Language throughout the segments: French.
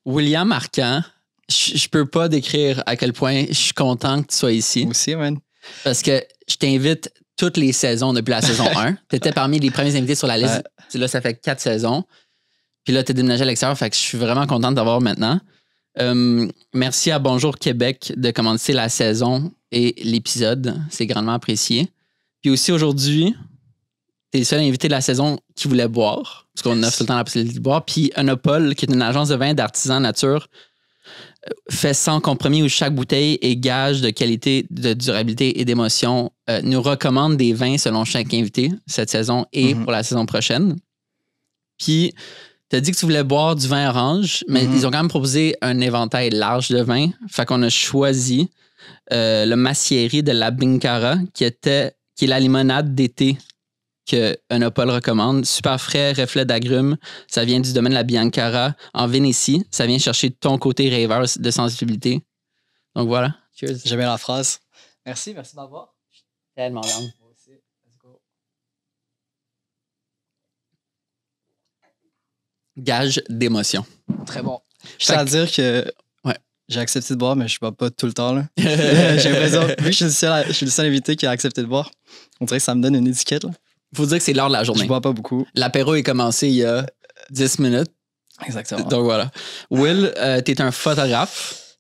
William Arcan, je peux pas décrire à quel point je suis content que tu sois ici. Moi aussi, man. Parce que je t'invite toutes les saisons depuis la saison 1. Tu étais parmi les premiers invités sur la liste. Là, ça fait 4 saisons. Puis là, tu es déménagé à l'extérieur. Fait que je suis vraiment content de t'avoir maintenant. Merci à Bonjour Québec de commencer la saison et l'épisode. C'est grandement apprécié. Puis aussi aujourd'hui, tu es le seul invité de la saison qui voulait boire. Parce qu'on offre tout le temps la possibilité de boire. Puis Onopole, qui est une agence de vin d'artisans nature, fait sans compromis où chaque bouteille est gage de qualité, de durabilité et d'émotion, nous recommande des vins selon chaque invité cette saison et pour la saison prochaine. Puis, tu as dit que tu voulais boire du vin orange, mais ils ont quand même proposé un éventail large de vins. Fait qu'on a choisi le Massieri de la Binkara, qui est la limonade d'été que Onopole recommande. Super frais, reflet d'agrumes. Ça vient du domaine de la Biancara en Vénétie. Ça vient chercher ton côté rêveur de sensibilité. Donc voilà. Cheers. J'aime bien la phrase. Merci d'avoir. Tellement down. Moi aussi. Let's go. Gage d'émotion. Très bon. Je tiens à dire que j'ai accepté de boire, mais je ne bois pas tout le temps. Là. J'ai l'impression, vu que je suis le seul invité qui a accepté de boire, on dirait que ça me donne une étiquette. Là. Faut dire que c'est l'heure de la journée. Je bois pas beaucoup. L'apéro est commencé il y a 10 minutes. Exactement. Donc voilà. Will, t'es un photographe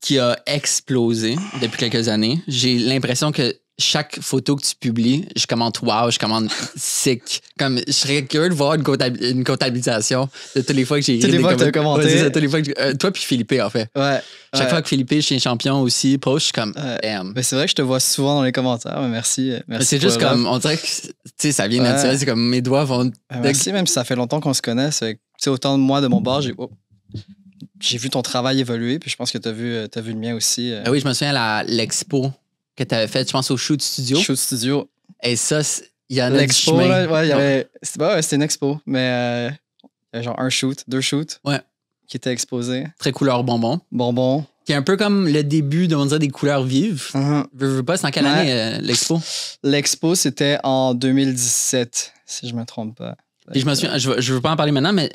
qui a explosé depuis quelques années. J'ai l'impression que chaque photo que tu publies, je commente wow, je commente sick. Comme, je serais curieux de voir une comptabilisation de toutes les fois que j'ai écrit. Toutes les fois que tu as commenté. Ouais, toutes les fois que toi puis Philippe, en fait. Ouais. Chaque fois que Philippe, je suis un champion aussi, post, je suis comme damn. Mais c'est vrai que je te vois souvent dans les commentaires. Mais merci. C'est juste comme, on dirait que ça vient naturel. C'est comme mes doigts vont. Merci, même si ça fait longtemps qu'on se connaît. Autant de moi de mon bord, j'ai vu ton travail évoluer. Puis je pense que tu as vu le mien aussi. Oui, je me souviens à l'expo que tu avais faite, je pense, au Shoot Studio. Shoot Studio. Et ça, il y en a l'expo, du chemin. Là, c'était une expo, mais il y avait genre 2 shoots qui étaient exposés. Très couleur bonbon. Qui est un peu comme le début, on dirait, des couleurs vives. Je veux pas, c'est en quelle année l'expo? L'expo, c'était en 2017, si je me trompe pas. Puis je me souviens, je veux pas en parler maintenant, mais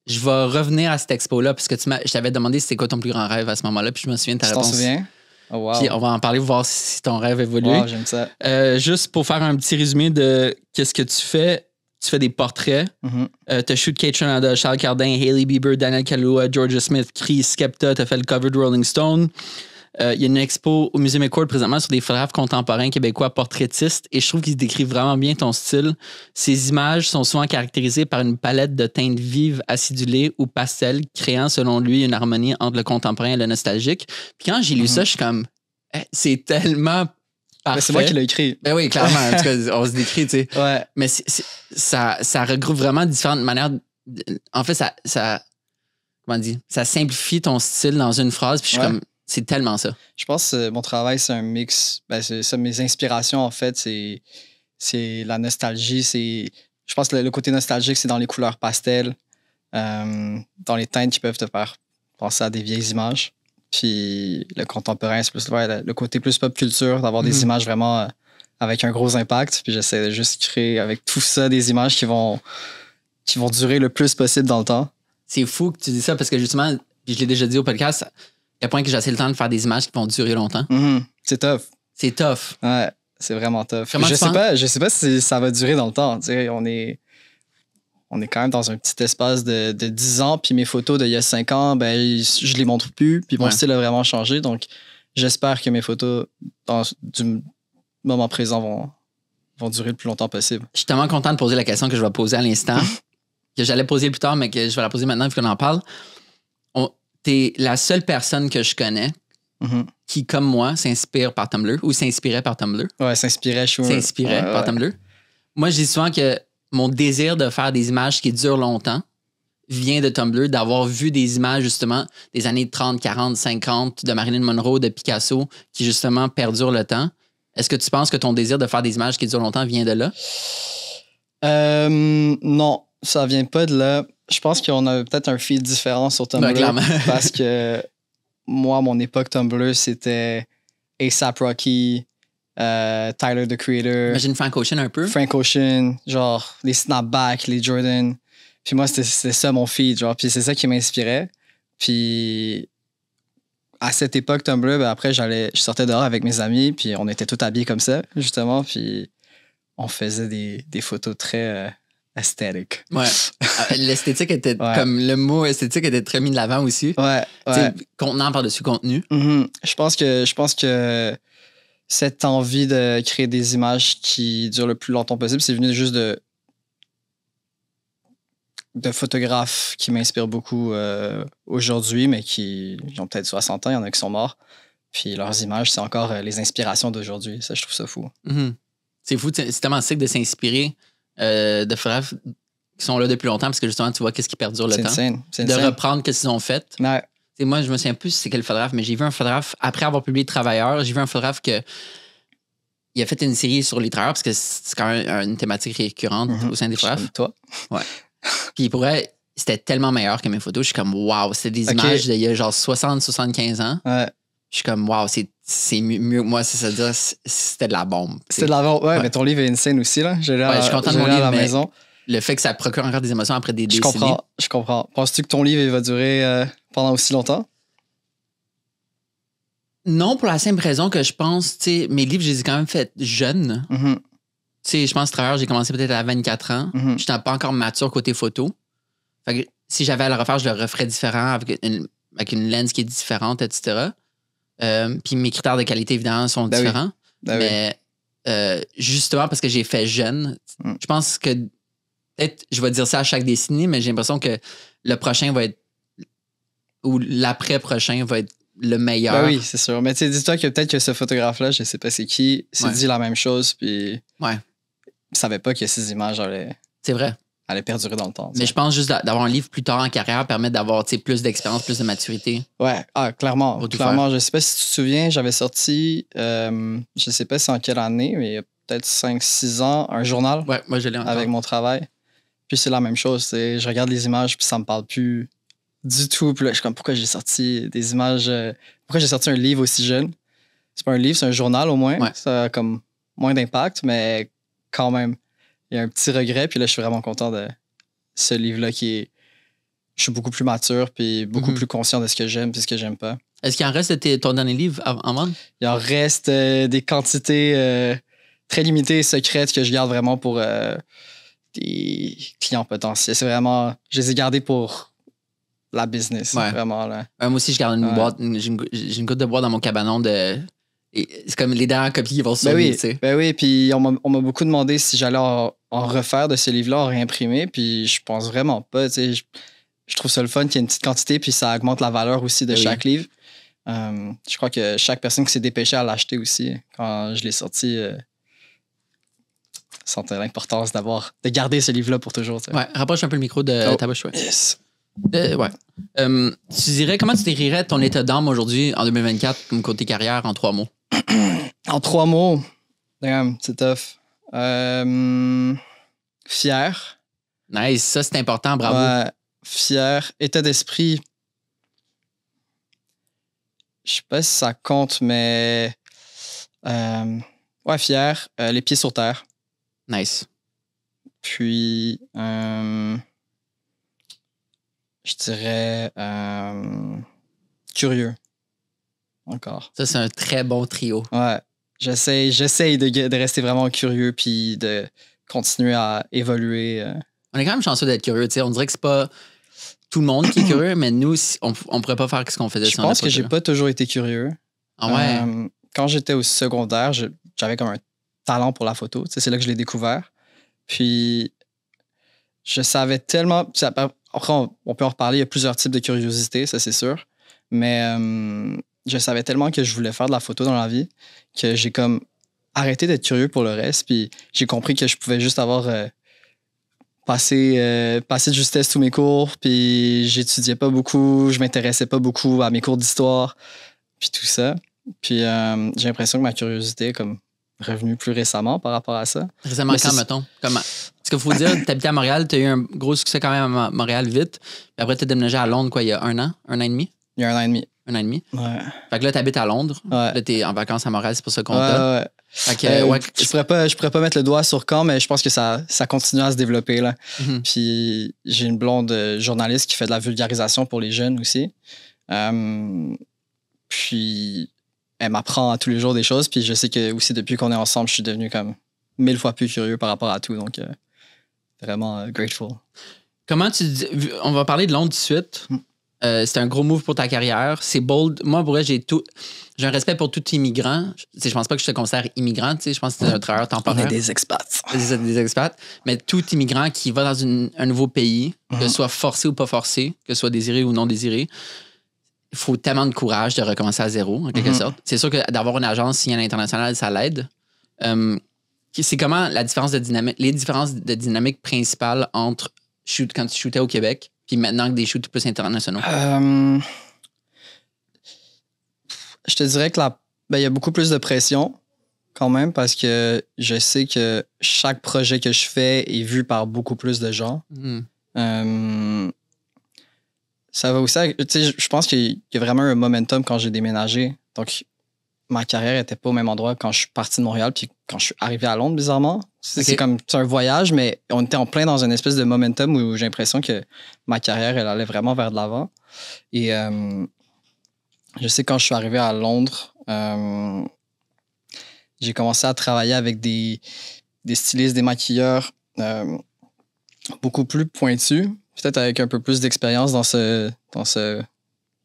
je vais revenir à cette expo-là, parce que je t'avais demandé c'était quoi ton plus grand rêve à ce moment-là, puis je me souviens de ta réponse. Tu t'en souviens? Oh, wow. Puis on va en parler, voir si ton rêve évolue. Wow, j'aime ça. Juste pour faire un petit résumé de qu'est-ce que tu fais des portraits. Tu as shoot Kate Renada, Charles Cardin, Hailey Bieber, Daniel Kaluuya, Georgia Smith, Chris, Skepta. Tu as fait le cover de Rolling Stone. Il y a une expo au Musée McCord présentement sur des photographes contemporains québécois portraitistes et je trouve qu'ils décrivent vraiment bien ton style. Ces images sont souvent caractérisées par une palette de teintes vives, acidulées ou pastel, créant selon lui une harmonie entre le contemporain et le nostalgique. Puis quand j'ai lu ça, je suis comme, c'est tellement parfait. C'est moi qui l'ai écrit. Ben oui, clairement. En tout cas, on se décrit, tu sais. Ouais. Mais ça regroupe vraiment différentes manières. En fait, comment dire, ça simplifie ton style dans une phrase. Puis je suis comme, c'est tellement ça. Je pense que mon travail, c'est un mix. C'est ça, mes inspirations, en fait, c'est la nostalgie. Je pense que le côté nostalgique, c'est dans les couleurs pastel, dans les teintes qui peuvent te faire penser à des vieilles images. Puis le contemporain, c'est plus le côté plus pop culture, d'avoir des images vraiment avec un gros impact. Puis j'essaie de juste créer avec tout ça des images qui vont durer le plus possible dans le temps. C'est fou que tu dis ça parce que justement, je l'ai déjà dit au podcast, à point que j'ai assez le temps de faire des images qui vont durer longtemps. C'est tough. C'est tough. Ouais, c'est vraiment tough. Comment je sais pas si ça va durer dans le temps. Tu sais, on est quand même dans un petit espace de 10 ans, puis mes photos d'il y a 5 ans, je les montre plus, puis mon style a vraiment changé. Donc, j'espère que mes photos du moment présent vont durer le plus longtemps possible. Je suis tellement content de poser la question que je vais poser à l'instant, que j'allais poser plus tard, mais que je vais la poser maintenant vu qu'on en parle. T'es la seule personne que je connais qui, comme moi, s'inspire par Tumblr ou s'inspirait par Tumblr. Ouais, s'inspirait par Tumblr. Moi, je dis souvent que mon désir de faire des images qui durent longtemps vient de Tumblr, d'avoir vu des images, justement, des années 30, 40, 50, de Marilyn Monroe, de Picasso, qui, justement, perdurent le temps. Est-ce que tu penses que ton désir de faire des images qui durent longtemps vient de là? Non, ça vient pas de là. Je pense qu'on a peut-être un fil différent sur Tumblr. Parce que moi, mon époque Tumblr, c'était A$AP Rocky, Tyler, the Creator. Imagine Frank Ocean un peu. Frank Ocean, genre les snapbacks, les Jordan. Puis moi, c'était ça mon feed, genre. Puis c'est ça qui m'inspirait. Puis à cette époque, Tumblr, ben après, je sortais dehors avec mes amis, puis on était tous habillés comme ça, justement. Puis on faisait des photos très esthétiques. Ouais. L'esthétique était comme le mot esthétique était très mis de l'avant aussi. Ouais. Contenant par-dessus contenu. Mm-hmm. Je pense que cette envie de créer des images qui durent le plus longtemps possible, c'est venu juste de photographes qui m'inspirent beaucoup aujourd'hui, mais qui ont peut-être 60 ans, il y en a qui sont morts. Puis leurs images, c'est encore les inspirations d'aujourd'hui. Ça, je trouve ça fou. Mm-hmm. C'est fou, c'est tellement sick de s'inspirer de photographes qui sont là depuis longtemps parce que justement, tu vois qu'est-ce qui perdure le temps. C'est de insane. reprendre ce qu'ils ont fait. Ouais. T'sais, moi, je me souviens plus c'est quel photographe, mais j'ai vu un photographe, après avoir publié Travailleurs, j'ai vu un photographe il a fait une série sur les travailleurs parce que c'est quand même une thématique récurrente au sein des photographes. Toi. Ouais. Puis pour elle, c'était tellement meilleur que mes photos. Je suis comme, waouh, c'est des images d'il y a genre 60-75 ans. Ouais. Je suis comme, waouh, c'est mieux que moi, c'est-à-dire, c'était de la bombe. C'était de la bombe, ouais, mais ton livre est insane aussi, là. Je suis content de mon livre, à la mais maison. Le fait que ça procure encore des émotions après des décennies. Je comprends. Penses-tu que ton livre il va durer pendant aussi longtemps? Non, pour la simple raison que je pense, tu sais, mes livres, je les ai quand même faits jeunes. Mm-hmm. Tu sais, je pense que Travailleurs, j'ai commencé peut-être à 24 ans. Mm-hmm. Je n'étais pas encore mature côté photo. Fait que si j'avais à le refaire, je le referais différent avec une lens qui est différente, etc. Puis mes critères de qualité, évidemment, sont différents. Oui. Mais justement, parce que j'ai fait jeune, je pense que peut-être, je vais dire ça à chaque décennie, mais j'ai l'impression que le prochain va être ou l'après-prochain va être le meilleur. Ben oui, c'est sûr. Mais tu sais, dis-toi que peut-être que ce photographe-là, je sais pas c'est qui, s'est dit la même chose, puis il savait pas que ces images allaient perdurer dans le temps. Mais je pense juste d'avoir un livre plus tard en carrière permet d'avoir plus d'expérience, plus de maturité. Ouais, clairement. Clairement, je sais pas si tu te souviens, j'avais sorti, je sais pas c'est en quelle année, mais il y a peut-être 5-6 ans, un journal. Ouais, moi je l'ai encore. Avec mon travail. Puis c'est la même chose. Je regarde les images, puis ça me parle plus du tout. Puis là, je suis comme, pourquoi j'ai sorti des images. Pourquoi j'ai sorti un livre aussi jeune? C'est pas un livre, c'est un journal au moins. Ouais. Ça a comme moins d'impact, mais quand même, il y a un petit regret. Puis là, je suis vraiment content de ce livre-là je suis beaucoup plus mature, puis beaucoup plus conscient de ce que j'aime, puis ce que j'aime pas. Est-ce qu'il en reste de ton dernier livre en vente? Il en reste des quantités très limitées et secrètes que je garde vraiment pour des clients potentiels. C'est vraiment. Je les ai gardés pour la business. Vraiment, là. Moi aussi, je garde une boîte. J'ai une goutte de bois dans mon cabanon c'est comme les dernières copies qui vont se sauver, tu sais. Ben oui, puis on m'a beaucoup demandé si j'allais en refaire de ce livre-là, en réimprimer, puis je pense vraiment pas, tu sais. Je trouve ça le fun qu'il y ait une petite quantité, puis ça augmente la valeur aussi de chaque livre. Je crois que chaque personne qui s'est dépêchée à l'acheter aussi, quand je l'ai sorti, sentait l'importance de garder ce livre-là pour toujours. Ouais, rapproche un peu le micro de ta bouche. Yes. Tu dirais, comment tu décrirais ton état d'âme aujourd'hui, en 2024, comme côté carrière, en 3 mots? En 3 mots? Damn, c'est tough. Fier. Nice, ça c'est important, bravo. Ouais, fier. État d'esprit. Je sais pas si ça compte, mais fier. Les pieds sur terre. Nice. Puis je dirais curieux. Encore. Ça, c'est un très bon trio. Ouais. J'essaye de rester vraiment curieux puis de continuer à évoluer. On est quand même chanceux d'être curieux. On dirait que c'est pas tout le monde qui est curieux, mais nous, on pourrait pas faire ce qu'on faisait. Je pense que j'ai pas toujours été curieux. Ah ouais? Quand j'étais au secondaire, j'avais comme un talent pour la photo. C'est là que je l'ai découvert. Puis, je savais tellement... Après, on peut en reparler. Il y a plusieurs types de curiosité, ça, c'est sûr. Mais je savais tellement que je voulais faire de la photo dans la vie que j'ai comme arrêté d'être curieux pour le reste. Puis, j'ai compris que je pouvais juste avoir passé de justesse tous mes cours. Puis, j'étudiais pas beaucoup. Je m'intéressais pas beaucoup à mes cours d'histoire. Puis, tout ça. Puis, j'ai l'impression que ma curiosité est comme revenue plus récemment par rapport à ça. Récemment quand, mettons? Comment? Parce qu'il faut dire, tu habitais à Montréal, tu as eu un gros succès quand même à Montréal vite. Puis après, tu as déménagé à Londres, quoi, il y a 1 an et demi? Il y a 1 an et demi. 1 an et demi? Ouais. Fait que là, tu habites à Londres. Ouais. Là, tu es en vacances à Montréal, c'est pour ça qu'on ouais. Je pourrais pas mettre le doigt sur quand, mais je pense que ça continue à se développer, là. Mm-hmm. Puis j'ai une blonde journaliste qui fait de la vulgarisation pour les jeunes aussi. Puis elle m'apprend à tous les jours des choses. Puis je sais que aussi depuis qu'on est ensemble, je suis devenu comme 1000 fois plus curieux par rapport à tout. Donc vraiment grateful. Comment on va parler de Londres tout de suite. C'est un gros move pour ta carrière. C'est bold. Moi, pour vrai, j'ai un respect pour tout immigrant. Je pense pas que je te considère immigrant. Je pense que c'est un travailleur temporaire. On est des expats. Des expats. Mais tout immigrant qui va dans un nouveau pays, que ce soit forcé ou pas forcé, que ce soit désiré ou non désiré, il faut tellement de courage de recommencer à zéro, en quelque sorte. C'est sûr que d'avoir une agence signée à l'international, ça l'aide. C'est comment les différences de dynamique principales entre quand tu shootais au Québec puis maintenant que des shoots plus internationaux? Je te dirais que il y a beaucoup plus de pression quand même parce que je sais que chaque projet que je fais est vu par beaucoup plus de gens. Ça va aussi, je pense qu'il y a vraiment un momentum quand j'ai déménagé. Donc, ma carrière n'était pas au même endroit quand je suis parti de Montréal puis quand je suis arrivé à Londres, bizarrement. C'est un voyage, mais on était en plein dans une espèce de momentum où j'ai l'impression que ma carrière, elle allait vraiment vers de l'avant. Et je sais quand je suis arrivé à Londres, j'ai commencé à travailler avec des stylistes, des maquilleurs beaucoup plus pointus, peut-être avec un peu plus d'expérience dans ce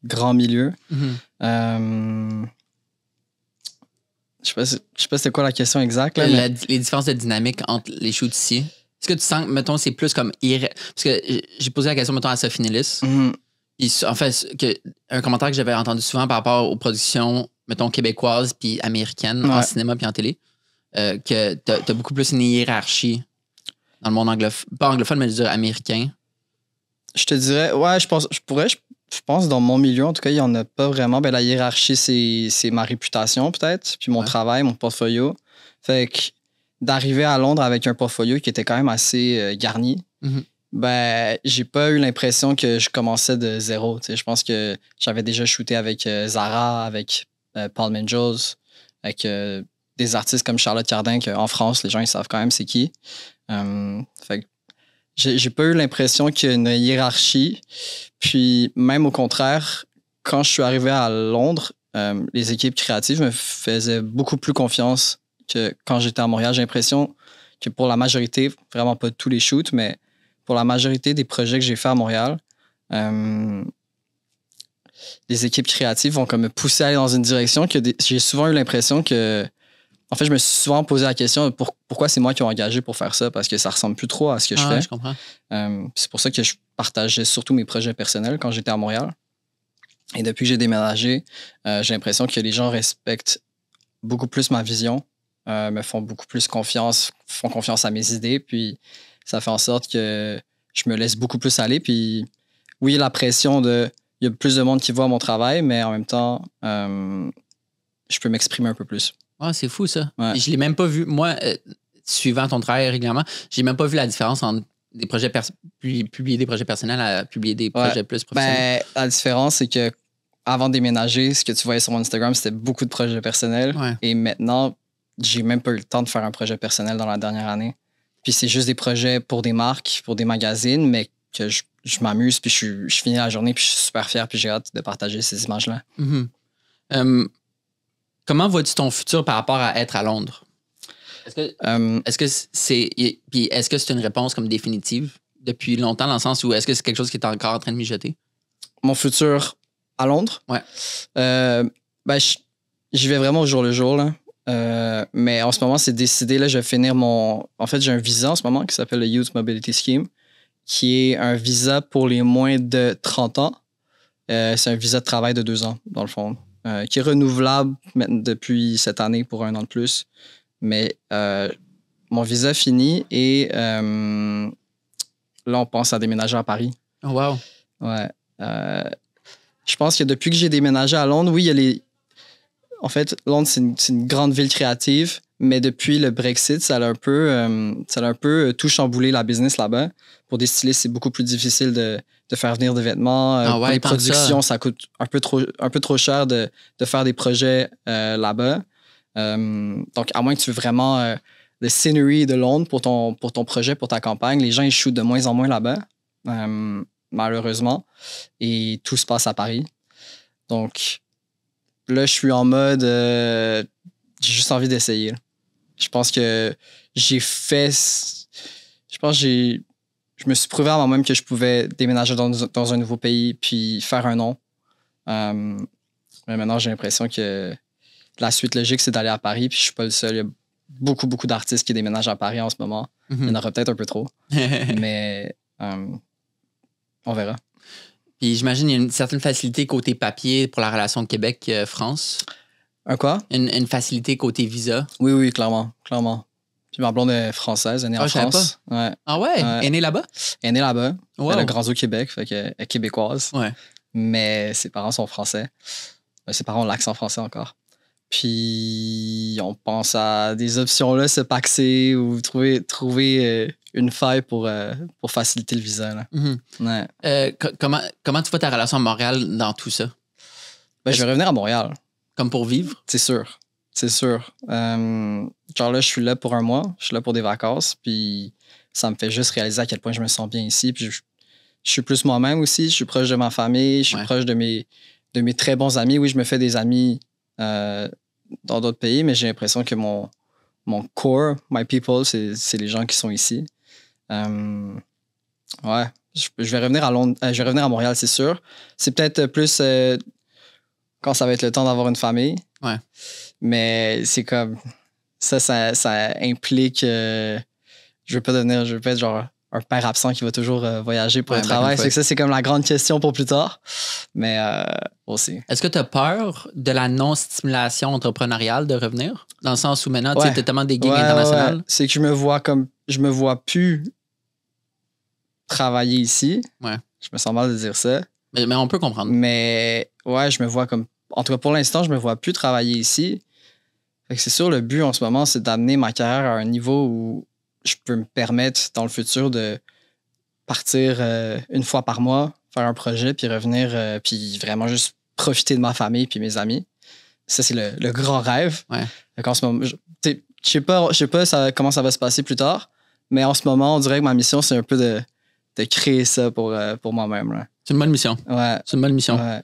grand milieu. Je sais pas c'était quoi la question exacte. Là, les différences de dynamique entre les shoots ici. Est-ce que tu sens que, mettons, c'est plus comme... Parce que j'ai posé la question, mettons, à Sophie Nellis. En fait, un commentaire que j'avais entendu souvent par rapport aux productions, mettons, québécoises puis américaines en cinéma puis en télé, que t'as beaucoup plus une hiérarchie dans le monde anglophone. Pas anglophone, mais je veux dire américain. Je te dirais... Ouais, je pense dans mon milieu, en tout cas, il n'y en a pas vraiment. Ben, la hiérarchie, c'est ma réputation, peut-être, puis mon travail, mon portfolio. Fait que d'arriver à Londres avec un portfolio qui était quand même assez garni, ben, j'ai pas eu l'impression que je commençais de zéro. Je pense que j'avais déjà shooté avec Zara, avec Paul Menjos, avec des artistes comme Charlotte Cardin, qu'en France, les gens, ils savent quand même c'est qui. Fait que j'ai pas eu l'impression qu'il y a une hiérarchie. Puis même au contraire, quand je suis arrivé à Londres, les équipes créatives me faisaient beaucoup plus confiance que quand j'étais à Montréal. J'ai l'impression que pour la majorité, vraiment pas tous les shoots, mais pour la majorité des projets que j'ai fait à Montréal, les équipes créatives vont comme me pousser à aller dans une direction que j'ai souvent eu l'impression que... En fait, je me suis souvent posé la question pourquoi c'est moi qui ai engagé pour faire ça, parce que ça ressemble plus trop à ce que je fais. Je comprends. C'est pour ça que je partageais surtout mes projets personnels quand j'étais à Montréal. Et depuis que j'ai déménagé, j'ai l'impression que les gens respectent beaucoup plus ma vision, me font beaucoup plus confiance, font confiance à mes idées, puis ça fait en sorte que je me laisse beaucoup plus aller. Puis oui, la pression il y a plus de monde qui voit mon travail, mais en même temps, je peux m'exprimer un peu plus. Ah, c'est fou, ça. Ouais. Je l'ai même pas vu. Moi, suivant ton travail régulièrement, j'ai même pas vu la différence entre des projets publier des projets personnels à publier des projets plus professionnels. Ben, la différence, c'est que avant de déménager, ce que tu voyais sur mon Instagram, c'était beaucoup de projets personnels. Ouais. Et maintenant, j'ai même pas eu le temps de faire un projet personnel dans la dernière année. Puis c'est juste des projets pour des marques, pour des magazines, mais que je m'amuse, puis je finis la journée, puis je suis super fier, puis j'ai hâte de partager ces images-là. Comment vois-tu ton futur par rapport à être à Londres? Est-ce que c'est une réponse comme définitive depuis longtemps, dans le sens où est-ce que c'est quelque chose qui est encore en train de mijoter? Mon futur à Londres? Ouais. Ben, j'y vais vraiment au jour le jour, là. Mais en ce moment, c'est décidé. Là, je vais finir En fait, j'ai un visa en ce moment qui s'appelle le Youth Mobility Scheme, qui est un visa pour les moins de 30 ans. C'est un visa de travail de 2 ans, dans le fond. Qui est renouvelable depuis cette année pour 1 an de plus. Mais mon visa finit et là, on pense à déménager à Paris. Oh, wow. Ouais. Je pense que depuis que j'ai déménagé à Londres, oui, il y a En fait, Londres, c'est une grande ville créative, mais depuis le Brexit, ça a un peu tout chamboulé la business là-bas. Pour des stylistes, c'est beaucoup plus difficile de faire venir des vêtements. Pour les productions, ça coûte un peu trop cher de faire des projets là-bas. Donc, à moins que tu veux vraiment le scenery de Londres pour ton projet, pour ta campagne, les gens, ils shootent de moins en moins là-bas, malheureusement. Et tout se passe à Paris. Donc, là, je suis en mode... j'ai juste envie d'essayer. Je pense que j'ai fait... Je pense que je me suis prouvé à moi-même que je pouvais déménager dans un nouveau pays puis faire un nom. Mais maintenant, j'ai l'impression que la suite logique, c'est d'aller à Paris. Puis je suis pas le seul. Il y a beaucoup, beaucoup d'artistes qui déménagent à Paris en ce moment. Il y en aura peut-être un peu trop. Mais on verra. Puis j'imagine qu'il y a une certaine facilité côté papier pour la relation Québec-France. Un quoi? Une facilité côté visa. Oui, clairement. Puis ma blonde est française, elle est née en France. Ouais. Ah ouais? Elle est née là-bas? Elle est née là-bas. Wow. Elle a grandi au Québec, fait qu'elle est québécoise. Ouais. Mais ses parents sont français. Ses parents ont l'accent français encore. Puis on pense à des options là, se paxer ou trouver une faille pour faciliter le visa. Là. Ouais. Comment tu vois ta relation à Montréal dans tout ça? Ben, je vais revenir à Montréal. Comme pour vivre? C'est sûr. Genre là, je suis là pour un mois. Je suis là pour des vacances. Puis ça me fait juste réaliser à quel point je me sens bien ici. Puis je suis plus moi-même aussi. Je suis proche de ma famille. Je suis proche de mes très bons amis. Oui, je me fais des amis dans d'autres pays, mais j'ai l'impression que mon core, my people, c'est les gens qui sont ici. Ouais. Je vais revenir à Londres. Je vais revenir à Montréal, c'est sûr. C'est peut-être plus quand ça va être le temps d'avoir une famille. Ouais. Mais c'est comme... Ça implique... je veux pas être genre un père absent qui va toujours voyager pour le travail. C'est que ça, c'est comme la grande question pour plus tard. Mais aussi. Est-ce que tu as peur de la non-stimulation entrepreneuriale de revenir? Dans le sens où maintenant, tu as tellement des gigs internationales? Ouais. C'est que je me vois plus travailler ici. Ouais. Je me sens mal de dire ça. Mais on peut comprendre. Mais ouais, je me vois comme... En tout cas, pour l'instant, je me vois plus travailler ici. Fait que c'est sûr, le but en ce moment, c'est d'amener ma carrière à un niveau où je peux me permettre dans le futur de partir une fois par mois, faire un projet, puis revenir, puis vraiment juste profiter de ma famille puis mes amis. Ça, c'est le grand rêve. Ouais. Fait qu'en ce moment, je sais pas comment ça va se passer plus tard, mais en ce moment, on dirait que ma mission, c'est un peu de créer ça pour moi-même. Là. C'est une bonne mission. Ouais. C'est une bonne mission. Ouais.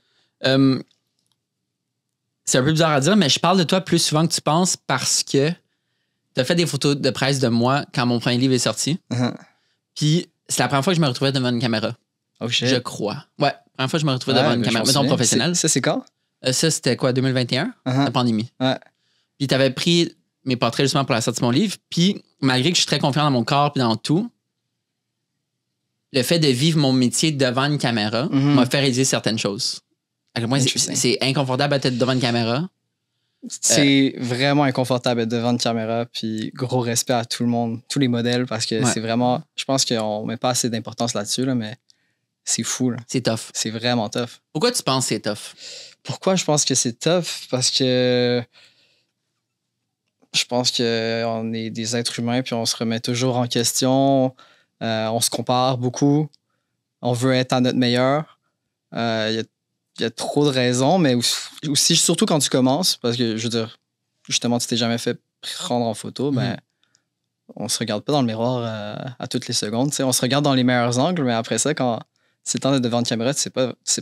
C'est un peu bizarre à dire, mais je parle de toi plus souvent que tu penses parce que tu as fait des photos de presse de moi quand mon premier livre est sorti. Puis c'est la première fois que je me retrouvais devant une caméra. Oh shit. Je crois. Ouais, la première fois que je me retrouvais devant une caméra. Mettons professionnelle. Ça, c'est quand? Ça, c'était quoi, 2021? La pandémie. Ouais. Puis tu avais pris mes portraits justement pour la sortie de mon livre. Puis malgré que je suis très confiant dans mon corps puis dans tout, le fait de vivre mon métier devant une caméra m'a fait réaliser certaines choses. À quel point c'est inconfortable d'être devant une caméra. C'est vraiment inconfortable d'être devant une caméra, puis gros respect à tout le monde, tous les modèles, parce que c'est vraiment... Je pense qu'on met pas assez d'importance là-dessus, là, mais c'est fou. Là. C'est tough. C'est vraiment tough. Pourquoi tu penses que c'est tough? Pourquoi je pense que c'est tough? Parce que je pense qu'on est des êtres humains, puis on se remet toujours en question, on se compare beaucoup, on veut être à notre meilleur. Il y a trop de raisons, mais aussi, surtout quand tu commences, parce que, je veux dire, justement, tu t'es jamais fait prendre en photo, ben, on se regarde pas dans le miroir à toutes les secondes. T'sais. On se regarde dans les meilleurs angles, mais après ça, quand c'est le temps d'être devant une caméra, tu sais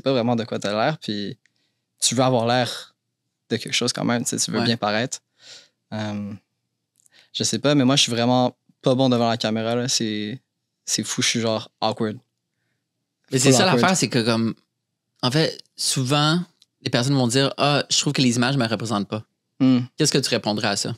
pas vraiment de quoi tu as l'air, puis tu veux avoir l'air de quelque chose quand même, tu veux bien paraître. Je sais pas, mais moi, je suis vraiment pas bon devant la caméra. Là. C'est fou, je suis genre awkward. Mais c'est ça l'affaire, c'est que comme... En fait, souvent, les personnes vont dire « Ah, je trouve que les images ne me représentent pas. » Qu'est-ce que tu répondrais à ça?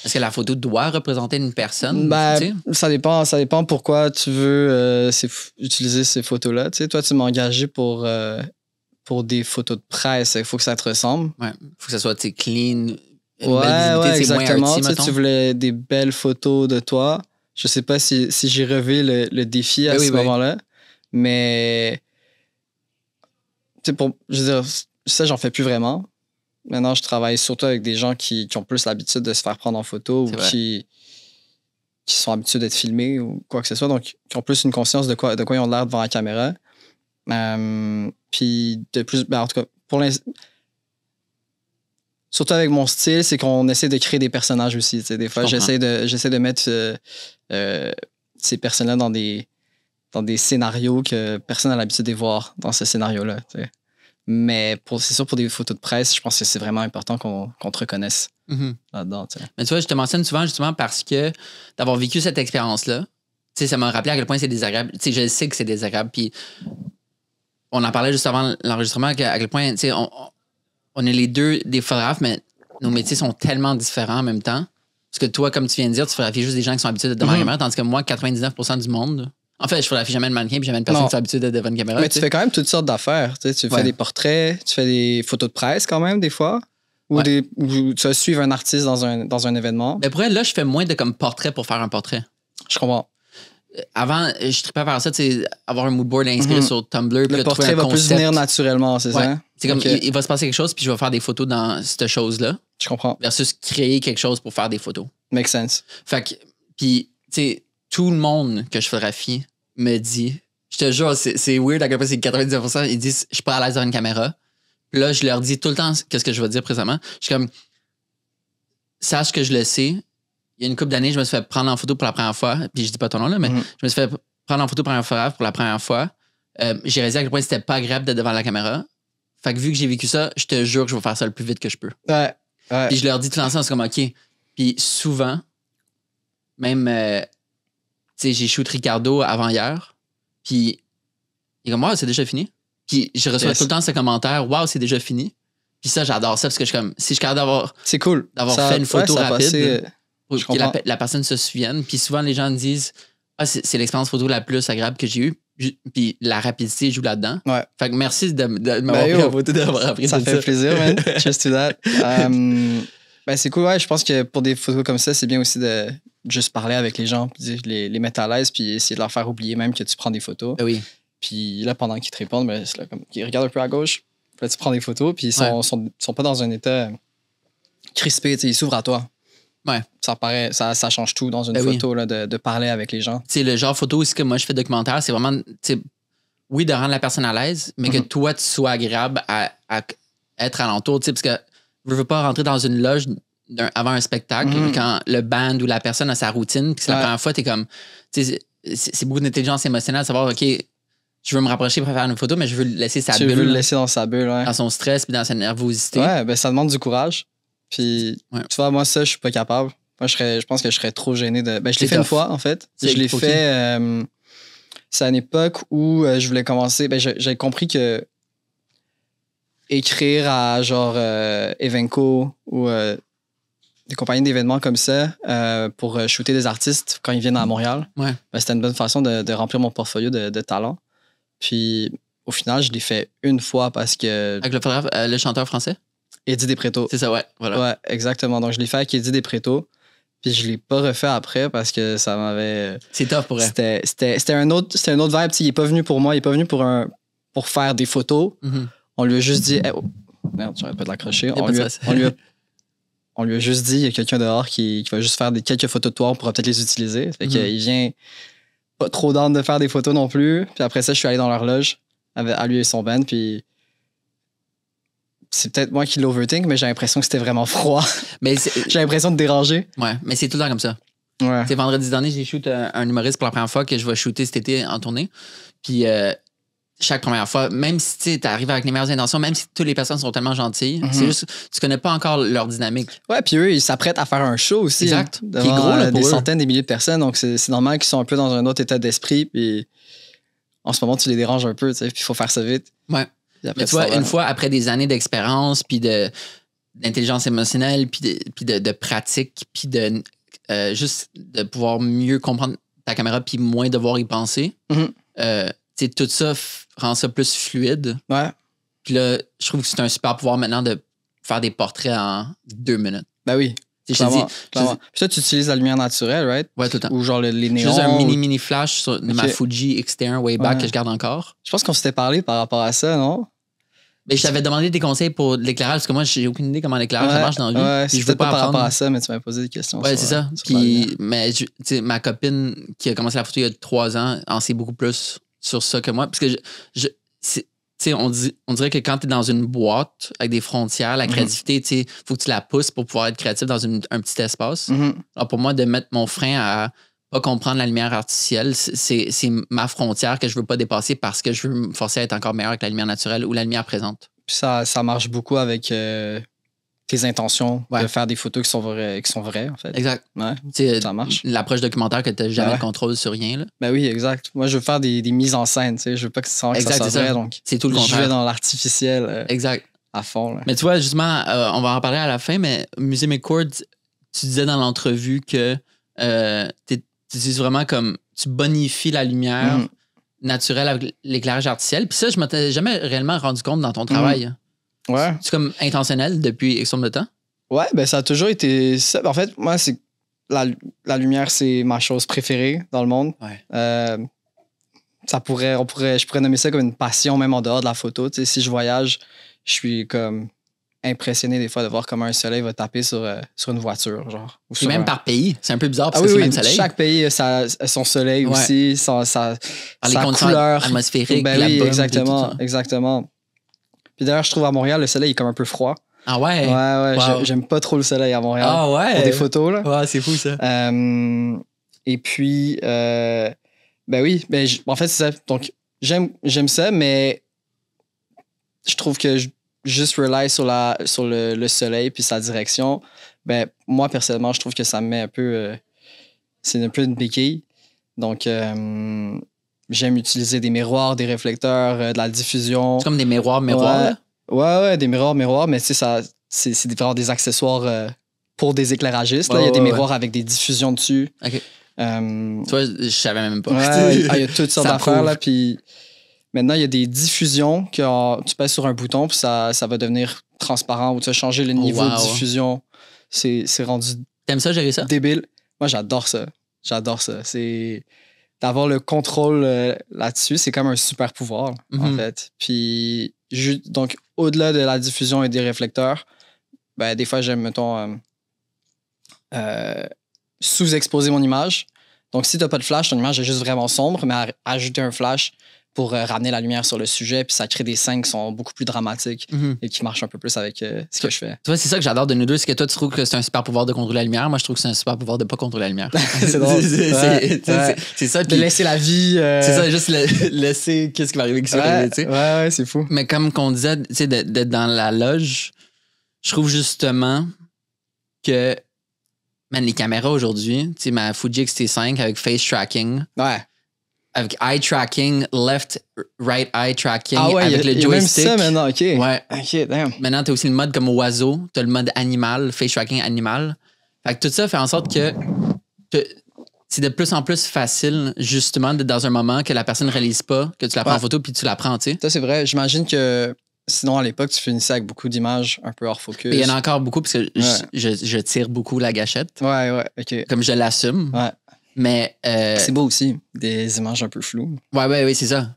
Est-ce que la photo doit représenter une personne? Ben, ça dépend pourquoi tu veux utiliser ces photos-là. Tu sais, toi, tu m'as engagé pour des photos de presse. Il faut que ça te ressemble. Ouais, il faut que ça soit clean. Ouais, exactement. Tu voulais des belles photos de toi. Je sais pas si j'ai relevé le défi à ce moment-là, mais... je veux dire, ça, j'en fais plus vraiment. Maintenant, je travaille surtout avec des gens qui ont plus l'habitude de se faire prendre en photo ou qui sont habitués d'être filmés ou quoi que ce soit. Donc, qui ont plus une conscience de quoi ils ont l'air devant la caméra. Puis, de plus, ben, en tout cas, pour l'instant, surtout avec mon style, c'est qu'on essaie de créer des personnages aussi. Des fois, j'essaie de mettre ces personnes-là dans des scénarios que personne n'a l'habitude de voir dans ce scénario-là. T'sais. Mais c'est sûr, pour des photos de presse, je pense que c'est vraiment important qu'on te reconnaisse là-dedans. T'sais. Mais tu vois, je te mentionne souvent justement parce que d'avoir vécu cette expérience-là, ça m'a rappelé à quel point c'est désagréable. Je sais que c'est désagréable. Puis on en parlait juste avant l'enregistrement, à quel point on est les deux des photographes, mais nos métiers sont tellement différents en même temps. Parce que toi, comme tu viens de dire, tu photographies juste des gens qui sont habitués d'être devant la caméra, tandis que moi, 99% du monde. En fait, je photographie jamais le mannequin puis jamais une personne qui sont habituée d'être devant une caméra. Mais tu fais quand même toutes sortes d'affaires. Tu fais des portraits, tu fais des photos de presse quand même, des fois. Ou tu vas suivre un artiste dans un événement. Mais pour elle, là, je fais moins de comme portrait pour faire un portrait. Je comprends. Avant, je tripais à faire ça, avoir un moodboard inspiré sur Tumblr. Le portrait va plus venir naturellement, c'est ça? C'est comme, il va se passer quelque chose, puis je vais faire des photos dans cette chose-là. Je comprends. Versus créer quelque chose pour faire des photos. Make sense. Fait que, puis, tu sais, tout le monde que je photographie me dit, je te jure, c'est weird à quel point c'est 99%, ils disent, je suis pas à l'aise dans une caméra. Puis là, je leur dis tout le temps qu'est-ce que je vais dire présentement. Je suis comme, sache que je le sais. Il y a une couple d'années, je me suis fait prendre en photo pour la première fois. Puis je dis pas ton nom là, mais je me suis fait prendre en photo par un photographe pour la première fois. J'ai réalisé à quel point c'était pas agréable d'être devant la caméra. Fait que vu que j'ai vécu ça, je te jure que je vais faire ça le plus vite que je peux. Ouais. Puis je leur dis tout l'ensemble, c'est comme OK. Puis souvent, même, tu sais, j'ai shoot Ricardo avant hier. Puis il est comme, wow, c'est déjà fini. Puis je reçois tout le temps ce commentaire, wow, c'est déjà fini. Puis ça, j'adore ça parce que je suis comme, si je suis capable c'est cool. d'avoir fait une photo rapide. Pour que la personne se souvienne. Puis souvent, les gens disent c'est l'expérience photo la plus agréable que j'ai eue. Puis la rapidité joue là-dedans. Ouais. Fait que merci de m'avoir pris en photo, d'avoir appris ça. Ça fait plaisir, man. Just to that. C'est cool. Ouais, je pense que pour des photos comme ça, c'est bien aussi de juste parler avec les gens, puis les mettre à l'aise, puis essayer de leur faire oublier même que tu prends des photos. Oui. Puis là, pendant qu'ils te répondent, c'est là, comme, ils regardent un peu à gauche, puis là, tu prends des photos, puis ils sont pas dans un état crispé, ils s'ouvrent à toi. Ouais. Ça change tout dans une photo là, de parler avec les gens. C'est le genre photo aussi que moi je fais documentaire, c'est vraiment, oui, de rendre la personne à l'aise, mais que toi tu sois agréable à être alentour, parce que je veux pas rentrer dans une loge avant un spectacle quand le band ou la personne a sa routine, puis c'est la première fois, t'es comme, c'est beaucoup d'intelligence émotionnelle de savoir, OK, je veux me rapprocher pour faire une photo, mais je veux laisser sa bulle. Tu veux le laisser dans sa bulle, dans son stress puis dans sa nervosité. Ouais, ça demande du courage. Puis, tu vois, moi, ça, je suis pas capable. Moi, je pense que je serais trop gêné de. Je l'ai fait une fois, en fait. Je l'ai fait. C'est à une époque où je voulais commencer. J'ai compris que écrire à genre Evenco ou des compagnies d'événements comme ça pour shooter des artistes quand ils viennent à Montréal, c'était une bonne façon de remplir mon portfolio de talent. Puis, au final, je l'ai fait une fois parce que. Avec le photographe, le chanteur français? Eddie Despréto. C'est ça, ouais. Voilà. Ouais, exactement. Donc, je l'ai fait avec Eddie Despréto. Puis, je l'ai pas refait après parce que ça m'avait. C'est tough pour elle. C'était un autre vibe. Il est pas venu pour moi. Il est pas venu pour faire des photos. On lui a juste dit. Hey, oh, merde, j'arrête pas de l'accrocher. On lui a juste dit il y a quelqu'un dehors qui va juste faire quelques photos de toi. On pourra peut-être les utiliser. Fait qu'il vient pas trop down de faire des photos non plus. Puis après ça, je suis allé dans leur loge à lui et son band. Puis. C'est peut-être moi qui l'overthink, mais j'ai l'impression que c'était vraiment froid. J'ai l'impression de déranger. Ouais, mais c'est tout le temps comme ça. Ouais. C'est vendredi dernier, j'ai shoot un humoriste pour la première fois que je vais shooter cet été en tournée. Puis chaque première fois, même si tu arrives avec les meilleures intentions, même si toutes les personnes sont tellement gentilles, c'est juste tu connais pas encore leur dynamique. Ouais, puis eux, ils s'apprêtent à faire un show aussi. Exact. Devant qui est gros, là, des centaines, des milliers de personnes. Donc, c'est normal qu'ils sont un peu dans un autre état d'esprit. Puis en ce moment, tu les déranges un peu, tu sais, puis il faut faire ça vite. Ouais. Mais tu vois, une fois après des années d'expérience, puis d'intelligence émotionnelle, puis de pratique, puis juste de pouvoir mieux comprendre ta caméra, puis moins devoir y penser, tout ça rend ça plus fluide. Ouais. Puis là, je trouve que c'est un super pouvoir maintenant de faire des portraits en 2 minutes. Ben oui. Clairement. Puis toi, tu utilises la lumière naturelle, right? Ouais, tout le temps. Ou genre les néons. Juste un mini flash de ma Fuji X-T1 way back que je garde encore. Je pense qu'on s'était parlé par rapport à ça, non? Ben, je t'avais demandé des conseils pour l'éclairage parce que moi, j'ai aucune idée comment l'éclairage ça marche dans la vie. Ouais, puis je veux pas par rapport à ça, mais tu m'as posé des questions. Ouais, c'est ça. Puis, mais ma copine qui a commencé la photo il y a 3 ans en sait beaucoup plus sur ça que moi. Parce que sais, on dirait que quand tu es dans une boîte avec des frontières, la créativité, tu sais, faut que tu la pousses pour pouvoir être créatif dans un petit espace. Alors pour moi, de mettre mon frein à pas comprendre la lumière artificielle, c'est ma frontière que je veux pas dépasser parce que je veux me forcer à être encore meilleur avec la lumière naturelle ou la lumière présente. Puis ça marche beaucoup avec tes intentions de faire des photos qui sont vraies en fait. Exact. Ouais, ça marche. L'approche documentaire que tu n'as jamais de contrôle sur rien. Là. Ben oui, exact. Moi, je veux faire des mises en scène. Je veux pas que ça soit vrai. Donc, c'est tout le contraire. Je vais dans l'artificiel exact. À fond. Là. Mais tu vois, justement, on va en parler à la fin, mais Musée McCord, tu disais dans l'entrevue que tu utilises vraiment comme tu bonifies la lumière naturelle avec l'éclairage artificiel. Puis ça, je m'étais jamais réellement rendu compte dans ton travail. Ouais. C'est comme intentionnel depuis X nombre de temps? Ouais, ben ça a toujours été ça. En fait, moi, c'est la lumière, c'est ma chose préférée dans le monde. Ouais. Je pourrais nommer ça comme une passion même en dehors de la photo. Tu sais, si je voyage, je suis comme impressionné des fois de voir comment un soleil va taper sur une voiture. Genre, ou même par pays. C'est un peu bizarre parce que c'est le même soleil. Chaque pays a son soleil aussi, sa couleur atmosphérique. Ben oui, exactement. Puis d'ailleurs, je trouve à Montréal, le soleil est comme un peu froid. Ah ouais? Ouais, wow. J'aime pas trop le soleil à Montréal. Ah ouais? Pour des photos, là. Ouais, c'est fou, ça. Et puis, ben oui, en fait, c'est ça. Donc, j'aime ça, mais je trouve que juste rely sur le soleil puis sa direction, ben moi, personnellement, je trouve que ça me met un peu... c'est un peu une béquille. Donc, j'aime utiliser des miroirs, des réflecteurs, de la diffusion. C'est comme des miroirs, là? Ouais, des miroirs, mais tu sais, c'est vraiment des accessoires pour des éclairagistes. Là. Il y a des miroirs avec des diffusions dessus. OK. Tu vois, je savais même pas. Ouais, il y a toutes sortes d'affaires. Là, puis maintenant, il y a des diffusions que tu pèses sur un bouton, puis ça va devenir transparent ou tu vas changer le niveau de diffusion. C'est rendu... T'aimes ça, gérer ça? Débile. Moi, j'adore ça. C'est... D'avoir le contrôle là-dessus, c'est comme un super pouvoir, en fait. Puis, donc, au-delà de la diffusion et des réflecteurs, ben, des fois, j'aime, mettons, sous-exposer mon image. Donc, si tu n'as pas de flash, ton image est juste vraiment sombre, mais ajouter un flash pour ramener la lumière sur le sujet, puis ça crée des scènes qui sont beaucoup plus dramatiques et qui marchent un peu plus avec ce que je fais. Tu vois, c'est ça que j'adore de nous deux, c'est que toi, tu trouves que c'est un super pouvoir de contrôler la lumière. Moi, je trouve que c'est un super pouvoir de pas contrôler la lumière. C'est drôle. C'est ça. De laisser la vie... C'est ça, juste laisser qu'est-ce qui va arriver, qu'est-ce qui va arriver, tu sais. Ouais, c'est fou. Mais comme qu'on disait, tu sais, d'être dans la loge, je trouve justement que, man, les caméras aujourd'hui, tu sais, ma Fuji X-T5 avec face tracking. Ouais. Avec eye tracking, left, right eye tracking, avec le joystick. Même ça maintenant, OK. Ouais. OK, damn. Maintenant, t'as aussi le mode comme oiseau, t'as le mode animal, face tracking animal. Fait que tout ça fait en sorte que c'est de plus en plus facile, justement, d'être dans un moment que la personne ne réalise pas, que tu la prends en photo puis tu la prends, tu sais. Ça, c'est vrai. J'imagine que sinon, à l'époque, tu finissais avec beaucoup d'images un peu hors focus. Il y en a encore beaucoup parce que je tire beaucoup la gâchette. Ouais, OK. Comme je l'assume. Ouais. Mais. C'est beau aussi, des images un peu floues. Ouais, c'est ça.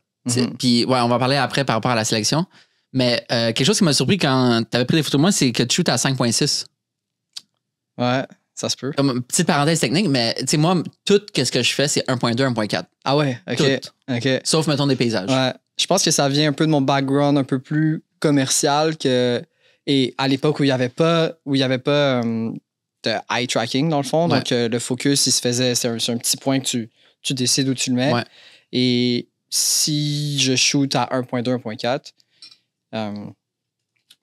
Puis, on va parler après par rapport à la sélection. Mais quelque chose qui m'a surpris quand tu avais pris des photos de moi, c'est que tu shootes à 5.6. Ouais, ça se peut. Comme petite parenthèse technique, mais tu sais, moi, tout ce que je fais, c'est 1.2, 1.4. Ah ouais, OK. Tout. OK. Sauf, mettons, des paysages. Ouais. Je pense que ça vient un peu de mon background un peu plus commercial que. Et à l'époque où il n'y avait pas. De eye tracking, dans le fond. Ouais. Donc, le focus, il se faisait... C'est un petit point que tu décides où tu le mets. Ouais. Et si je shoot à 1.2, 1.4,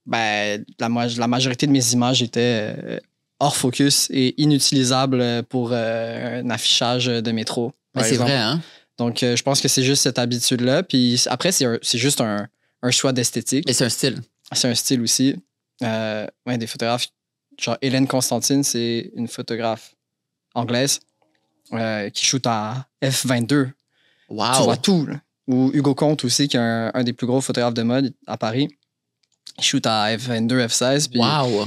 ben, la majorité de mes images étaient hors focus et inutilisables pour un affichage de métro. Mais c'est vrai, hein? Donc, je pense que c'est juste cette habitude-là. Puis après, c'est juste un choix d'esthétique. Et c'est un style. C'est un style aussi. Des photographes... Genre, Hélène Constantine, c'est une photographe anglaise qui shoot à F22. Wow! Tu vois tout. Là. Ou Hugo Comte aussi, qui est un des plus gros photographes de mode à Paris. Il shoot à F22, F16. Puis wow!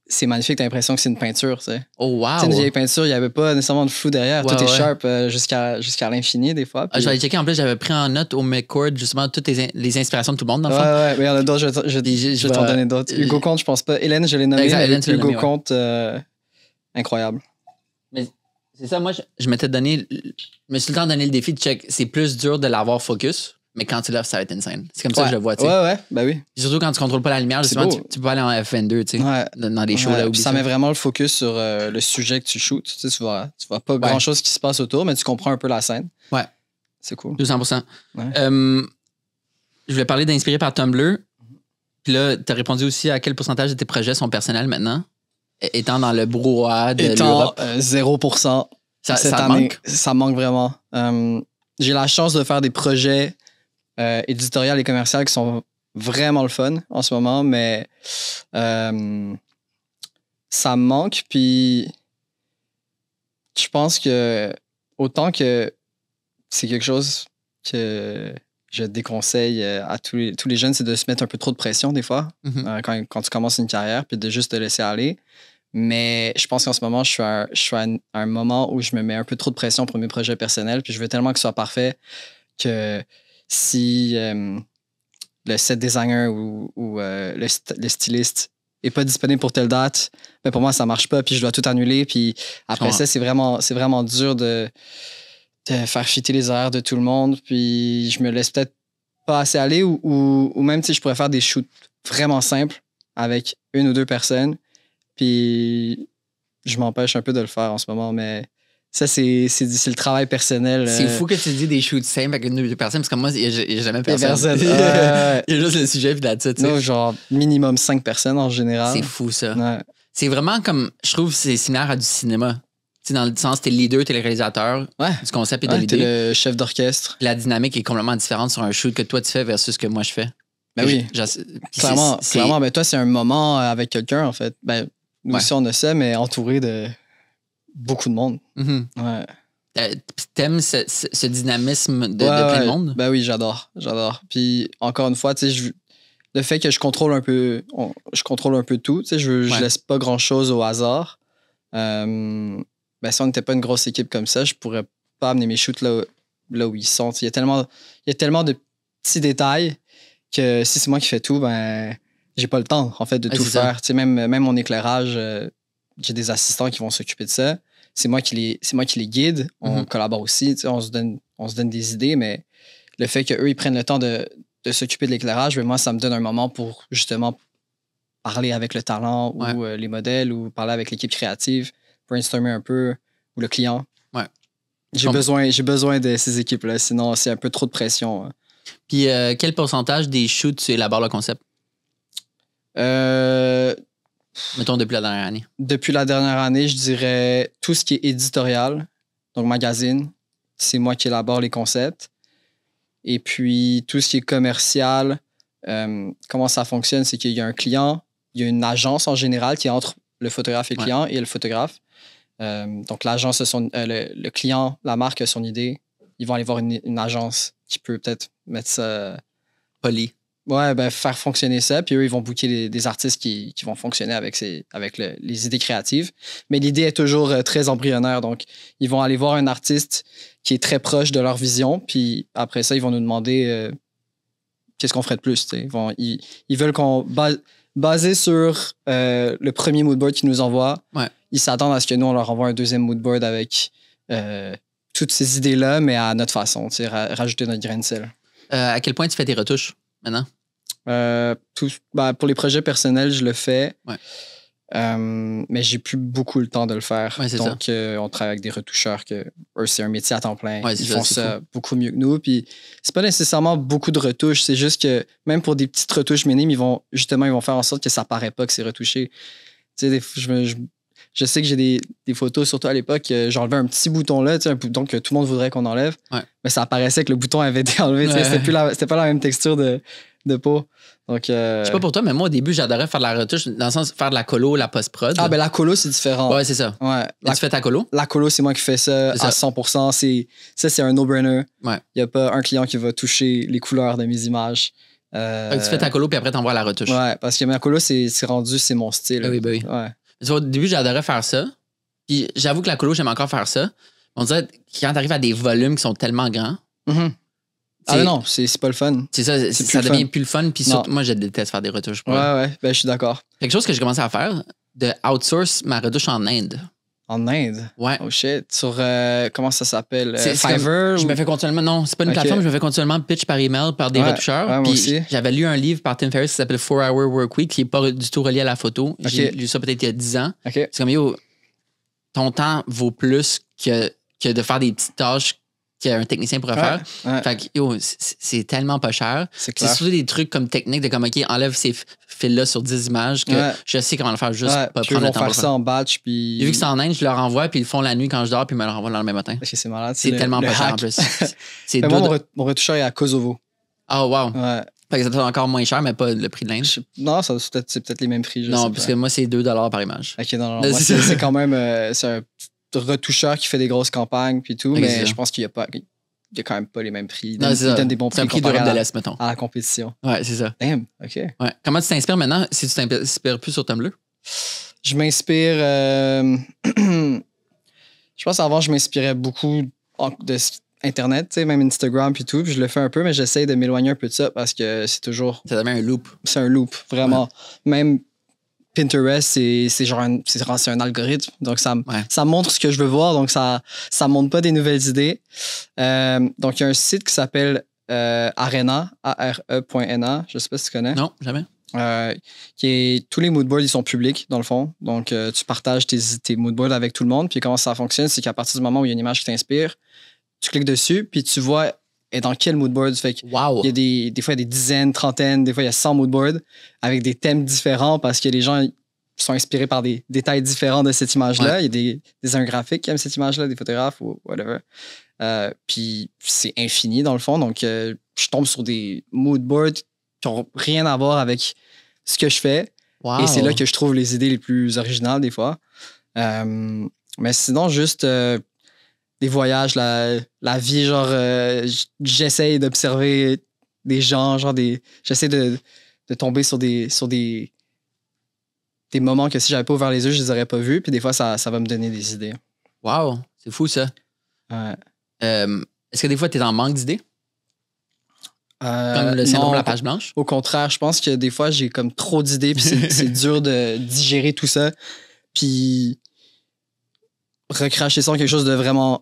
C'est magnifique, t'as l'impression que c'est une peinture, tu sais. Oh, wow! C'est une vieille peinture, il n'y avait pas nécessairement de flou derrière. Ouais, tout est sharp jusqu'à l'infini, des fois. Puis... je vais aller checker. En plus, j'avais pris en note au McCord, justement, toutes les inspirations de tout le monde, dans le fond. Ouais, mais il y en a d'autres, je vais t'en donner d'autres. Hugo Comte, je pense pas. Hélène, je l'ai nommé. Exact, Hélène, Hugo Comte, incroyable. Mais c'est ça, moi, je m'étais donné... Je me suis tout le temps donné le défi de check. C'est plus dur de l'avoir focus. mais quand tu l'offres, ça va être insane. C'est comme ça que je le vois, tu sais. Ouais, ben oui. Et surtout quand tu contrôles pas la lumière, justement, tu peux aller en FN2, tu sais, dans des shows là où ça met vraiment le focus sur le sujet que tu shootes. Tu sais, tu vois pas grand-chose qui se passe autour, mais tu comprends un peu la scène. Ouais. C'est cool. 200%. Je voulais parler d'Inspiré par Tumblr. Puis là, tu as répondu aussi à quel pourcentage de tes projets sont personnels maintenant, étant dans le brouhaha de l'Europe. 0%. Cette année, manque? Ça manque vraiment. J'ai la chance de faire des projets éditoriaux et commerciaux qui sont vraiment le fun en ce moment, mais ça me manque. Puis je pense que autant que c'est quelque chose que je déconseille à tous les jeunes, c'est de se mettre un peu trop de pression des fois quand tu commences une carrière, puis de juste te laisser aller. Mais je pense qu'en ce moment, je suis à un moment où je me mets un peu trop de pression pour mes projets personnels, puis je veux tellement que ce soit parfait que si le set designer ou le styliste n'est pas disponible pour telle date, ben pour moi, ça marche pas, puis je dois tout annuler. Puis après ça, c'est vraiment dur de faire fitter les horaires de tout le monde, puis je me laisse peut-être pas assez aller ou même, je pourrais faire des shoots vraiment simples avec 1 ou 2 personnes, puis je m'empêche un peu de le faire en ce moment, mais ça, c'est le travail personnel. C'est fou que tu dis des shoots simples avec 1 ou 2 personnes, parce que moi, il n'y a jamais personne. Il y a juste le sujet, puis là-dessus. Non, genre minimum 5 personnes en général. C'est fou, ça. Ouais. C'est vraiment comme, je trouve, c'est similaire à du cinéma. T'sais, dans le sens, t'es le leader, t'es le réalisateur du concept et de l'idée. T'es le chef d'orchestre. La dynamique est complètement différente sur un shoot que toi tu fais versus ce que moi je fais. Ben oui. Clairement, ben toi, c'est un moment avec quelqu'un, en fait. Ben, nous aussi, on a ça, mais entouré de beaucoup de monde. Ouais. T'aimes ce dynamisme de plein de monde? Ben oui, j'adore. Puis encore une fois, le fait que je contrôle un peu tout, je laisse pas grand-chose au hasard. Ben, si on n'était pas une grosse équipe comme ça, je pourrais pas amener mes shoots là où ils sont. Il y a tellement de petits détails que si c'est moi qui fais tout, ben j'ai pas le temps en fait de tout faire. Même mon éclairage, j'ai des assistants qui vont s'occuper de ça. C'est moi qui les guide. On collabore aussi, on se donne des idées, mais le fait qu'eux ils prennent le temps de s'occuper de l'éclairage, ben moi ça me donne un moment pour justement parler avec le talent ou les modèles ou parler avec l'équipe créative, brainstormer un peu, ou le client. Ouais. J'ai besoin de ces équipes-là, sinon c'est un peu trop de pression. Puis quel pourcentage des shoots tu élabores le concept? Mettons depuis la dernière année. Depuis la dernière année, je dirais tout ce qui est éditorial, donc magazine, c'est moi qui élabore les concepts. Et puis tout ce qui est commercial, comment ça fonctionne, c'est qu'il y a un client, il y a une agence en général qui est entre le photographe et le client et le photographe. Donc, l'agence, le client, la marque a son idée. Ils vont aller voir une agence qui peut peut-être mettre ça... Poli. Ouais, ben faire fonctionner ça. Puis eux, ils vont booker des artistes qui vont fonctionner avec les idées créatives. Mais l'idée est toujours très embryonnaire. Donc, ils vont aller voir un artiste qui est très proche de leur vision. Puis après ça, ils vont nous demander qu'est-ce qu'on ferait de plus. Ils veulent qu'on... Basé sur le premier moodboard qu'ils nous envoient, ils s'attendent à ce que nous, on leur envoie un deuxième moodboard avec toutes ces idées-là, mais à notre façon, rajouter notre grain de sel. À quel point tu fais tes retouches maintenant? Pour les projets personnels, je le fais. Ouais. Mais j'ai plus beaucoup le temps de le faire. Ouais, donc, on travaille avec des retoucheurs que eux, c'est un métier à temps plein. Ouais, ils font ça beaucoup mieux que nous. Puis, c'est pas nécessairement beaucoup de retouches. C'est juste que même pour des petites retouches minimes, ils vont faire en sorte que ça paraît pas que c'est retouché. Tu sais, je sais que j'ai des photos, surtout à l'époque, j'enlevais un petit bouton là, un bouton que tout le monde voudrait qu'on enlève. Ouais. Mais ça apparaissait que le bouton avait été enlevé. Ouais. C'était pas la même texture de peau. Donc, je sais pas pour toi, mais moi, au début, j'adorais faire de la retouche, dans le sens de faire de la colo, la post-prod. Ah, ben la colo, c'est différent. Ouais, c'est ça. Ouais. Tu fais ta colo? La colo, c'est moi qui fais ça à 100%. C'est un no-brainer. Ouais. Il n'y a pas un client qui va toucher les couleurs de mes images. Tu fais ta colo, puis après, t'envoies la retouche. Ouais, parce que ma colo, c'est mon style. Ben oui. Ouais. Au début, j'adorais faire ça. Puis j'avoue que la colo, j'aime encore faire ça. On dirait que quand t'arrives à des volumes qui sont tellement grands... Ah non, c'est pas le fun. C'est ça, ça devient plus le fun. Puis surtout, moi, je déteste faire des retouches. Ouais, ben je suis d'accord. Quelque chose que j'ai commencé à faire, de outsource ma retouche en Inde. En Inde? Ouais. Oh shit. Sur, comment ça s'appelle? C'est Fiverr? Je me fais continuellement, non, c'est pas une plateforme, je me fais continuellement pitch par email par des retoucheurs. Ouais, moi aussi. J'avais lu un livre par Tim Ferriss qui s'appelle 4-Hour Workweek qui n'est pas du tout relié à la photo. J'ai lu ça peut-être il y a 10 ans. C'est comme, yo, ton temps vaut plus que de faire des petites tâches qu'un technicien pourrait faire. Fait que, yo, c'est tellement pas cher. C'est surtout des trucs comme technique de comme, OK, enlève ces fils-là sur 10 images que je sais comment le faire juste pas prendre le temps. Faire ça en batch. Puis... Vu que c'est en Inde, je leur envoie, puis ils le font la nuit quand je dors, puis ils me le renvoient le lendemain matin. C'est malade. C'est tellement pas cher en plus. Moi, mon retoucheur est à Kosovo. Oh, wow. Ouais. Fait que ça doit encore moins cher, mais pas le prix de l'Inde. Non, c'est peut-être les mêmes prix. Non, parce que moi, c'est 2 $ par image. OK, non. Moi, c'est quand même... c'est un retoucheur qui fait des grosses campagnes, puis tout, mais je pense qu'il y a quand même pas les mêmes prix. Il donne des bons prix. C'est un prix d'Europe de l'Est, mettons. À la compétition. Ouais, c'est ça. Damn, OK. Ouais. Comment tu t'inspires maintenant si tu t'inspires plus sur Tumblr? Je m'inspire... je pense qu'avant, je m'inspirais beaucoup de Internet, tu sais, même Instagram puis tout. Puis je le fais un peu, mais j'essaie de m'éloigner un peu de ça parce que c'est toujours... Ça devient un loop. C'est un loop, vraiment. Ouais. Même Pinterest, c'est genre c'est un algorithme. Donc, ça montre ce que je veux voir. Donc, ça montre pas des nouvelles idées. Donc, il y a un site qui s'appelle Arena, ARE.NA. Je sais pas si tu connais. Non, jamais. Tous les moodboards, ils sont publics, dans le fond. Donc, tu partages tes moodboards avec tout le monde. Puis, comment ça fonctionne, c'est qu'à partir du moment où il y a une image qui t'inspire, tu cliques dessus, puis tu vois dans quel moodboard. Fait que il y a des fois, il y a des dizaines, trentaines, des fois, il y a 100 moodboards avec des thèmes différents parce que les gens sont inspirés par des détails différents de cette image-là. Il y a des designers graphiques qui aiment cette image-là, des photographes ou whatever. Puis, c'est infini, dans le fond. Donc, je tombe sur des moodboards qui n'ont rien à voir avec ce que je fais. Et c'est là que je trouve les idées les plus originales, des fois. Mais sinon, juste... des voyages, la vie, genre, j'essaye d'observer des gens, genre, j'essaie de tomber sur des moments que si j'avais pas ouvert les yeux, je les aurais pas vus, puis des fois, ça va me donner des idées. Wow, c'est fou, ça. Ouais. Est-ce que des fois, tu es en manque d'idées? Comme le syndrome de la page blanche? Au contraire, je pense que des fois, j'ai comme trop d'idées, puis c'est dur de digérer tout ça, puis recracher ça en quelque chose de vraiment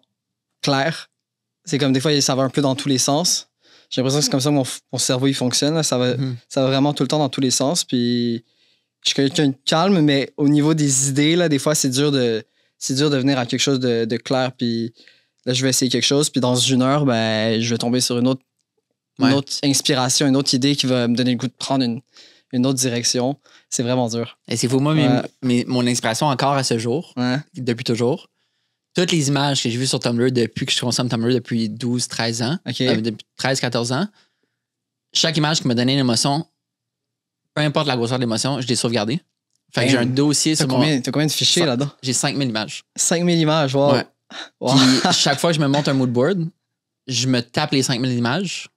clair. C'est comme des fois, ça va un peu dans tous les sens. J'ai l'impression que c'est comme ça que mon cerveau il fonctionne. Là. Ça va vraiment tout le temps dans tous les sens. Puis je suis quelqu'un de calme, mais au niveau des idées, là, des fois, c'est dur de venir à quelque chose de clair. Puis là, je vais essayer quelque chose. Puis dans une heure, ben, je vais tomber sur une autre inspiration, une autre idée qui va me donner le goût de prendre une autre direction. C'est vraiment dur. Et c'est fou. Moi, mon inspiration encore à ce jour, depuis toujours, toutes les images que j'ai vues sur Tumblr depuis que je consomme Tumblr depuis 12-13 ans, depuis 13-14 ans, chaque image qui m'a donné une émotion, peu importe la grosseur de l'émotion, je l'ai sauvegardée. Fait que j'ai un dossier sur T'as combien de fichiers là-dedans? J'ai 5000 images. 5000 images, wow. Ouais. Puis chaque fois que je me monte un moodboard, je me tape les 5000 images.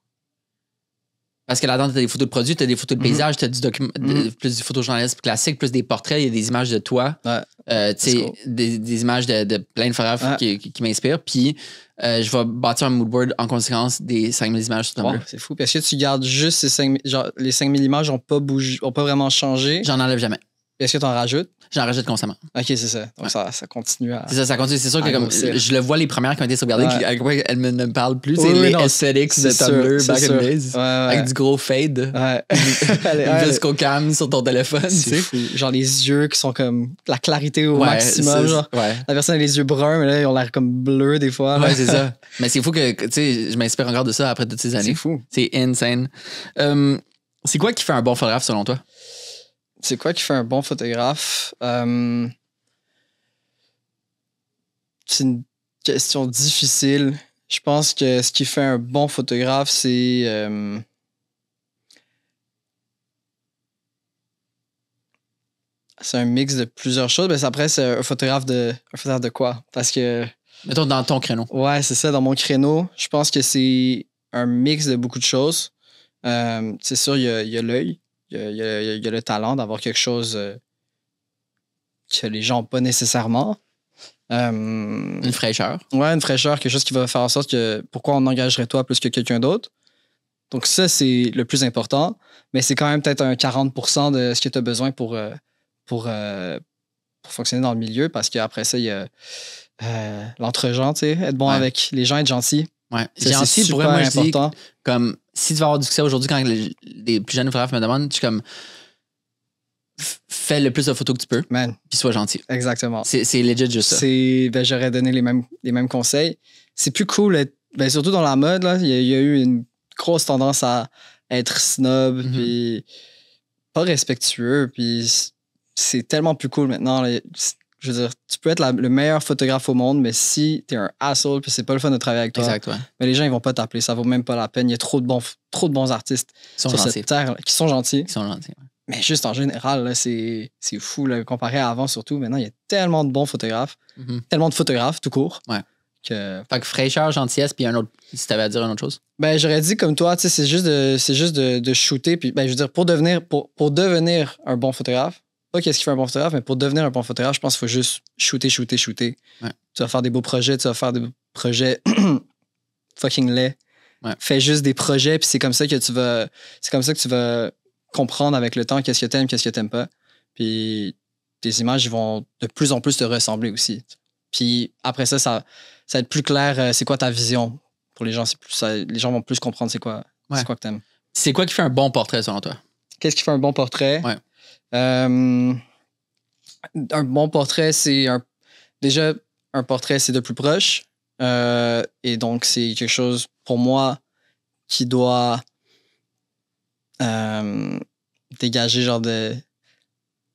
Parce que là-dedans, tu as des photos de produits, tu as des photos de paysages, tu as plus du photojournalisme classique, plus des portraits, il y a des images de toi, des images de plein de photographes qui m'inspirent. Puis, je vais bâtir un moodboard en conséquence des 5000 images sur Tumblr. Wow, c'est fou. Parce que tu gardes juste ces 5000, genre, les 5000 images n'ont pas bougé, n'ont pas vraiment changé. J'en enlève jamais. Est-ce que tu en rajoutes? J'en rajoute constamment. OK, c'est ça. Donc, ça continue à... C'est ça, ça continue. C'est sûr que comme, je le vois, les premières qui ont été sauvegardées, elles ne me parlent plus. C'est les aesthetics de Tumblr back in the days. Avec du gros fade. Une visco cam sur ton téléphone. C'est fou. Genre les yeux qui sont comme la clarité au maximum. Genre. La personne a les yeux bruns, mais là, ils ont l'air comme bleus des fois. Ouais, c'est ça. Mais c'est fou que, tu sais, je m'inspire encore de ça après toutes ces années. C'est fou. C'est insane. C'est quoi qui fait un bon photographe selon toi? C'est quoi qui fait un bon photographe? C'est une question difficile. Je pense que ce qui fait un bon photographe, c'est... c'est un mix de plusieurs choses. Mais après, c'est un photographe de quoi? Parce que... Mettons dans ton créneau. Ouais, c'est ça, dans mon créneau. Je pense que c'est un mix de beaucoup de choses. C'est sûr, il y a l'œil. Il y a le talent d'avoir quelque chose que les gens n'ont pas nécessairement. Une fraîcheur. Ouais, une fraîcheur, quelque chose qui va faire en sorte que pourquoi on engagerait toi plus que quelqu'un d'autre. Donc ça, c'est le plus important. Mais c'est quand même peut-être un 40% de ce que tu as besoin pour pour fonctionner dans le milieu parce qu'après ça, il y a l'entre-gens, tu sais, être bon avec les gens, être gentil. Ouais. C'est Gentil, pour super moi, je dis, important. comme, si tu vas avoir du succès aujourd'hui, quand les plus jeunes photographes me demandent, je suis comme, fais le plus de photos que tu peux, Man, puis sois gentil. exactement. C'est legit juste ça. J'aurais donné les mêmes conseils. C'est plus cool, surtout dans la mode, là, il y a eu une grosse tendance à être snob, puis pas respectueux, puis c'est tellement plus cool maintenant. Là. Je veux dire, tu peux être le meilleur photographe au monde, mais si t'es un asshole, puis c'est pas le fun de travailler avec toi, Exact, ouais. mais les gens, ils vont pas t'appeler, ça vaut même pas la peine. Il y a trop de bons artistes sur cette terre qui sont gentils. Qui sont gentils, ouais. Mais juste en général, là, c'est fou, là, comparé à avant surtout. Maintenant, il y a tellement de bons photographes, tellement de photographes tout court. Ouais. Fait que fraîcheur, gentillesse, puis un autre, si t'avais à dire une autre chose. Ben, j'aurais dit comme toi, tu sais, c'est juste de shooter. Puis, ben, je veux dire, pour devenir un bon photographe, pas qu'est-ce qui fait un bon photographe, mais pour devenir un bon photographe, je pense qu'il faut juste shooter. Ouais. Tu vas faire des beaux projets, tu vas faire des projets fucking laids. Ouais. Fais juste des projets, puis c'est comme ça que tu vas comprendre avec le temps qu'est-ce que t'aimes, qu'est-ce que t'aimes pas. Puis tes images, ils vont de plus en plus te ressembler aussi. Puis après ça va être plus clair, c'est quoi ta vision. Pour les gens, les gens vont plus comprendre c'est quoi que t'aimes. C'est quoi qui fait un bon portrait selon toi? Qu'est-ce qui fait un bon portrait? Ouais. Un bon portrait, déjà, un portrait, c'est de plus proche. Et donc, c'est quelque chose, pour moi, qui doit dégager genre de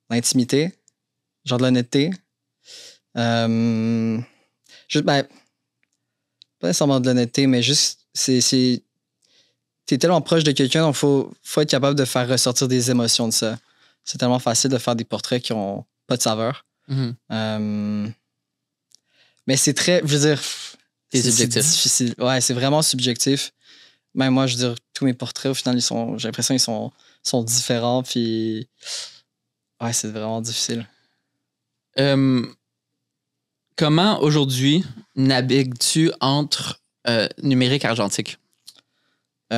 l'intimité, genre de l'honnêteté. Pas nécessairement de l'honnêteté, mais juste, t'es tellement proche de quelqu'un, donc faut être capable de faire ressortir des émotions de ça. C'est tellement facile de faire des portraits qui ont pas de saveur. Mais c'est très, je veux dire, c'est subjectif. Difficile. Ouais, c'est vraiment subjectif. Même moi, je veux dire, tous mes portraits, au final, j'ai l'impression qu'ils sont différents, puis ouais, c'est vraiment difficile. Comment aujourd'hui navigues-tu entre numérique et argentique? Tu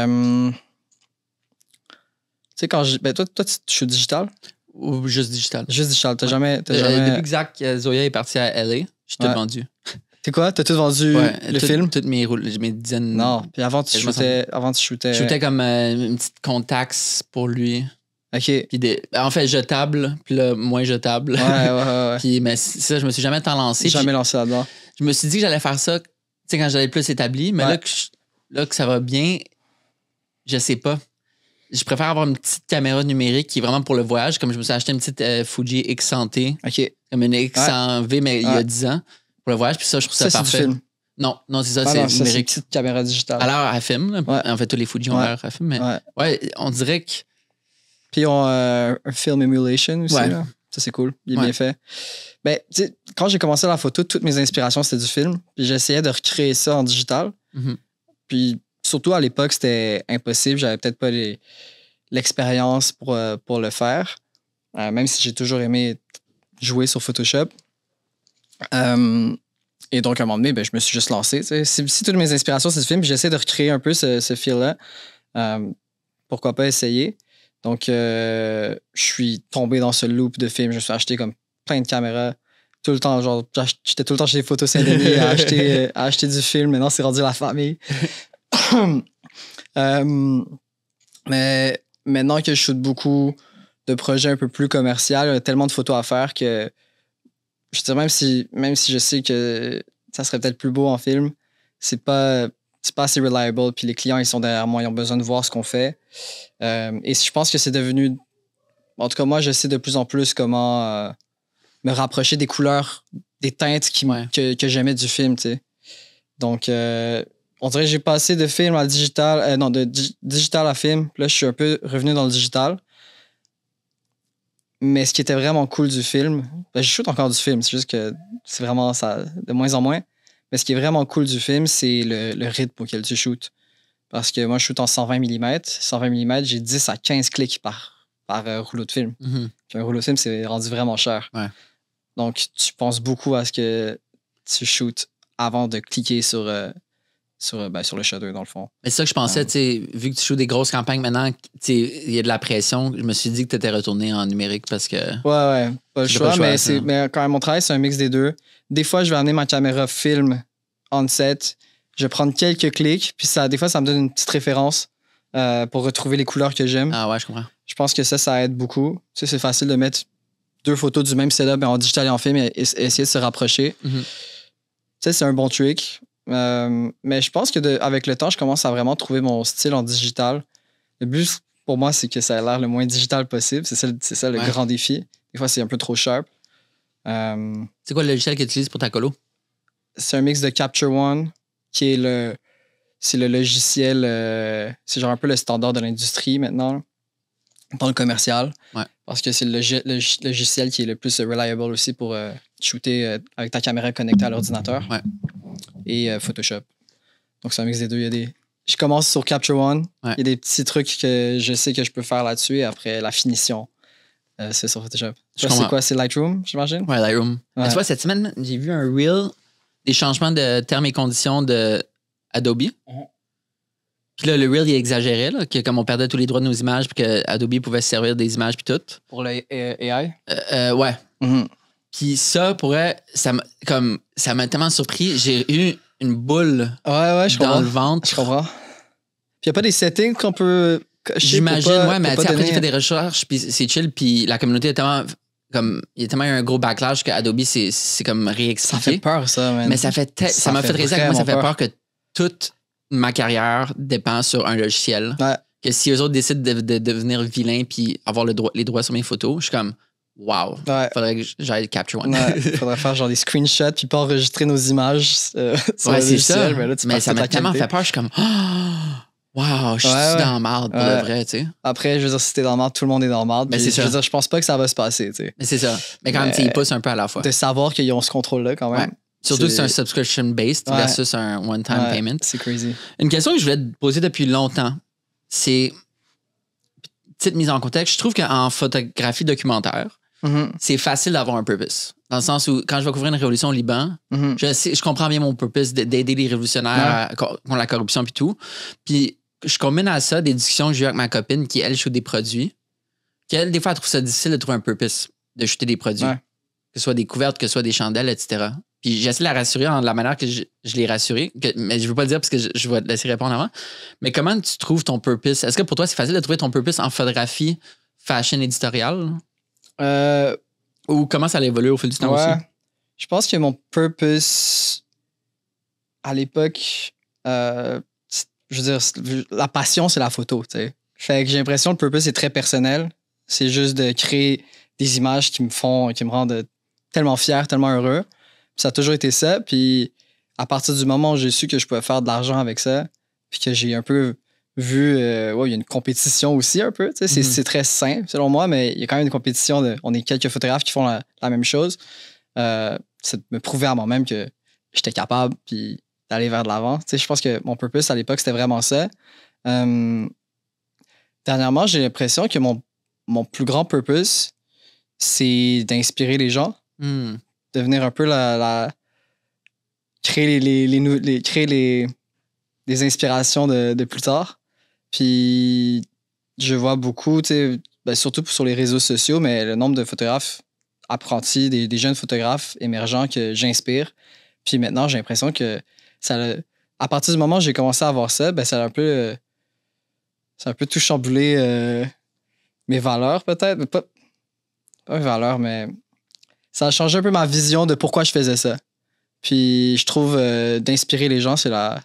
sais, quand toi, tu shoots digital? Ou juste digital? Juste digital. T'as jamais... Depuis que Zach Zoya est parti à LA, j'ai tout vendu. T'es quoi? T'as tout vendu le film? Toutes mes dizaines. Non. Puis avant, tu shootais... Je shootais comme une petite Contax pour lui. OK. Puis en fait, jetable, puis là, moins jetable. Ouais. Puis, mais ça, je me suis jamais tant lancé. Jamais lancé là-dedans. Je me suis dit que j'allais faire ça, tu sais, quand j'allais plus établi, mais là que ça va bien, je sais pas. Je préfère avoir une petite caméra numérique qui est vraiment pour le voyage, comme je me suis acheté une petite Fuji X100T. OK. Comme une X100V, mais il y a 10 ans, pour le voyage, puis ça, je trouve ça parfait. C'est du film. Non, c'est ça, c'est numérique. C'est une petite caméra digitale. À l'heure, elle filme. Là. En fait, tous les Fuji ont l'heure à film, mais on dirait que... Puis ils ont un film emulation aussi. Là. Ça, c'est cool. Il est bien fait. Ben, tu sais, quand j'ai commencé la photo, toutes mes inspirations, c'était du film. Puis j'essayais de recréer ça en digital. Puis surtout à l'époque, c'était impossible. J'avais peut-être pas l'expérience pour le faire. Même si j'ai toujours aimé jouer sur Photoshop. Et donc, à un moment donné, ben, je me suis juste lancé. Si toutes mes inspirations, c'est du film, puis j'essaie de recréer un peu ce feel-là. Pourquoi pas essayer? Donc, je suis tombé dans ce loop de films. Je me suis acheté comme plein de caméras. Tout le temps, genre, j'étais tout le temps chez les Photos Saint-Denis à acheter du film. Maintenant, c'est rendu la famille. Mais maintenant que je shoot beaucoup de projets un peu plus commerciaux, il y a tellement de photos à faire que je veux dire, même si je sais que ça serait peut-être plus beau en film, c'est pas assez reliable. Puis les clients, ils sont derrière moi, ils ont besoin de voir ce qu'on fait. Et je pense que c'est devenu... En tout cas, moi, je sais de plus en plus comment me rapprocher des couleurs, des teintes que j'aimais du film, tu sais. Donc, on dirait que j'ai passé de film à digital... de digital à film. Puis là, je suis un peu revenu dans le digital. Mais ce qui était vraiment cool du film... Ben, je shoot encore du film, c'est juste que c'est vraiment ça de moins en moins. Mais ce qui est vraiment cool du film, c'est le rythme auquel tu shootes. Parce que moi, je shoot en 120 mm. 120 mm, j'ai 10 à 15 clics par rouleau de film. Puis un rouleau de film, c'est rendu vraiment cher. Ouais. Donc, tu penses beaucoup à ce que tu shootes avant de cliquer sur sur le Shudder, dans le fond. Mais c'est ça que je pensais, tu sais, vu que tu joues des grosses campagnes maintenant, il y a de la pression. Je me suis dit que tu étais retourné en numérique parce que. Ouais, pas le choix, mais quand même, mon travail, c'est un mix des deux. Des fois, je vais amener ma caméra film on-set, je vais prendre quelques clics, puis des fois, ça me donne une petite référence pour retrouver les couleurs que j'aime. Ah ouais, je comprends. Je pense que ça aide beaucoup. Tu sais, c'est facile de mettre 2 photos du même setup en digital et en film et essayer de se rapprocher. Mm-hmm. Tu sais, c'est un bon trick. Mais je pense que avec le temps, je commence à vraiment trouver mon style en digital. Le but, pour moi, c'est que ça ait l'air le moins digital possible. C'est ça le grand défi. Des fois, c'est un peu trop sharp. C'est quoi le logiciel que tu utilises pour ta colo? C'est un mix de Capture One, qui est le logiciel... c'est genre un peu le standard de l'industrie maintenant, dans le commercial. Ouais. Parce que c'est le logiciel qui est le plus reliable aussi pour shooter avec ta caméra connectée à l'ordinateur. Ouais. Et Photoshop. Donc, c'est un mix des deux. Je commence sur Capture One. Ouais. Il y a des petits trucs que je sais que je peux faire là-dessus. Et après, la finition, c'est sur Photoshop. C'est quoi? C'est Lightroom, j'imagine? Ouais, Lightroom. Ouais. Tu vois, cette semaine, j'ai vu un reel des changements de termes et conditions de Adobe. Mm-hmm. Puis là, le reel, il exagérait, là, que comme on perdait tous les droits de nos images, puis que Adobe pouvait se servir des images, puis tout. Pour le AI? Ouais. Mm-hmm. Puis ça, ça m'a tellement surpris. J'ai eu une boule je dans comprends. le ventre. Je comprends. Puis il n'y a pas des settings qu'on peut cocher. J'imagine, ouais, mais après, tu fais des recherches, puis c'est chill, puis la communauté est tellement. Il y a tellement eu un gros backlash que Adobe, c'est comme réexpliqué. Ça fait peur, ça, man. Mais ça m'a fait réaliser que moi, ça fait peur que toute ma carrière dépend sur un logiciel. Ouais. Que si eux autres décident de devenir vilains puis avoir les droits sur mes photos, je suis comme. Wow, faudrait que j'aille Capture One. Ouais, faudrait faire genre des screenshots puis pas enregistrer nos images sur le logiciel. Mais ça m'a tellement fait peur, je suis comme wow, je suis dans la marde pour le vrai, tu sais. Après, je veux dire, si t'es dans la marde, tout le monde est dans la marde. Mais c'est ça. Je veux dire, je pense pas que ça va se passer, tu sais. Mais c'est ça. Mais quand même, ils poussent un peu à la fois. De savoir qu'ils ont ce contrôle-là quand même. Ouais. Surtout que c'est un subscription-based versus un one-time payment. C'est crazy. Une question que je voulais te poser depuis longtemps, c'est petite mise en contexte. Je trouve qu'en photographie documentaire, c'est facile d'avoir un purpose. Dans le sens où, quand je vais couvrir une révolution au Liban, je comprends bien mon purpose d'aider les révolutionnaires contre la corruption et tout. Puis, je combine à ça des discussions que j'ai eues avec ma copine qui, elle, shoot des produits. Qu'elle, des fois, elle trouve ça difficile de trouver un purpose, de shooter des produits. Ouais. Que ce soit des couvertes, que ce soit des chandelles, etc. Puis, j'essaie de la rassurer de la manière que je l'ai rassurée. Mais je ne veux pas le dire parce que je vais te laisser répondre avant. Mais comment tu trouves ton purpose? Est-ce que pour toi, c'est facile de trouver ton purpose en photographie, fashion éditoriale? Ou comment ça a évolué au fil du temps aussi? Je pense que mon purpose à l'époque, je veux dire, la passion, c'est la photo, tu sais. Fait que j'ai l'impression que le purpose est très personnel. C'est juste de créer des images qui me rendent tellement fier, tellement heureux. Puis ça a toujours été ça. Puis à partir du moment où j'ai su que je pouvais faire de l'argent avec ça, puis que j'ai un peu vu, il y a une compétition aussi un peu. Tu sais, c'est très sain, selon moi, mais il y a quand même une compétition. On est quelques photographes qui font la même chose. C'est de me prouver à moi-même que j'étais capable puis d'aller vers de l'avant. Tu sais, je pense que mon purpose à l'époque, c'était vraiment ça. Dernièrement, j'ai l'impression que mon plus grand purpose, c'est d'inspirer les gens. Devenir un peu créer les inspirations de plus tard. Puis je vois beaucoup, tu sais, surtout sur les réseaux sociaux, mais le nombre de photographes apprentis, des jeunes photographes émergents que j'inspire. Puis maintenant, j'ai l'impression que à partir du moment où j'ai commencé à voir ça, ça a un peu tout chamboulé mes valeurs, peut-être. Pas mes valeurs, mais ça a changé un peu ma vision de pourquoi je faisais ça. Puis je trouve d'inspirer les gens, c'est la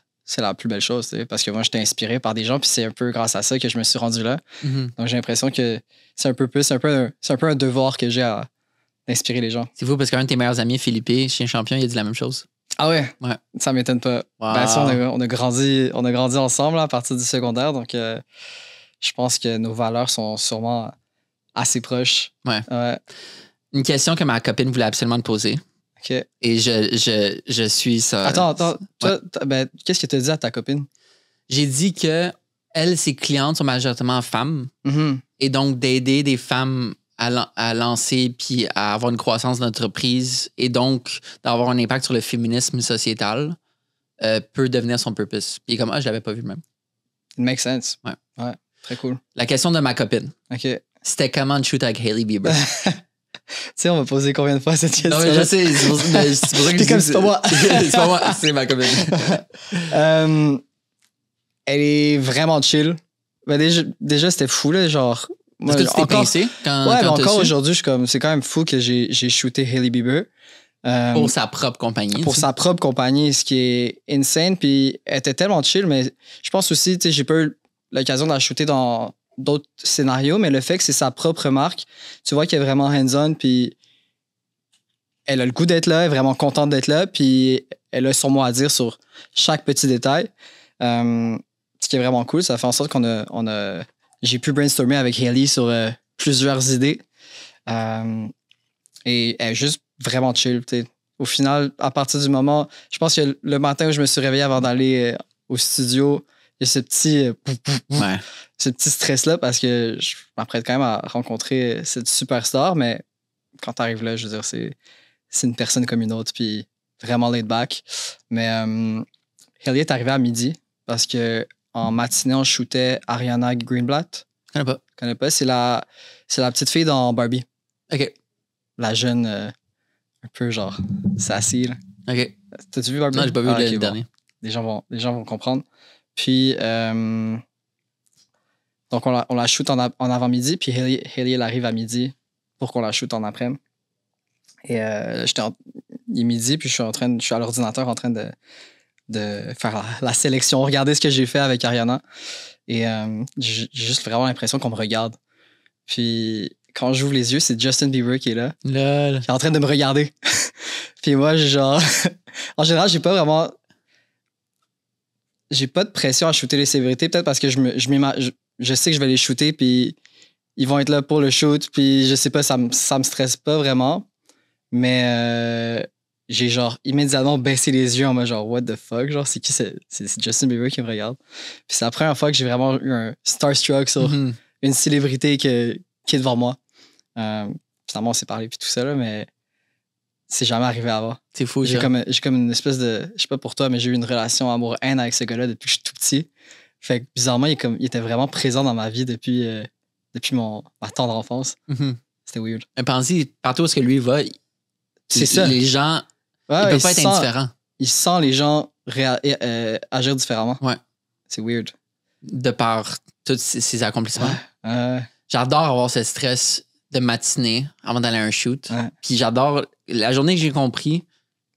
plus belle chose, parce que moi, j'étais inspiré par des gens, puis c'est un peu grâce à ça que je me suis rendu là. Donc, j'ai l'impression que c'est un peu un devoir que j'ai d'inspirer les gens. C'est fou, parce qu'un de tes meilleurs amis, Philippe, Chien Champion, il a dit la même chose. Ah ouais? Ça m'étonne pas. Wow. Ça, on a grandi ensemble là, à partir du secondaire, donc je pense que nos valeurs sont sûrement assez proches. Ouais. Une question que ma copine voulait absolument te poser. OK. Et je suis ça. Attends. Toi, qu'est-ce que tu as dit à ta copine? J'ai dit que ses clientes sont majoritairement femmes. Et donc, d'aider des femmes à lancer puis à avoir une croissance d'entreprise et donc d'avoir un impact sur le féminisme sociétal. peut devenir son purpose. Puis il est comme, je l'avais pas vu même. It makes sense. Ouais. Très cool. La question de ma copine. OK. C'était comment de shoot avec Hailey Bieber? Tu sais, on m'a posé combien de fois cette question? Non, mais je sais. C'est pour ça que c'est pas moi. C'est pas moi, c'est ma copine. Elle est vraiment chill. Ben déjà c'était fou, là. Genre. Est-ce que tu t'es pincé quand Ouais, mais t'as encore su? aujourd'hui, c'est quand même fou que j'ai shooté Hailey Bieber. Pour sa propre compagnie. Pour sa propre compagnie, ce qui est insane. Puis elle était tellement chill, mais je pense aussi, tu sais, j'ai pas eu l'occasion de la shooter dans d'autres scénarios, mais le fait que c'est sa propre marque, tu vois qu'elle est vraiment hands-on, puis elle a le goût d'être là, elle est vraiment contente d'être là, puis elle a son mot à dire sur chaque petit détail. Ce qui est vraiment cool, ça fait en sorte j'ai pu brainstormer avec Hailey sur plusieurs idées. Et elle est juste vraiment chill. T'sais. Au final, à partir du moment, je pense que le matin où je me suis réveillé avant d'aller au studio, il y a ce petit stress-là parce que je m'apprête quand même à rencontrer cette superstar, mais quand tu arrives là, je veux dire, c'est une personne comme une autre, puis vraiment laid back. Mais Hailey est arrivée à midi parce que en matinée, on shootait Ariana Greenblatt. Je connais pas. C'est la petite fille dans Barbie. OK. La jeune, un peu genre sassy. Là. OK. T'as-tu vu Barbie? Non, j'ai pas vu le dernier. Bon. Les gens vont comprendre. Puis, donc, on la shoot en avant-midi, puis Hailey, elle arrive à midi pour qu'on la shoot en après-midi. Et il est midi, puis je suis à l'ordinateur en train de faire la sélection, regarder ce que j'ai fait avec Ariana. Et j'ai juste vraiment l'impression qu'on me regarde. Puis quand j'ouvre les yeux, c'est Justin Bieber qui est là. Lol. Qui est en train de me regarder. Puis moi, genre... en général, j'ai pas de pression à shooter les célébrités, peut-être parce que je sais que je vais les shooter, puis ils vont être là pour le shoot, puis je sais pas, ça me stresse pas vraiment. Mais... j'ai genre immédiatement baissé les yeux en mode genre what the fuck, genre c'est qui c'est Justin Bieber qui me regarde. Puis c'est la première fois que j'ai vraiment eu un starstruck sur une célébrité qui est devant moi. Finalement on s'est parlé puis tout ça là, mais c'est jamais arrivé avant. C'est fou. J'ai comme une espèce de, je sais pas pour toi, mais j'ai eu une relation amour-haine avec ce gars-là depuis que je suis tout petit. Fait que bizarrement il était vraiment présent dans ma vie depuis ma tendre enfance. C'était weird. Mais pensez, partout où est-ce que lui va, c'est ça. Les gens ouais, ils peuvent pas être indifférents. Il sent les gens agir différemment. Ouais. C'est weird. De par tous ses accomplissements. Ouais. J'adore avoir ce stress de matinée avant d'aller à un shoot. Ouais. Puis j'adore la journée que j'ai compris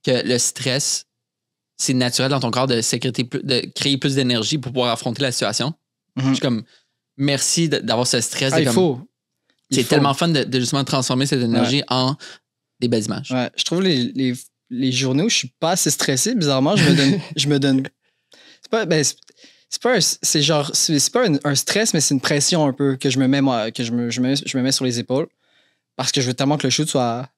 que le stress, c'est naturel dans ton corps de créer plus d'énergie pour pouvoir affronter la situation. Je suis comme, merci d'avoir ce stress. Il faut. C'est tellement fun de justement transformer cette énergie en des belles images. Ouais, je trouve les journées où je suis pas assez stressé, bizarrement, je me donne. C'est pas un stress, mais c'est une pression un peu que je me mets moi, que je me mets sur les épaules parce que je veux tellement que le shoot soit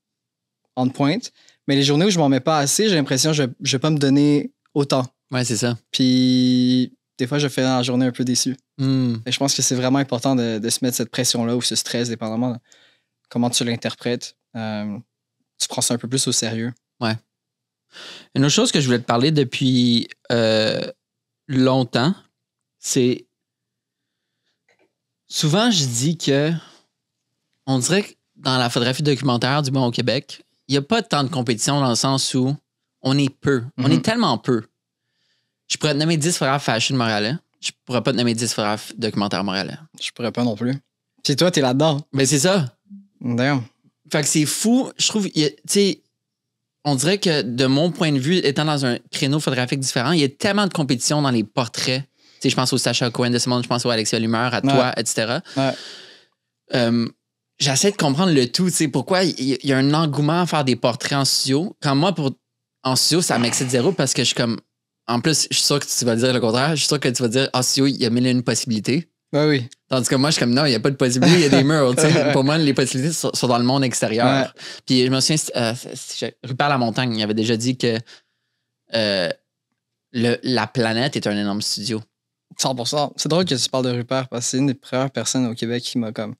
on point. Mais les journées où je m'en mets pas assez, j'ai l'impression que je vais pas me donner autant. Ouais, c'est ça. Puis des fois, je fais dans la journée un peu déçu. Et je pense que c'est vraiment important de se mettre cette pression-là ou ce stress, dépendamment de comment tu l'interprètes. Tu prends ça un peu plus au sérieux. Ouais. Une autre chose que je voulais te parler depuis longtemps, c'est souvent je dis que on dirait que dans la photographie documentaire du moins au Québec, il n'y a pas tant de compétition dans le sens où on est peu. On est tellement peu. Je pourrais te nommer 10 photographes fashion montréalais. Je pourrais pas te nommer 10 photographes documentaires montréalais. Je pourrais pas non plus. Puis toi, t'es là-dedans. Mais c'est ça. Damn. Fait que c'est fou. Je trouve, tu sais, on dirait que de mon point de vue, étant dans un créneau photographique différent, il y a tellement de compétition dans les portraits. Tu sais, je pense au Sacha Cohen de ce monde, je pense au Alexia Lumeur, à toi, etc. Ouais. J'essaie de comprendre le tout. Tu sais, pourquoi il y a un engouement à faire des portraits en studio. Quand moi, en studio, ça m'excite zéro parce que je suis comme. En plus, je suis sûr que tu vas dire le contraire. Je suis sûr que tu vas dire en studio, il y a mille et une possibilités. Ouais, oui. Tandis que moi, je suis comme non, il n'y a pas de possibilité, il y a des murs. Pour moi, les possibilités sont dans le monde extérieur. Ouais. Puis je me souviens, Rupert Lamontagne, il avait déjà dit que la planète est un énorme studio. 100%. C'est drôle que tu parles de Rupert parce que c'est une des premières personnes au Québec qui m'a comme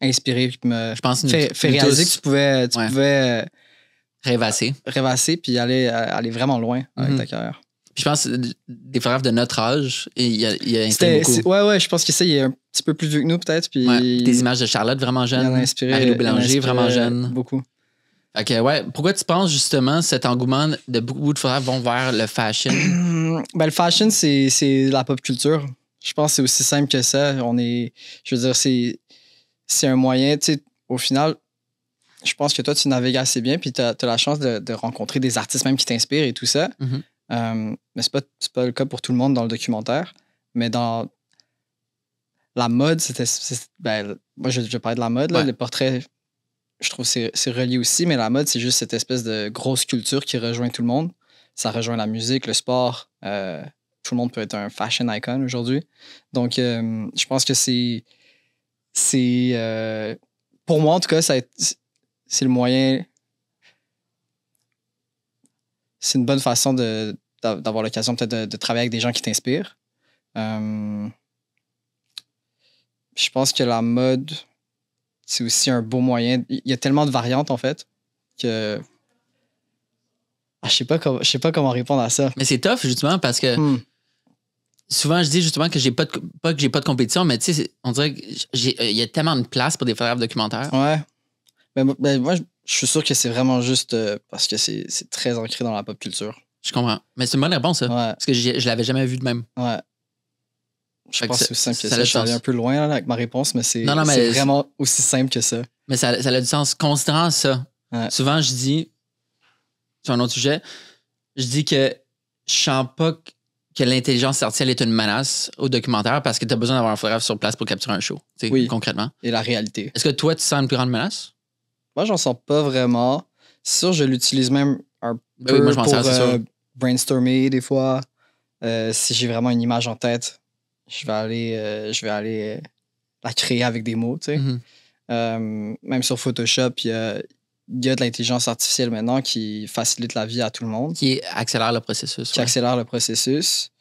inspiré, qui m'a fait réaliser que tu pouvais rêvasser puis aller vraiment loin avec ta carrière. Puis je pense des photographes de notre âge, il y a inspiré beaucoup. Ouais, je pense que ça, il est un petit peu plus vieux que nous, peut-être. Puis des images de Charlotte vraiment jeune. Marie-Lou Bélanger vraiment jeune. Beaucoup. OK, ouais. Pourquoi tu penses justement cet engouement de beaucoup de photographes vont vers le fashion? Le fashion, c'est la pop culture. Je pense que c'est aussi simple que ça. Je veux dire, c'est un moyen, tu sais, au final, je pense que toi, tu navigues assez bien, puis tu as la chance de rencontrer des artistes même qui t'inspirent et tout ça. Mm-hmm. Mais c'est pas le cas pour tout le monde dans le documentaire. Mais dans la mode, moi, je vais parler de la mode, là, les portraits, je trouve que c'est relié aussi, mais la mode, c'est juste cette espèce de grosse culture qui rejoint tout le monde. Ça rejoint la musique, le sport. Tout le monde peut être un fashion icon aujourd'hui. Donc, je pense que pour moi, en tout cas, c'est le moyen. C'est une bonne façon d'avoir l'occasion peut-être de travailler avec des gens qui t'inspirent. Je pense que la mode, c'est aussi un beau moyen. Il y a tellement de variantes, en fait, que je sais pas comment répondre à ça. Mais c'est tough, justement, parce que souvent, je dis justement que pas que j'ai pas de compétition, mais tu sais, on dirait qu'il y a tellement de place pour des photographes documentaires. Ouais. Ben, moi, je suis sûr que c'est vraiment juste parce que c'est très ancré dans la pop culture. Je comprends. Mais c'est une bonne réponse, ça. Ouais. Parce que je l'avais jamais vu de même. Ouais. Je pense que c'est aussi simple que ça. Je suis allé un peu loin là, avec ma réponse, mais c'est mais vraiment aussi simple que ça. Mais ça a du sens. Considérant ça, souvent, je dis, sur un autre sujet, je dis que je sens pas que l'intelligence artificielle est une menace au documentaire parce que tu as besoin d'avoir un photographe sur place pour capturer un show, concrètement. Et la réalité. Est-ce que toi, tu sens une plus grande menace? Moi, j'en sens pas vraiment. C'est sûr, je l'utilise même un peu moi, je m'en sers, c'est sûr. Brainstormer des fois. Si j'ai vraiment une image en tête, je vais aller la créer avec des mots, tu sais. Mm-hmm. Même sur Photoshop, il y a de l'intelligence artificielle maintenant qui facilite la vie à tout le monde. Qui accélère le processus. Qui accélère le processus.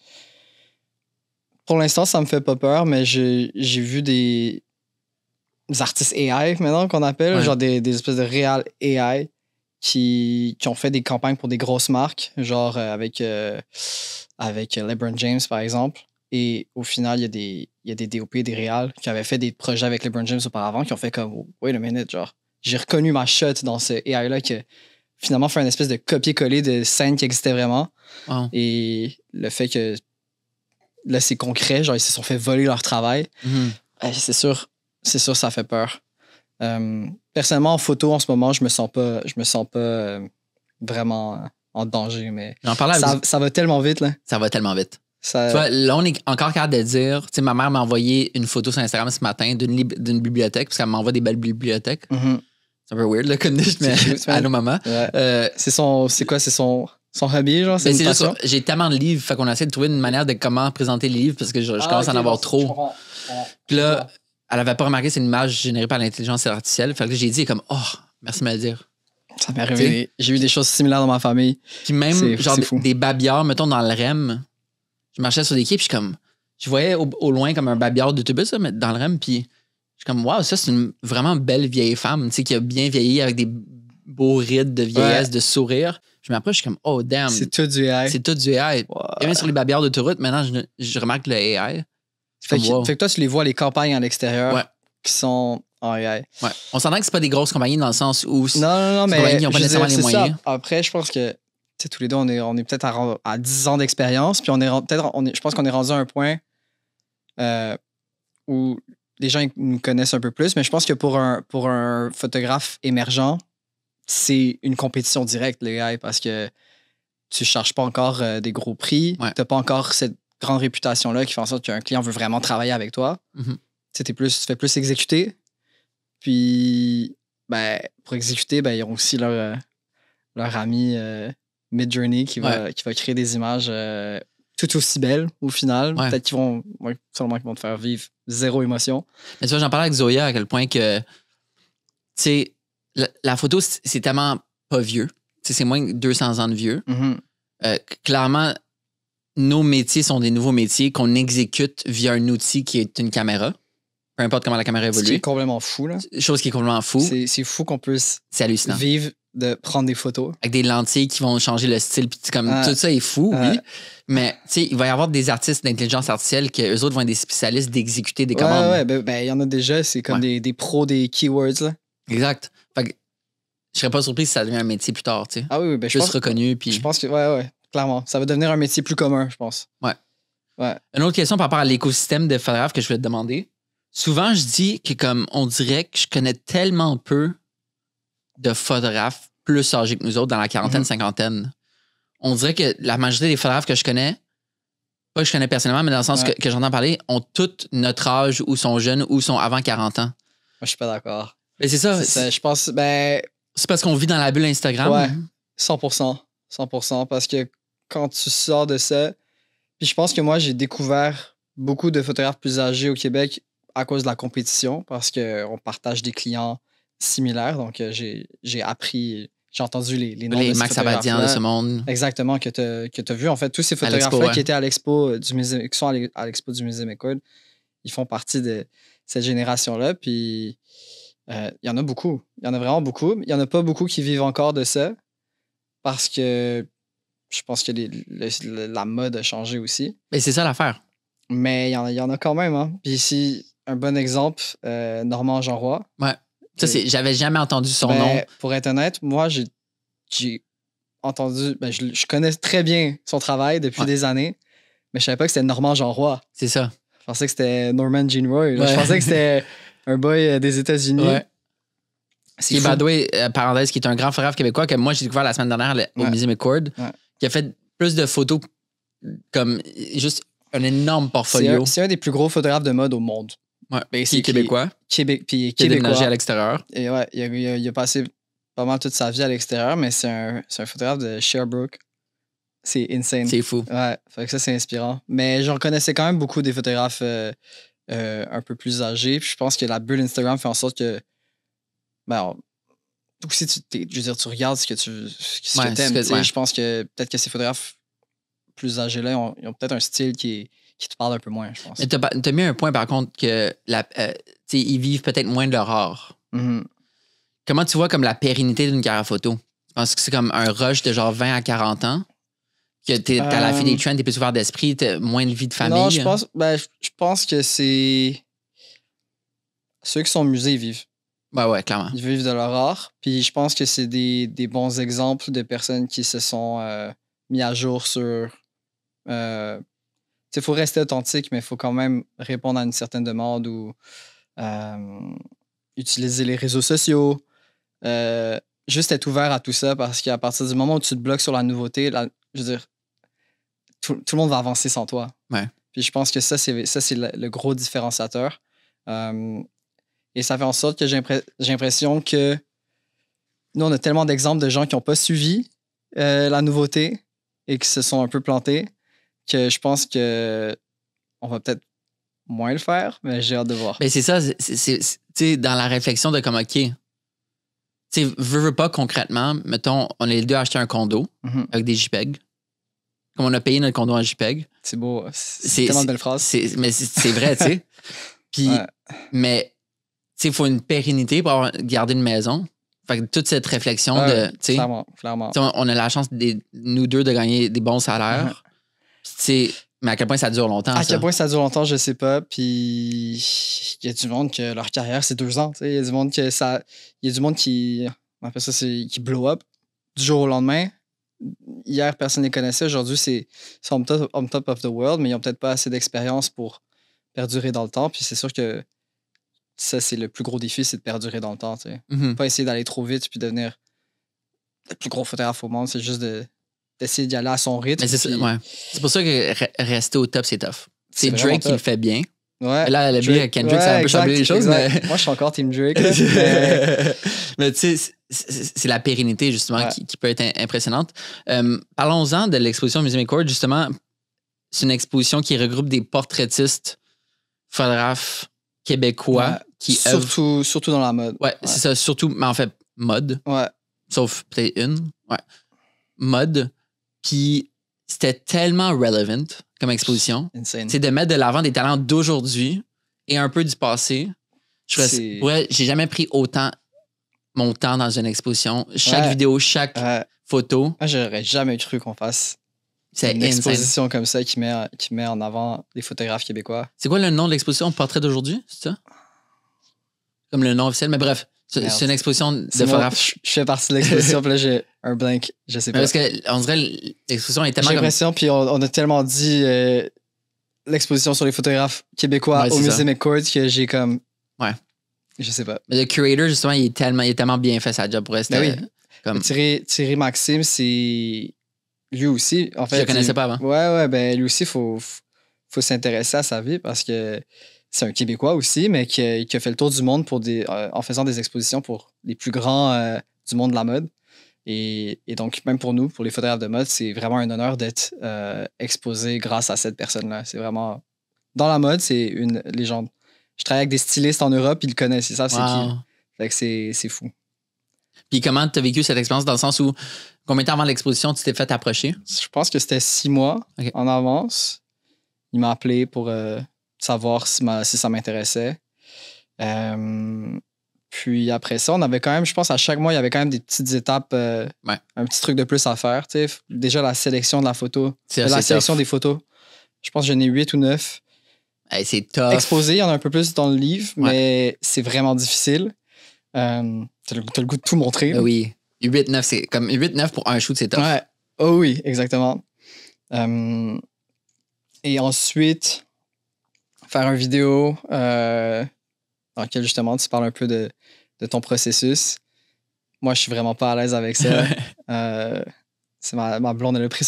Pour l'instant, ça me fait pas peur, mais j'ai vu des artistes AI maintenant qu'on appelle, genre des espèces de real AI qui ont fait des campagnes pour des grosses marques, genre avec LeBron James, par exemple. Et au final, il y a des DOP, des réals qui avaient fait des projets avec LeBron James auparavant, qui ont fait comme « Wait a minute », genre, j'ai reconnu ma shot dans ce AI-là qui a finalement fait une espèce de copier-coller de scène qui existait vraiment. Wow. Et le fait que là, c'est concret, genre, ils se sont fait voler leur travail. Mm-hmm. C'est sûr, ça fait peur. Personnellement, en photo, en ce moment, je me sens pas vraiment en danger, mais ça va tellement vite, là. Ça va tellement vite. Tu vois, là, on est encore capable de dire, tu sais, ma mère m'a envoyé une photo sur Instagram ce matin d'une bibliothèque, parce qu'elle m'envoie des belles bibliothèques. Mm-hmm. C'est un peu weird, là, comme dit, mais allô, maman. Ouais. C'est son hobby, genre? C'est juste j'ai tellement de livres, fait qu'on essaie de trouver une manière de comment présenter les livres, parce que je commence à en avoir trop. Puis là, elle avait pas remarqué, c'est une image générée par l'intelligence artificielle. Fait que j'ai dit comme, oh, merci de me le dire. Ça m'est arrivé. J'ai eu des choses similaires dans ma famille. Puis même, genre, des babillards, mettons, dans le REM. Je marchais sur des quais, puis je voyais au loin comme un babillard d'autobus, mais dans le REM, puis je suis comme, waouh, ça, c'est une vraiment belle vieille femme, tu sais, qui a bien vieilli avec des beaux rides de vieillesse, de sourire. Je m'approche, je suis comme, oh, damn. C'est tout du AI. C'est tout du AI. Wow. Et même sur les babillards d'autoroute, maintenant, je remarque le AI. Fait que toi, tu les vois, les campagnes à l'extérieur qui sont en AI. Ouais. On s'entend que c'est pas des grosses compagnies dans le sens où non, mais compagnies qui n'ont pas nécessairement les moyens. Ça. Après, je pense que tous les deux, on est peut-être à 10 ans d'expérience, puis je pense qu'on est rendu à un point où les gens nous connaissent un peu plus, mais je pense que pour un photographe émergent, c'est une compétition directe, les AI, parce que tu ne cherches pas encore des gros prix, tu n'as pas encore cette grande réputation-là qui fait en sorte qu'un client veut vraiment travailler avec toi. Mm-hmm. Tu fais plus exécuter. Puis, pour exécuter, ils ont aussi leur ami Midjourney qui va créer des images tout aussi belles au final. Ouais. Peut-être sûrement qu'ils vont te faire vivre zéro émotion. Mais tu vois, j'en parlais avec Zoya à quel point que, tu sais, la photo, c'est tellement pas vieux. C'est moins de 200 ans de vieux. Mm-hmm. Clairement, nos métiers sont des nouveaux métiers qu'on exécute via un outil qui est une caméra. Peu importe comment la caméra évolue. Ce qui est complètement fou, là. Chose qui est complètement fou. C'est fou qu'on puisse c'est hallucinant. vivre de prendre des photos. Avec des lentilles qui vont changer le style. Puis comme tout ça est fou, oui. Mais tu sais, il va y avoir des artistes d'intelligence artificielle que eux autres vont être des spécialistes d'exécuter des commandes. Ouais, il y en a déjà. C'est comme des pros des keywords. Là. Exact. Fait que je serais pas surpris si ça devient un métier plus tard, tu sais. Ah oui, plus reconnu. Puis... Je pense que, ouais, clairement. Ça va devenir un métier plus commun, je pense. Ouais. Ouais. Une autre question par rapport à l'écosystème de photographes que je voulais te demander. Souvent, je dis que comme on dirait que je connais tellement peu de photographes plus âgés que nous autres dans la quarantaine, cinquantaine. On dirait que la majorité des photographes que je connais, pas que je connais personnellement, mais dans le sens que j'entends parler, ont tous notre âge ou sont jeunes ou sont avant 40 ans. Moi, je suis pas d'accord. Mais c'est ça. Je pense, c'est parce qu'on vit dans la bulle Instagram. Ouais, 100%. 100%. Parce que quand tu sors de ça, puis je pense que moi, j'ai découvert beaucoup de photographes plus âgés au Québec à cause de la compétition, parce qu'on partage des clients similaires. Donc, j'ai appris, j'ai entendu les noms les de ces Max Abadian de ce monde. Exactement, que tu as vu. En fait, tous ces photographes-là qui étaient à l'expo du musée, qui sont à l'expo du musée McCord, ils font partie de cette génération-là. Puis, il y en a beaucoup. Il y en a vraiment beaucoup. Il n'y en a pas beaucoup qui vivent encore de ça, parce que je pense que la mode a changé aussi. Mais c'est ça l'affaire. Mais il y en a quand même. Hein. Puis ici, un bon exemple, Normand Jean-Roy. Ouais. Ça, j'avais jamais entendu son nom. Pour être honnête, moi, j'ai entendu... je connais très bien son travail depuis des années, mais je savais pas que c'était Normand Jean-Roy. C'est ça. Je pensais que c'était Norman Jean Roy. Je pensais que c'était un boy des États-Unis. Ouais. C'est by the way, parenthèse, qui est un grand photographe québécois que moi, j'ai découvert la semaine dernière au musée McCord, qui a fait plus de photos comme juste un énorme portfolio. C'est un des plus gros photographes de mode au monde. Ouais. Puis québécois. Puis québécois. Déménagé à l'extérieur. Et ouais, il a passé pas mal toute sa vie à l'extérieur, mais c'est un photographe de Sherbrooke. C'est insane. C'est fou. Ouais, fait que ça, c'est inspirant. Mais j'en connaissais quand même beaucoup des photographes un peu plus âgés. Puis je pense que la bulle Instagram fait en sorte que aussi, je veux dire, tu regardes ce que tu aimes. Je pense que peut-être que ces photographes plus âgés-là, ils ont peut-être un style qui te parle un peu moins, je pense. Mais t'as mis un point, par contre, que ils vivent peut-être moins de leur art. Mm-hmm. Comment tu vois comme la pérennité d'une carrière photo? Tu penses que c'est comme un rush de genre 20 à 40 ans? Que t'as la fille des trends, t'es plus ouvert d'esprit, t'as moins de vie de famille? Non, je pense que c'est... Ceux qui sont au musée, ils vivent. Ouais, clairement. Ils vivent de leur art. Puis je pense que c'est des bons exemples de personnes qui se sont mis à jour sur... il faut rester authentique, mais il faut quand même répondre à une certaine demande ou utiliser les réseaux sociaux. Juste être ouvert à tout ça, parce qu'à partir du moment où tu te bloques sur la nouveauté, je veux dire, tout le monde va avancer sans toi. Ouais. Puis je pense que ça, c'est le gros différenciateur. Et ça fait en sorte que j'ai l'impression que nous, on a tellement d'exemples de gens qui n'ont pas suivi la nouveauté et qui se sont un peu plantés, que je pense que on va peut-être moins le faire, mais j'ai hâte de voir. Mais c'est ça, c'est dans la réflexion de comme, OK, tu sais, veux pas concrètement, mettons, on est les deux à acheter un condo avec des JPEG. Comme on a payé notre condo en JPEG. C'est beau. C'est tellement de belles phrases. Mais c'est vrai, tu sais. Puis, mais, tu sais, il faut une pérennité pour garder une maison. Fait que toute cette réflexion de, tu sais, clairement. On a la chance, nous deux, de gagner des bons salaires. Tu sais, mais à quel point ça dure longtemps? À quel point ça dure longtemps, je sais pas. Puis il y a du monde que leur carrière, c'est 2 ans. Il y a du monde il y a du monde qui, on appelle ça, qui blow up du jour au lendemain. Hier, personne ne les connaissait. Aujourd'hui, c'est on top of the world, mais ils n'ont peut-être pas assez d'expérience pour perdurer dans le temps. Puis c'est sûr que ça, c'est le plus gros défi, c'est de perdurer dans le temps. Pas essayer d'aller trop vite puis devenir le plus gros photographe au monde. C'est juste d'essayer d'y aller à son rythme. Mais c'est pour ça que rester au top, c'est tough. C'est Drake qui le fait bien. Ouais. Là, le Drake, Kendrick, ça a un peu changé les choses. Mais... Moi, je suis encore Team Drake. Mais tu sais, c'est la pérennité, justement, qui peut être impressionnante. Parlons-en de l'exposition Musée McCord. Justement, c'est une exposition qui regroupe des portraitistes, photographes québécois qui œuvrent. Surtout dans la mode. Ouais, c'est ça. Surtout, mais en fait, mode. Ouais. Sauf peut-être une. Ouais. Mode. Puis c'était tellement relevant comme exposition. Insane. C'est de mettre de l'avant des talents d'aujourd'hui et un peu du passé. J'ai jamais pris autant mon temps dans une exposition. Chaque vidéo, chaque photo. Moi, j'aurais jamais cru qu'on fasse C'est une exposition comme ça qui met en avant des photographes québécois. C'est quoi le nom de l'exposition? Portrait d'aujourd'hui, c'est ça? Comme le nom officiel, mais bref, c'est une exposition de photographes. Je fais partie de l'exposition, puis là, j'ai un blank, je sais pas. Parce qu'on dirait l'exposition est tellement... J'ai l'impression, puis on a tellement dit l'exposition sur les photographes québécois au musée McCourt que j'ai comme... Ouais. Je sais pas. Mais le curator, justement, il est tellement bien fait sa job pour rester. Oui. Comme... Thierry Maxime, c'est... Lui aussi, en fait... Je le connaissais pas avant. Ouais, ben lui aussi, faut s'intéresser à sa vie parce que c'est un Québécois aussi, mais qui a fait le tour du monde en faisant des expositions pour les plus grands du monde de la mode. Et donc, même pour nous, pour les photographes de mode, c'est vraiment un honneur d'être exposé grâce à cette personne-là. C'est vraiment... Dans la mode, c'est une légende. Je travaille avec des stylistes en Europe, ils le connaissent, ils savent c'est qui. Fait que c'est fou. Puis comment tu as vécu cette expérience dans le sens où, combien de temps avant l'exposition tu t'es fait approcher? Je pense que c'était 6 mois en avance. Il m'a appelé pour savoir si ça m'intéressait. Puis après ça, on avait quand même, je pense, à chaque mois, il y avait quand même des petites étapes, un petit truc de plus à faire. T'sais. Déjà, la sélection de la photo. La sélection des photos. Je pense que j'en ai 8 ou 9. Hey, c'est tough. Exposé, il y en a un peu plus dans le livre, mais c'est vraiment difficile. T'as le goût de tout montrer. Oui. 8-9, c'est comme 8-9 pour un shoot, c'est tough. Ouais. Oh oui, exactement. Et ensuite, faire une vidéo dans laquelle justement tu parles un peu de ton processus. Moi, je suis vraiment pas à l'aise avec ça. C'est ma blonde, elle a pris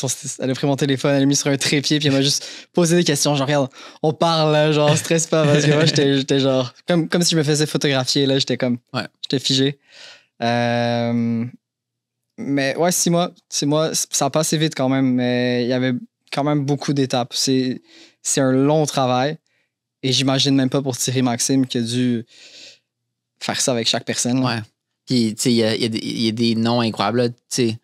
mon téléphone, elle l'a mis sur un trépied, puis elle m'a juste posé des questions. Genre, regarde, on parle, là, genre, stresse pas, parce que moi, j'étais genre, comme si je me faisais photographier, là, j'étais comme, j'étais figé. Mais ouais, 6 mois, ça a passé vite quand même, mais il y avait quand même beaucoup d'étapes. C'est un long travail, et j'imagine même pas pour Thierry Maxime qui a dû faire ça avec chaque personne. Là. Ouais. Puis, tu sais, il y a des noms incroyables, là, tu sais.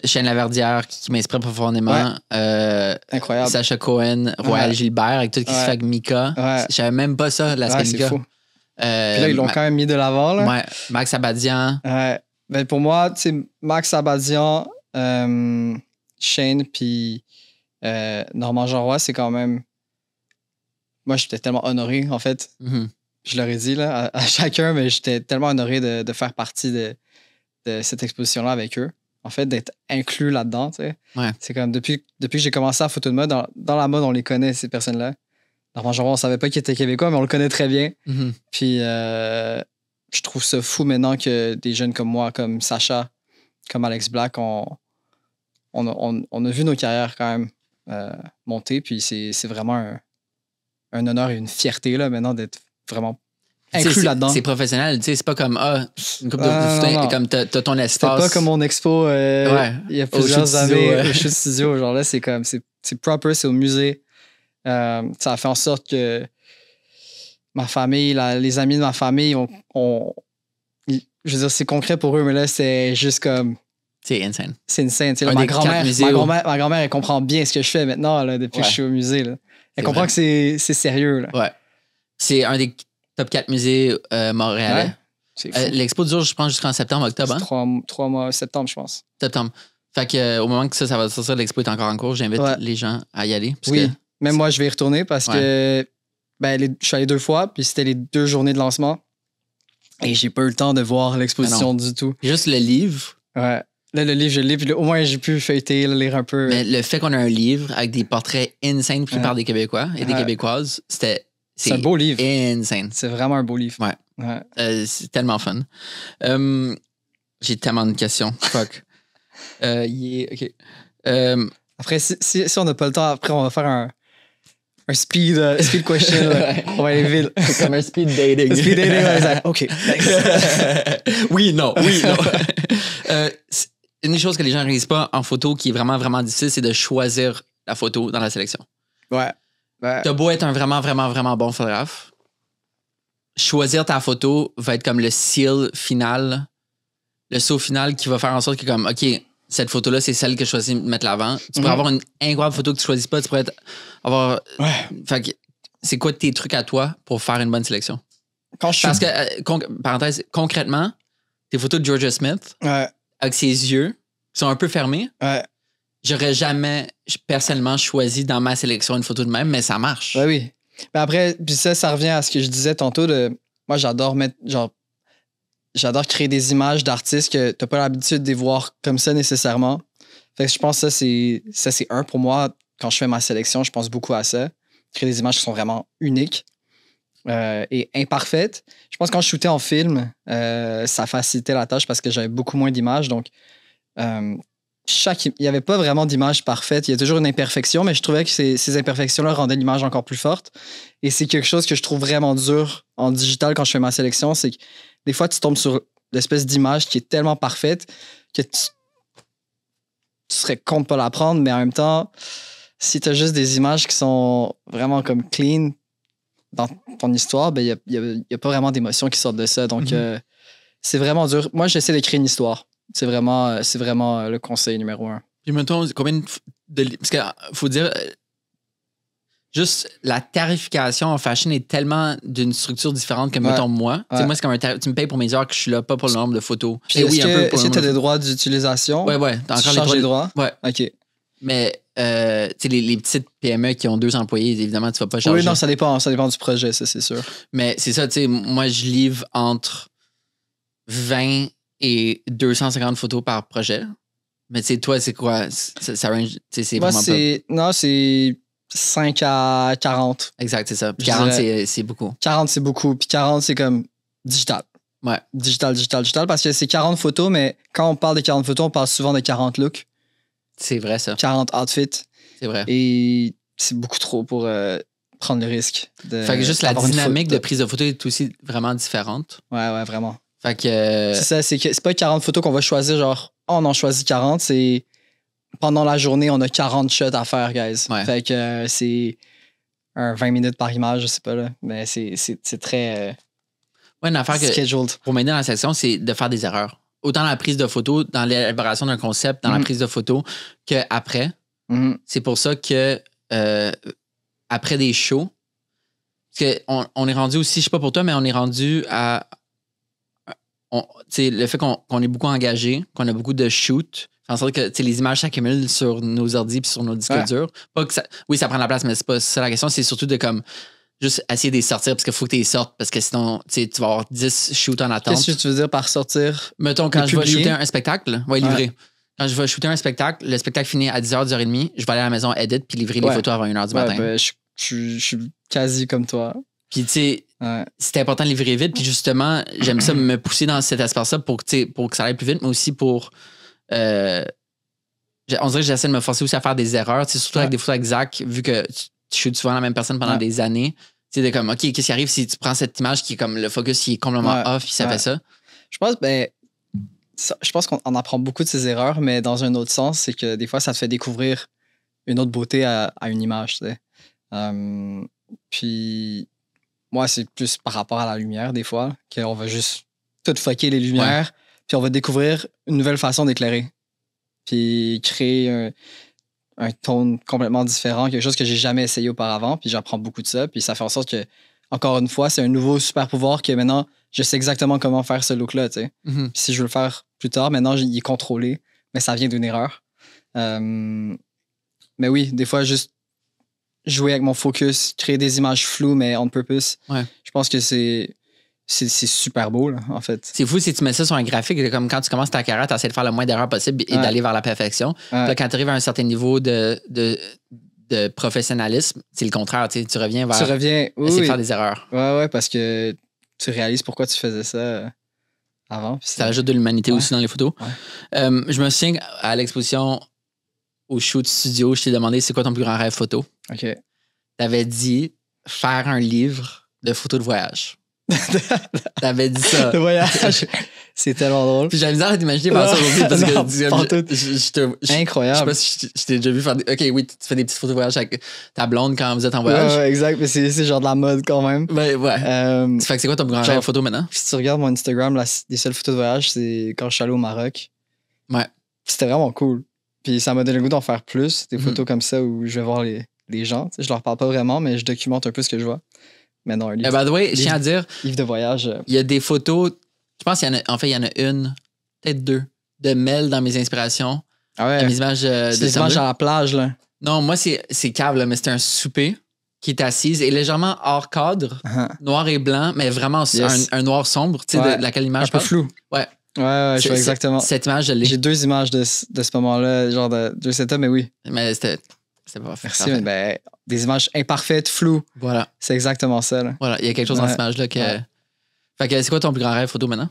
Shane Laverdière qui m'inspire profondément. Incroyable. Sacha Cohen, Royal Gilbert avec tout ce qui se fait avec Mika. Je savais même pas ça, l'aspect Mika. C'est fou. Puis là, ils l'ont quand même mis de l'avant. Là. Ouais. Max Abadian. Ben pour moi, tu sais, Max Abadian, Shane, puis Normand Jean-Roy, c'est quand même... Moi, j'étais tellement honoré, en fait. Mm-hmm. Je leur ai dit là, à chacun, mais j'étais tellement honoré de faire partie de cette exposition-là avec eux. En fait, d'être inclus là-dedans, tu sais. Ouais. C'est comme depuis que j'ai commencé à photo de mode, dans la mode, on les connaît, ces personnes-là. Normand Jean-Roy, on savait pas qu'ils étaient québécois, mais on le connaît très bien. Mm-hmm. Puis je trouve ça fou maintenant que des jeunes comme moi, comme Sacha, comme Alex Black, on a vu nos carrières quand même monter. Puis c'est vraiment un honneur et une fierté là, maintenant d'être vraiment inclus là-dedans. C'est professionnel, tu sais, c'est pas comme une couple de photos, comme t'as ton espace. C'était pas comme mon expo il y a plusieurs années au Shoot Studio. Genre là, c'est comme c'est proper, c'est au musée. Ça a fait en sorte que ma famille, les amis de ma famille, je veux dire, c'est concret pour eux, mais là, c'est juste comme... C'est insane. C'est insane. Là, ma grand-mère, elle comprend bien ce que je fais maintenant, là, depuis que je suis au musée. Là. Elle comprend que c'est sérieux. Là. Ouais. C'est un des top 4 musées montréalais. Ouais. C'est fou. L'expo dure, je pense, jusqu'en septembre, octobre. Hein? 3 mois, septembre, je pense. Septembre. Fait que, au moment que ça va sortir, l'expo est encore en cours. J'invite les gens à y aller. Oui. Même moi, je vais y retourner parce que je suis allé 2 fois, puis c'était les 2 journées de lancement. Et j'ai pas eu le temps de voir l'exposition du tout. Juste le livre. Ouais. Là, le livre, je l'ai, puis au moins, j'ai pu feuilleter, lire un peu. Mais le fait qu'on a un livre avec des portraits insane pris par des Québécois et des Québécoises, c'est un beau livre. Insane. C'est vraiment un beau livre. Ouais. C'est tellement fun. J'ai tellement de questions. Fuck. OK. Après, si on n'a pas le temps, après, on va faire un speed question. On va aller vite. Comme un speed dating. Speed dating, exact. OK. oui, non. Une des choses que les gens ne réalisent pas en photo qui est vraiment, vraiment difficile, c'est de choisir la photo dans la sélection. Ouais. T'as beau être un vraiment, vraiment, vraiment bon photographe. Choisir ta photo va être comme le seal final, le saut final qui va faire en sorte que, comme, OK, cette photo-là, c'est celle que je choisis de mettre l'avant. Tu pourrais avoir une incroyable photo que tu choisis pas. Tu pourrais avoir... Fait que c'est quoi tes trucs à toi pour faire une bonne sélection? Parce que, parenthèse, concrètement, tes photos de Georgia Smith Ouais. avec ses yeux qui sont un peu fermés. Ouais. J'aurais jamais personnellement choisi dans ma sélection une photo de même, mais ça marche. Ouais, oui. Mais après, puis ça revient à ce que je disais tantôt de. Moi, j'adore j'adore créer des images d'artistes que t'as pas l'habitude de les voir comme ça nécessairement. Fait que je pense que ça, c'est un pour moi. Quand je fais ma sélection, je pense beaucoup à ça. Créer des images qui sont vraiment uniques et imparfaites. Je pense que quand je shootais en film, ça facilitait la tâche parce que j'avais beaucoup moins d'images. Donc, il n'y avait pas vraiment d'image parfaite. Il y a toujours une imperfection, mais je trouvais que ces imperfections-là rendaient l'image encore plus forte. Et c'est quelque chose que je trouve vraiment dur en digital quand je fais ma sélection. C'est que des fois, tu tombes sur l'espèce d'image qui est tellement parfaite que tu serais con de pas la prendre, mais en même temps, si tu as juste des images qui sont vraiment comme clean dans ton histoire, ben il y a pas vraiment d'émotions qui sortent de ça. Donc, c'est vraiment dur. Moi, j'essaie d'écrire une histoire. C'est vraiment le conseil numéro 1. Puis mettons, combien de... Parce qu'il faut dire, juste la tarification en fashion est tellement d'une structure différente que, mettons, moi. Ouais. Moi, c'est comme tu me payes pour mes heures que je suis là, pas pour le nombre de photos. Puis est-ce que tu as des droits d'utilisation? Ouais. T'as encore les droits? Ouais. OK. Mais, tu sais, les petites PME qui ont 2 employés, évidemment, tu vas pas charger. Oui, non, ça dépend du projet, ça, c'est sûr. Mais c'est ça, tu sais, moi, je livre entre 20 et 250 photos par projet. Mais tu sais, toi, c'est quoi? Ça range, c'est moi, vraiment pas... Non, c'est 5 à 40. Exact, c'est ça. Puis 40, c'est beaucoup. 40, c'est beaucoup. Puis 40, c'est comme digital. Ouais. Digital, parce que c'est 40 photos, mais quand on parle de 40 photos, on parle souvent de 40 looks. C'est vrai, ça. 40 outfits. C'est vrai. Et c'est beaucoup trop pour prendre le risque. Fait que juste la dynamique de prise de photo est aussi vraiment différente. Ouais, vraiment. Fait que... C'est ça, c'est pas 40 photos qu'on va choisir, genre, on en choisit 40, c'est pendant la journée, on a 40 shots à faire, guys. Ouais. Fait que c'est un 20 minutes par image, je sais pas, là. Mais c'est très une affaire scheduled. Pour m'aider dans la section, c'est de faire des erreurs. Autant dans la prise de photo, dans l'élaboration d'un concept, dans la prise de photo, qu'après. C'est pour ça que après des shows, parce qu'on est rendu aussi, je sais pas pour toi, mais on est rendu à... le fait qu'on est beaucoup engagé, qu'on a beaucoup de shoots, fait en sorte que les images s'accumulent sur nos ordi puis sur nos disques durs. Pas que ça, oui, ça prend la place, mais c'est pas ça la question. C'est surtout de comme juste essayer de les sortir parce qu'il faut que tu les sortes parce que sinon tu vas avoir 10 shoots en attente. Qu'est-ce que tu veux dire par sortir? Mettons, quand je vais shooter un spectacle, livrer. Quand je vais shooter un spectacle, le spectacle finit à 10h, 10h30, je vais aller à la maison edit puis livrer les photos avant 1h du matin. Ben, je suis quasi comme toi. Puis, tu sais, c'est important de livrer vite. Puis, justement, j'aime ça me pousser dans cet espace-là pour que ça aille plus vite, mais aussi pour. On dirait que j'essaie de me forcer aussi à faire des erreurs, surtout avec des photos avec Zach, vu que tu shootes souvent la même personne pendant des années. Tu sais, de comme, OK, qu'est-ce qui arrive si tu prends cette image qui est comme le focus qui est complètement off, puis ça fait ça? Je pense qu'on apprend beaucoup de ces erreurs, mais dans un autre sens, c'est que des fois, ça te fait découvrir une autre beauté à une image, tu sais. Puis. Moi, c'est plus par rapport à la lumière, des fois, qu'on va juste tout fucker les lumières, puis on va découvrir une nouvelle façon d'éclairer. Puis créer un ton complètement différent, quelque chose que j'ai jamais essayé auparavant, puis j'apprends beaucoup de ça, puis ça fait en sorte que, encore une fois, c'est un nouveau super pouvoir que maintenant, je sais exactement comment faire ce look-là, tu sais. Puis si je veux le faire plus tard, maintenant, il est contrôlé, mais ça vient d'une erreur. Mais oui, des fois, juste jouer avec mon focus, créer des images floues, mais on purpose. Je pense que c'est super beau, là, en fait. C'est fou si tu mets ça sur un graphique, comme quand tu commences ta carrière, tu essaies de faire le moins d'erreurs possible et d'aller vers la perfection. Là, quand tu arrives à un certain niveau de professionnalisme, c'est le contraire. Tu reviens vers essayer de faire des erreurs. Ouais, parce que tu réalises pourquoi tu faisais ça avant. Ça ajoute de l'humanité aussi dans les photos. Je me souviens à l'exposition au shoot studio, je t'ai demandé c'est quoi ton plus grand rêve photo. OK. T'avais dit faire un livre de photos de voyage. T'avais dit ça. De voyage. C'est tellement drôle. Puis j'avais misère à t'imaginer faire ça aujourd'hui parce que incroyable. Je sais pas si je t'ai déjà vu faire OK, oui, tu fais des petites photos de voyage avec ta blonde quand vous êtes en voyage. Ouais, exact. Mais c'est genre de la mode quand même. Ouais. Fait que c'est quoi ton plus grand rêve photo maintenant? Si tu regardes mon Instagram, les seules photos de voyage, c'est quand je suis allé au Maroc. Ouais. C'était vraiment cool. Puis ça m'a donné le goût d'en faire plus. Des photos comme ça où je vais voir les gens. Je leur parle pas vraiment, mais je documente un peu ce que je vois. Mais non, un livre. By the way, je tiens à dire. Livre de voyage. Il y a des photos Je pense qu'il y en a, en fait, il y en a une, peut-être deux, de Mel dans mes inspirations. Ah ouais. Mes images C'est des images à la plage, là. Non, moi, c'est cave, là, mais c'était un souper qui est assise et légèrement hors cadre, noir et blanc, mais vraiment un noir sombre, tu sais, de laquelle l'image un peu flou. Ouais. Ouais, je vois exactement. Cette image, je l'ai. J'ai 2 images de ce moment-là, genre de 2 setups, mais oui. Mais c'était pas fait. Merci, mais ben, des images imparfaites, floues. Voilà. C'est exactement ça, là. Voilà, il y a quelque chose dans cette image-là que... Ouais. Fait que c'est quoi ton plus grand rêve photo maintenant?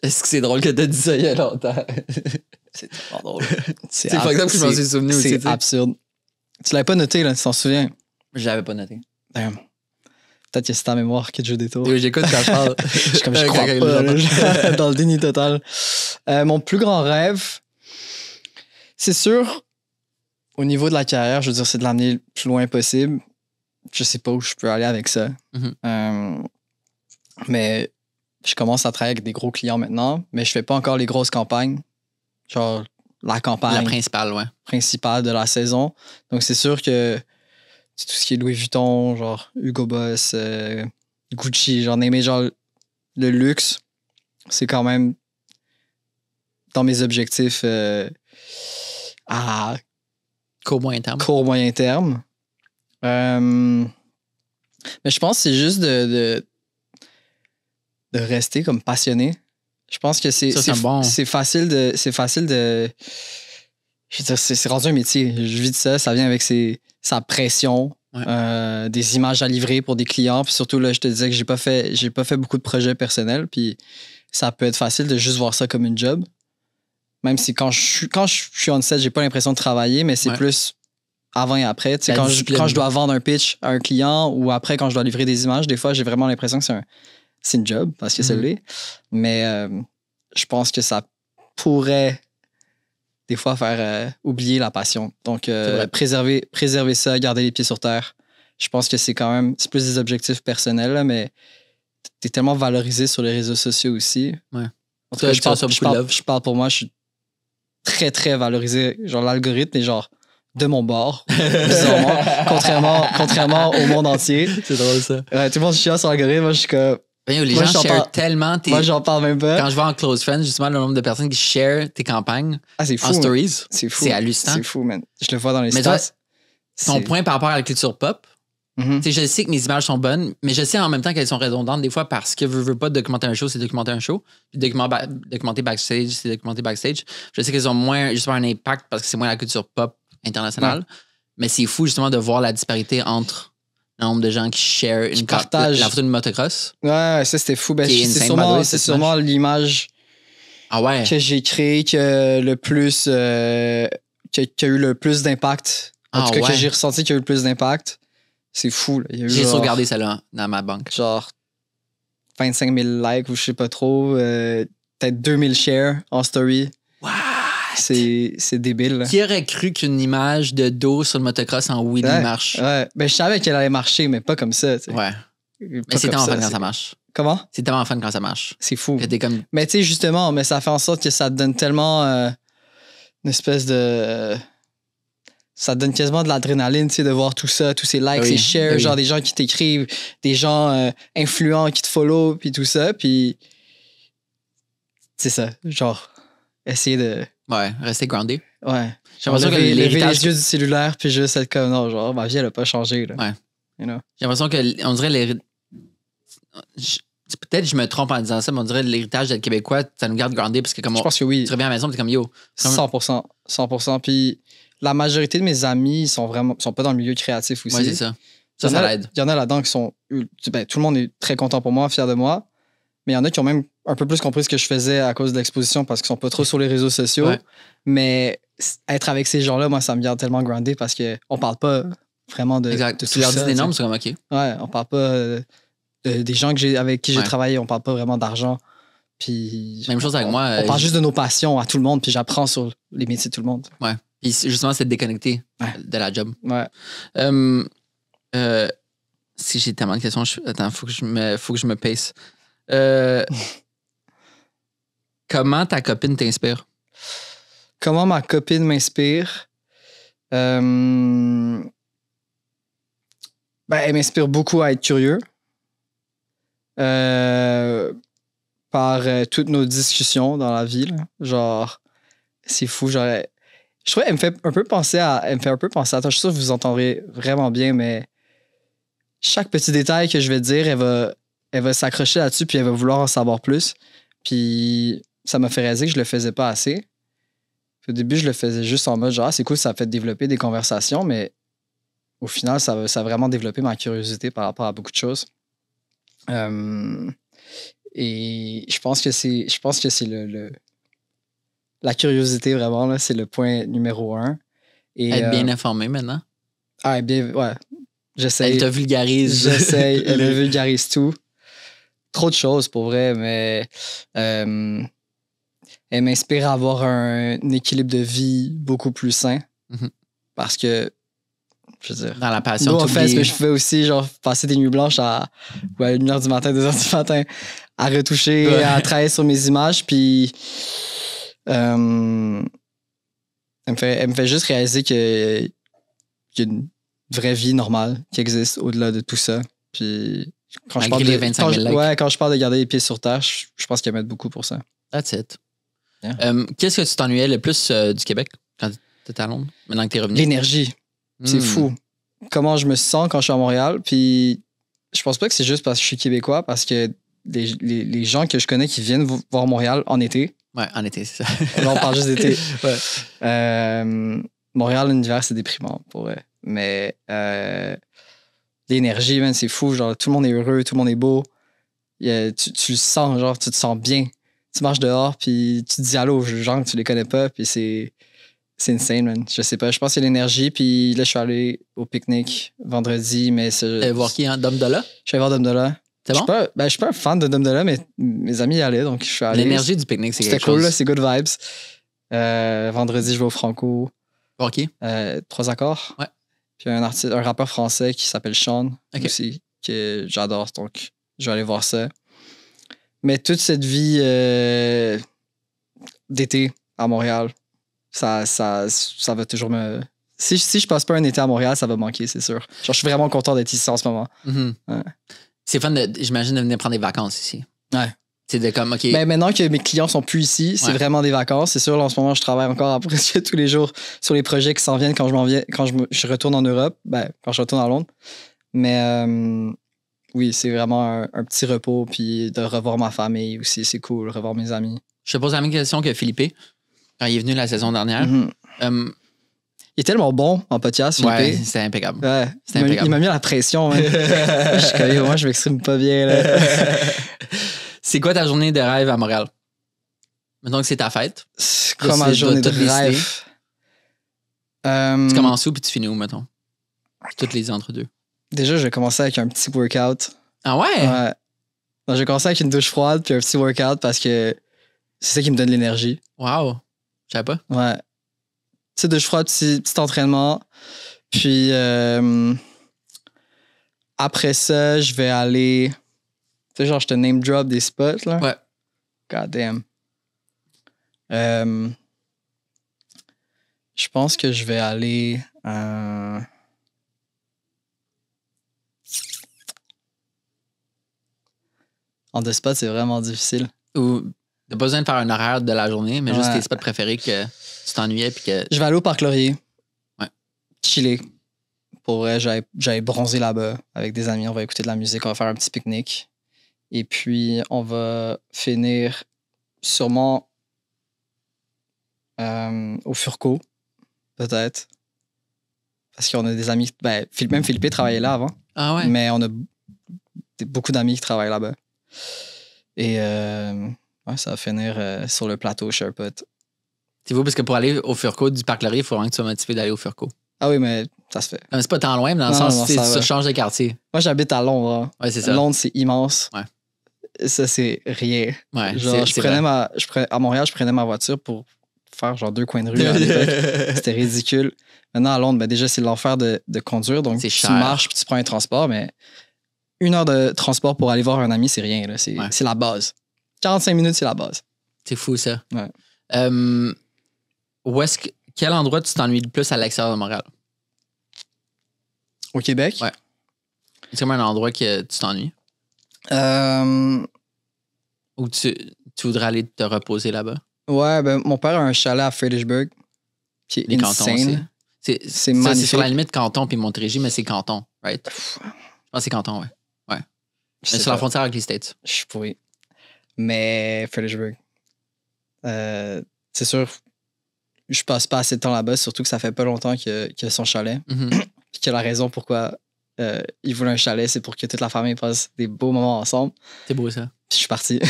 Est-ce que c'est drôle que t'as dit ça il y a longtemps? C'est tellement drôle. C'est pas exemple que je m'en suis souvenu aussi. C'est absurde. Tu l'avais pas noté, là, tu t'en souviens? Je l'avais pas noté. Damn. Peut-être que c'est ta mémoire qui te joue des tours. Oui, j'écoute quand je parle. je crois pas, dans le déni total. Mon plus grand rêve, c'est sûr, au niveau de la carrière, je veux dire, c'est de l'amener le plus loin possible. Je sais pas où je peux aller avec ça. Mais je commence à travailler avec des gros clients maintenant, mais je fais pas encore les grosses campagnes. Genre, la campagne. La principale, ouais. Principale de la saison. Donc, c'est sûr que tout ce qui est Louis Vuitton, genre Hugo Boss, Gucci, j'en ai aimé, genre le luxe, c'est quand même dans mes objectifs à court moyen terme. Court moyen terme. Mais je pense que c'est juste de rester comme passionné. Je pense que c'est facile de. Je veux dire, c'est rendu un métier. Je vis de ça. Ça vient avec sa pression, des images à livrer pour des clients. Puis surtout, là, je te disais que j'ai pas fait beaucoup de projets personnels. Puis ça peut être facile de juste voir ça comme une job. Même si quand je suis on set, j'ai pas l'impression de travailler, mais c'est plus avant et après. Tu sais, quand je dois vendre un pitch à un client ou après, quand je dois livrer des images, des fois, j'ai vraiment l'impression que c'est une job parce que ça l'est. Mais je pense que ça pourrait des fois faire oublier la passion. Donc, préserver ça, garder les pieds sur terre. Je pense que c'est quand même... C'est plus des objectifs personnels, là, mais t'es tellement valorisé sur les réseaux sociaux aussi. Ouais. En tout cas, je parle pour moi, je suis très, très valorisé. Genre, l'algorithme est genre de mon bord, contrairement au monde entier. C'est drôle, ça. Tout le monde chie sur l'algorithme. Moi, je suis comme... Les gens share tellement Moi, j'en parle même pas. Quand je vois en Close Friends, justement, le nombre de personnes qui share tes campagnes c'est fou, en stories, c'est fou. C'est hallucinant. C'est fou, man. Je le vois dans les stats. Mais ton point par rapport à la culture pop, je sais que mes images sont bonnes, mais je sais en même temps qu'elles sont redondantes des fois parce que veux pas documenter un show, c'est documenter un show. Puis documenter backstage, c'est documenter backstage. Je sais qu'elles ont moins justement un impact parce que c'est moins la culture pop internationale. Mais c'est fou justement de voir la disparité entre le nombre de gens qui share la photo d'une motocross. Ouais, ça c'était fou. Ben, c'est sûrement l'image que j'ai créée qui a le plus qui a eu le plus d'impact. En tout cas, que j'ai ressenti qui a eu le plus d'impact. C'est fou. J'ai sauvegardé celle-là dans ma banque. Genre 25 000 likes ou je sais pas trop. Peut-être 2000 shares en story. What? C'est débile. Là. Qui aurait cru qu'une image de dos sur le motocross en wheelie marche? Ouais. Ben, je savais qu'elle allait marcher, mais pas comme ça. T'sais. Ouais. Mais c'est tellement fun quand ça marche. Comment? C'est tellement fun quand ça marche. C'est fou. Comme... Mais tu sais, justement, mais ça fait en sorte que ça te donne tellement une espèce de... ça te donne quasiment de l'adrénaline, tu sais, de voir tout ça, tous ces likes, ces shares, genre des gens qui t'écrivent, des gens influents qui te follow, puis tout ça, puis c'est ça, genre, essayer de... Ouais, rester groundé. Ouais. J'ai l'impression que lever les yeux du cellulaire, puis juste être comme, non, genre, ma vie, elle a pas changé, là. Ouais. You know? J'ai l'impression que, on dirait, peut-être je me trompe en disant ça, mais on dirait l'héritage d'être québécois, ça nous garde groundé, parce que comme je pense que oui. Tu reviens à la maison, t'es comme, yo. 100%. Puis la majorité de mes amis sont pas dans le milieu créatif aussi. Ouais, c'est ça. Ça l'aide. Il y en a là-dedans qui sont... Ben, tout le monde est très content pour moi, fier de moi. Mais il y en a qui ont même un peu plus compris ce que je faisais à cause de l'exposition parce qu'ils sont pas trop sur les réseaux sociaux. Ouais. Mais être avec ces gens-là, moi, ça me garde tellement groundé parce qu'on parle pas vraiment de... Exact. De tu leur dis des normes, c'est comme OK. Ouais, on parle pas des gens avec qui j'ai travaillé, on parle pas vraiment d'argent. Puis même chose avec moi. On parle juste de nos passions à tout le monde, puis j'apprends sur les métiers de tout le monde. Ouais. Puis justement, c'est de déconnecter de la job. Ouais. Si j'ai tellement de questions, attends, faut que je me pace. Comment ta copine t'inspire? Comment ma copine m'inspire? Ben, elle m'inspire beaucoup à être curieux. par toutes nos discussions dans la vie. Là. Genre, c'est fou. Genre, je trouve qu'elle me fait un peu penser à. Elle me fait un peu penser à toi. Je suis sûr que vous entendrez vraiment bien, mais chaque petit détail que je vais te dire, elle va s'accrocher là-dessus, puis elle va vouloir en savoir plus. Puis ça m'a fait réaliser que je le faisais pas assez. Puis au début, je le faisais juste en mode genre, ah, c'est cool, ça fait développer des conversations, mais au final, ça a vraiment développé ma curiosité par rapport à beaucoup de choses. Et je pense que c'est la curiosité vraiment, là, c'est le point numéro 1. Et, Être bien informé maintenant. Ah, bien, ouais. J'essaie. Elle te vulgarise. J'essaie. Elle me vulgarise tout. Trop de choses pour vrai, mais elle m'inspire à avoir un équilibre de vie beaucoup plus sain. Mm-hmm. Parce que, je veux dire. Dans la passion, en fait, ce que je fais aussi, genre, passer des nuits blanches à 1h du matin, 2h du matin, à retoucher, à travailler sur mes images, puis elle me fait juste réaliser qu'il y a une vraie vie normale qui existe au-delà de tout ça. Puis quand malgré les 25 000 likes. Quand je parle de garder les pieds sur terre, je pense qu'elle m'aide beaucoup pour ça. That's it. Yeah. Qu'est-ce que tu t'ennuyais le plus du Québec quand tu étais à Londres, maintenant que tu es revenu? L'énergie. C'est fou. Comment je me sens quand je suis à Montréal. Puis je pense pas que c'est juste parce que je suis québécois, parce que les gens que je connais qui viennent voir Montréal en été. Ouais, en été, c'est ça. Là, on parle juste d'été. Ouais. Montréal, l'hiver, c'est déprimant pour vrai. Mais l'énergie, man, c'est fou. Genre, tout le monde est heureux, tout le monde est beau. Tu le sens, genre, tu te sens bien. Tu marches dehors, puis tu te dis allô aux gens que tu les connais pas, puis c'est insane, man. Je sais pas, je pense que c'est l'énergie. Puis là, je suis allé au pique-nique vendredi, mais voir qui, hein? Dom Dolla? Je suis allé voir Dom Dolla. C'est bon? Je suis pas un fan de Dom Dolla, mais mes amis y allaient, donc je suis allé. L'énergie du pique-nique, c'est quelque chose. C'était cool, là, c'est good vibes. Vendredi, je vais au Franco. OK. 3 accords. Ouais. Puis un rappeur français qui s'appelle Sean aussi, que j'adore, donc je vais aller voir ça. Mais toute cette vie d'été à Montréal, ça va toujours me... Si je passe pas un été à Montréal, ça va manquer, c'est sûr. Genre, je suis vraiment content d'être ici en ce moment. Mm-hmm. Ouais. C'est fun, j'imagine, de venir prendre des vacances ici. Ouais. C'est de comme, OK. Ben, maintenant que mes clients sont plus ici, c'est vraiment des vacances. C'est sûr, là, en ce moment, je travaille encore presque tous les jours sur les projets qui s'en viennent quand je retourne en Europe, quand je retourne à Londres. Mais oui, c'est vraiment un petit repos, puis de revoir ma famille aussi, c'est cool, revoir mes amis. Je te pose la même question que Philippe, quand il est venu la saison dernière. Mm-hmm. Il est tellement bon en podcast, Philippe. Ouais, c'était impeccable. Ouais. C'était impeccable. Il m'a mis à la pression. Moi, je m'exprime pas bien. Là. C'est quoi ta journée de rêve à Montréal? Mettons que c'est ta fête. C'est quoi ma journée de rêve? Tu commences où puis tu finis où, mettons? Toutes les entre-deux. Déjà, je vais commencer avec un petit workout. Ah ouais? Ouais. Donc, je vais commencer avec une douche froide puis un petit workout parce que c'est ça qui me donne l'énergie. Wow. Je savais pas. Ouais. Petite douche froide, petit entraînement. Puis après ça, je vais aller... Tu sais, genre, je te name drop des spots, là. Ouais. God damn. Je pense que je vais aller... En deux spots, c'est vraiment difficile. Ou t'as pas besoin de faire un horaire de la journée, mais juste tes spots préférés que tu t'ennuyais puis que... Je vais aller au Parc Laurier. Ouais. Chiller. Pour vrai, j'allais bronzer là-bas avec des amis. On va écouter de la musique, on va faire un petit pique-nique. Et puis, on va finir sûrement au Furco, peut-être. Parce qu'on a des amis... Ben, même Philippe travaillait là avant. Ah ouais? Mais on a beaucoup d'amis qui travaillent là-bas. Et ça va finir sur le plateau Sherput. C'est vous, parce que pour aller au Furco du Parc Laurier, il faut vraiment que tu sois motivé d'aller au Furco. Ah oui, mais ça se fait. C'est pas tant loin, mais dans le sens où tu changes de quartier. Moi, j'habite à Londres. Hein. Ouais, c'est ça. Londres, c'est immense. Ouais. Ça, c'est rien. Ouais, genre, à Montréal, je prenais ma voiture pour faire genre 2 coins de rue à l'époque. C'était ridicule. Maintenant, à Londres, déjà, c'est l'enfer de conduire. Donc, tu marches puis tu prends un transport, mais 1 heure de transport pour aller voir un ami, c'est rien. Là. C'est la base. 45 minutes, c'est la base. C'est fou, ça. Ouais. Quel endroit tu t'ennuies le plus à l'extérieur de Montréal? Au Québec? Ouais. C'est comme un endroit que tu t'ennuies? Ou tu voudrais aller te reposer là-bas? Ouais, ben, mon père a un chalet à Fredericksburg qui est Les cantons aussi. insane. C'est C'est magnifique. C'est sur la limite canton puis Montérégie, mais c'est canton, right? Je pense que c'est canton, ouais. Je Mais sais sur la pas. frontière avec les States. Je suis pourri. Mais Fredericksburg. C'est sûr, je passe pas assez de temps là-bas, surtout que ça fait pas longtemps qu'il a son chalet. Mhm. Puis que la raison pourquoi il voulait un chalet, c'est pour que toute la famille passe des beaux moments ensemble. C'est beau, ça. Puis je suis parti.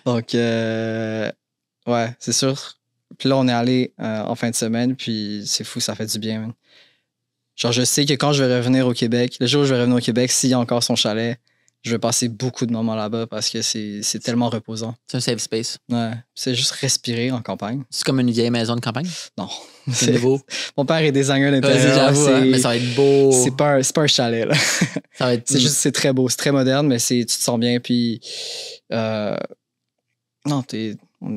Donc, ouais, c'est sûr. Puis là, on est allé en fin de semaine, puis c'est fou, ça fait du bien. Man. Genre, je sais que quand je vais revenir au Québec, le jour où je vais revenir au Québec, s'il y a encore son chalet, je vais passer beaucoup de moments là-bas parce que c'est tellement reposant. C'est un safe space. Ouais, c'est juste respirer en campagne. C'est comme une vieille maison de campagne. Non. C'est nouveau. Mon père est designer Ouais, d'intérieur. j'avoue, hein, mais ça va être beau. C'est pas un chalet, là. Ça va être. C'est très beau, c'est très moderne, mais tu te sens bien, puis non,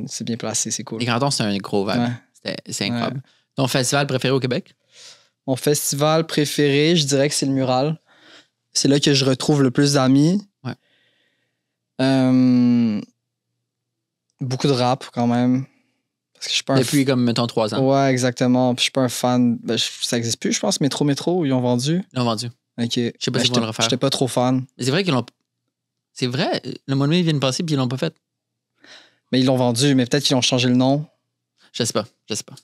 c'est bien placé, c'est cool. Les cantons, c'est un gros vibe. Ouais. C'est incroyable. Ton festival préféré au Québec? Mon festival préféré, je dirais que c'est le Mural. C'est là que je retrouve le plus d'amis. Ouais. Beaucoup de rap, quand même. Parce que je suis pas Depuis, comme, mettons, 3 ans. Ouais, exactement. Puis je suis pas un fan. Ben, ça existe plus, je pense. Métro, ils ont vendu. Ils l'ont vendu. OK. Je sais pas s'ils vont le refaire. J'étais pas trop fan. Mais c'est vrai qu'ils l'ont. C'est vrai, le mois de mai vient de passer puis ils l'ont pas fait. Mais ils l'ont vendu, mais peut-être qu'ils ont changé le nom. Je sais pas.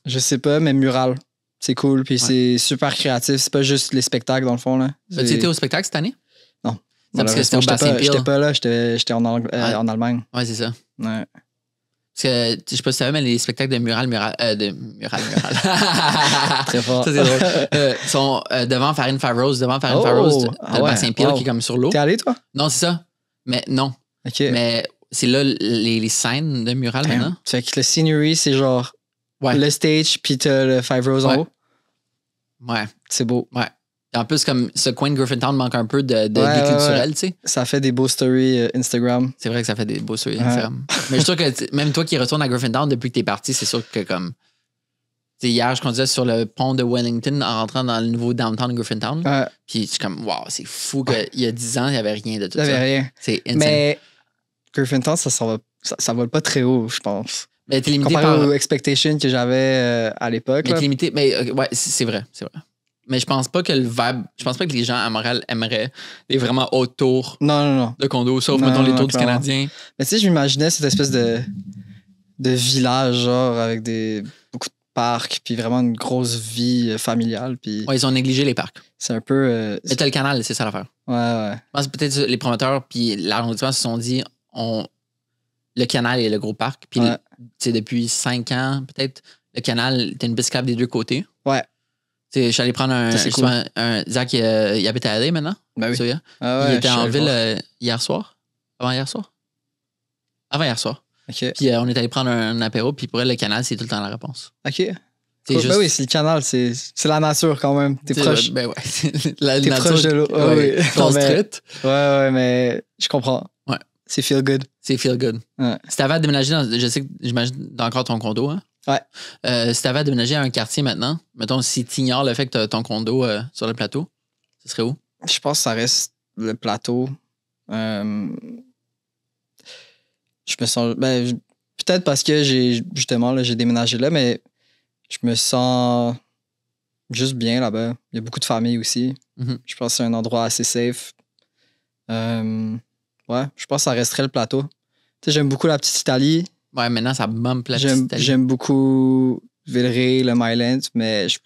Je sais pas, mais Mural. C'est cool, puis c'est super créatif. C'est pas juste les spectacles, dans le fond. Là. As-tu été au spectacle cette année? Non. Parce que c'était au Bassin Peel. J'étais pas là, j'étais en Allemagne. Ouais, c'est ça. Ouais. Parce que, je sais pas si tu savais, mais les spectacles de Mural. Très fort. Ça, c'est drôle. Sont devant Farine Favreau, le Bassin Peel qui est comme sur l'eau. T'es allé, toi? Non, c'est ça. Mais non. OK. Mais c'est là les scènes de Mural maintenant. Fait que le scenery, c'est genre le stage, puis t'as le Five Rose en haut. Ouais. C'est beau. Ouais. Et en plus, comme ce coin de Griffintown manque un peu de vie culturelle, tu sais. Ça fait des beaux stories Instagram. C'est vrai que ça fait des beaux stories Instagram. Mais je suis sûr que même toi qui retournes à Griffintown depuis que t'es parti, c'est sûr que comme. T'sais, hier, je conduisais sur le pont de Wellington en rentrant dans le nouveau downtown de Griffintown. Puis je suis comme, wow, c'est fou qu'il y a 10 ans, il n'y avait rien de tout ça. Il n'y avait rien. C'est insane. Mais Griffintown, ça vole pas très haut, je pense. Mais t'es limité comparé aux expectations que j'avais à l'époque. Mais t'es limité. Mais ouais, c'est vrai. Mais je pense pas que le vibe. Je pense pas que les gens à Montréal aimeraient les vraiment hauts tours de condos, sauf mettons les tours du Canadien. Mais tu sais, je m'imaginais cette espèce de village, genre, avec beaucoup de parcs, puis vraiment une grosse vie familiale. Puis ouais, ils ont négligé les parcs. C'est un peu. Mais t'as le canal, c'est ça l'affaire. Ouais. Je pense que peut-être les promoteurs puis l'arrondissement se sont dit le canal et le gros parc. Puis depuis 5 ans, peut-être, le canal, t'as une biscave des deux côtés. Ouais. Je suis allé prendre un Zach, il habite à LA maintenant. Ben oui. Il était en ville hier soir. Avant-hier soir. OK. Puis on est allé prendre un apéro, puis pour elle, le canal, c'est tout le temps la réponse. OK. Cool. Ben oui, c'est le canal, c'est la nature quand même. T'es proche. Ben ouais. T'es proche de l'eau. Ouais, oui. Ouais, mais je comprends. Ouais. C'est feel good. C'est feel good. Ouais. Si t'avais à déménager je sais que j'imagine dans encore ton condo, hein? Ouais. Si t'avais à déménager à un quartier maintenant, mettons, si t'ignores le fait que t'as ton condo sur le plateau, ce serait où? Je pense que ça reste le plateau. Je me sens. Ben, peut-être parce que j'ai déménagé là, mais je me sens juste bien là-bas. Il y a beaucoup de familles aussi. Mm-hmm. Je pense que c'est un endroit assez safe. Ouais, je pense que ça resterait le plateau. Tu sais, j'aime beaucoup la petite Italie. Ouais, maintenant, ça bump la petite Italie. J'aime beaucoup Villeray, le Myland, mais je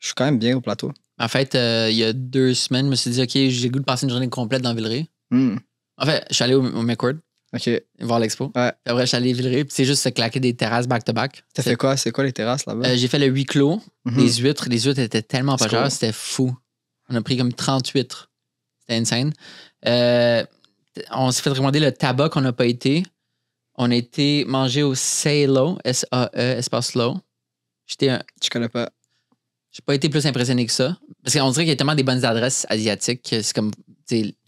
suis quand même bien au plateau. En fait, il y a 2 semaines, je me suis dit, OK, j'ai le goût de passer une journée complète dans Villeray. En fait, je suis allé au McWord. OK. Voir l'expo. Ouais. Puis après, je suis allé à Villeray. Puis c'est juste se claquer des terrasses back-to-back. T'as fait quoi? C'est quoi les terrasses là-bas? J'ai fait le huis clos. Les huîtres. Les huîtres étaient tellement pas chères. Cool. C'était fou. On a pris comme 30 huîtres. C'était insane. On s'est fait recommander le tabac qu'on n'a pas été. On a été manger au Saelo, S-A-E, espace Low. Je connais pas. J'ai pas été plus impressionné que ça. Parce qu'on dirait qu'il y a tellement des bonnes adresses asiatiques. C'est comme.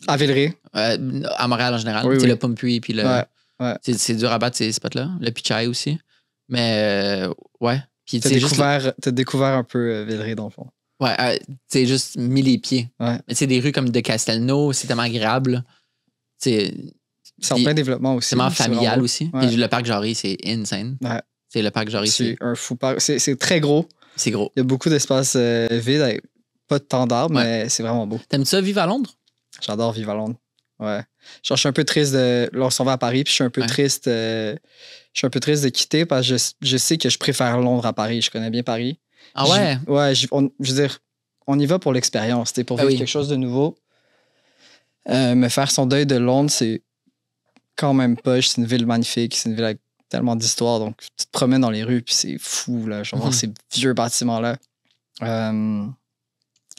À Villeray. À Montréal en général. Oui. Le Pompuy puis le. Ouais. C'est dur à battre ces spots-là. Le Pichai aussi. Mais ouais. Puis t'as découvert un peu Villeray dans le fond. Ouais, tu juste mis les pieds. Ouais. Mais des rues comme de Castelnau, c'est tellement agréable. Tu C'est en plein développement aussi. C'est vraiment familial vraiment aussi. ouais. Et le parc Jarry, c'est insane. Ouais. C'est le parc Jarry. C'est un fou parc. C'est très gros. C'est gros. Il y a beaucoup d'espaces vides avec pas de temps d'arbres, mais c'est vraiment beau. T'aimes ça vivre à Londres? J'adore vivre à Londres. Ouais. Genre, je suis un peu triste de. Là, on s'en va à Paris, puis je suis un peu triste. Je suis un peu triste de quitter parce que je sais que je préfère Londres à Paris. Je connais bien Paris. Ah ouais? Je veux dire, on y va pour l'expérience, pour vivre quelque chose de nouveau. Me faire son deuil de Londres, c'est quand même poche. C'est une ville magnifique. C'est une ville avec tellement d'histoire. Donc, tu te promènes dans les rues, puis c'est fou, là. Je vois ces vieux bâtiments-là.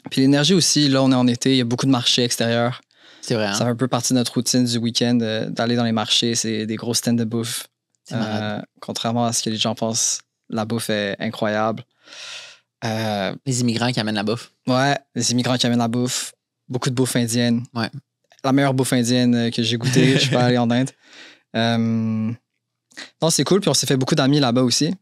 Puis l'énergie aussi, là, on est en été, il y a beaucoup de marchés extérieurs. C'est vrai. Hein? Ça fait un peu partie de notre routine du week-end d'aller dans les marchés. C'est des gros stands de bouffe. Contrairement à ce que les gens pensent, la bouffe est incroyable. Les immigrants qui amènent la bouffe. Ouais, les immigrants qui amènent la bouffe. Beaucoup de bouffe indienne. Ouais. La meilleure bouffe indienne que j'ai goûtée. Je suis pas allé en Inde. Non, c'est cool. Puis on s'est fait beaucoup d'amis là-bas aussi.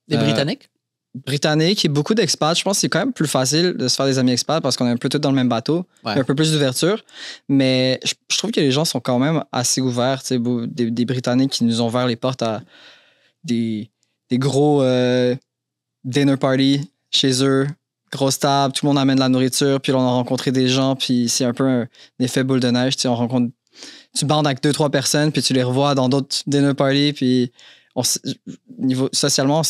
Des Britanniques? Britanniques et beaucoup d'expats. Je pense que c'est quand même plus facile de se faire des amis expats parce qu'on est un peu tous dans le même bateau. Il y a un peu plus d'ouverture. Mais je trouve que les gens sont quand même assez ouverts. Des Britanniques qui nous ont ouvert les portes à des gros dinner parties chez eux. Grosse table, tout le monde amène de la nourriture. Puis là, on a rencontré des gens. Puis c'est un peu un effet boule de neige. On rencontre, tu bandes avec 2-3 personnes. Puis tu les revois dans d'autres dinner parties. Puis socialement,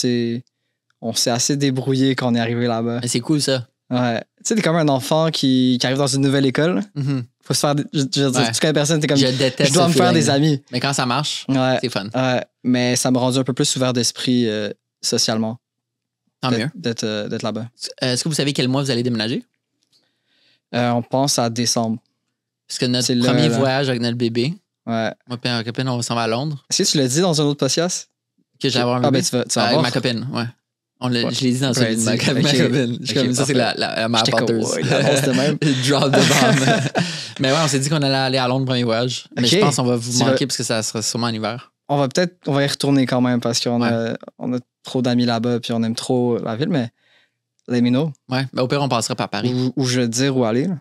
on s'est assez débrouillé quand on est arrivé là-bas. C'est cool, ça. Ouais. Tu sais, t'es comme un enfant qui arrive dans une nouvelle école. Faut se faire. Je veux dire, tu connais personne, t'es comme. Je dois me faire des amis. Mais quand ça marche, c'est fun. Ouais. Mais ça m'a rendu un peu plus ouvert d'esprit socialement. Tant mieux. D'être là-bas. Est-ce que vous savez quel mois vous allez déménager? On pense à décembre. Parce que notre premier voyage avec notre bébé, moi et ma copine, on s'en va à Londres. Est-ce que tu l'as dit dans un autre podcast? Que j'allais avoir un bébé? Tu vas avoir. Ma copine, ouais. Je l'ai dit dans celui de ma copine. Ça, c'est la mère porteuse. Drop the bomb. Mais ouais, on s'est dit qu'on allait aller à Londres premier voyage. Mais je pense qu'on va vous manquer parce que ça sera sûrement en hiver. On va y retourner quand même parce qu'on a trop d'amis là-bas puis on aime trop la ville, mais let me know. Ouais, mais au pire, on passera par Paris. Ou je veux dire où aller. Là.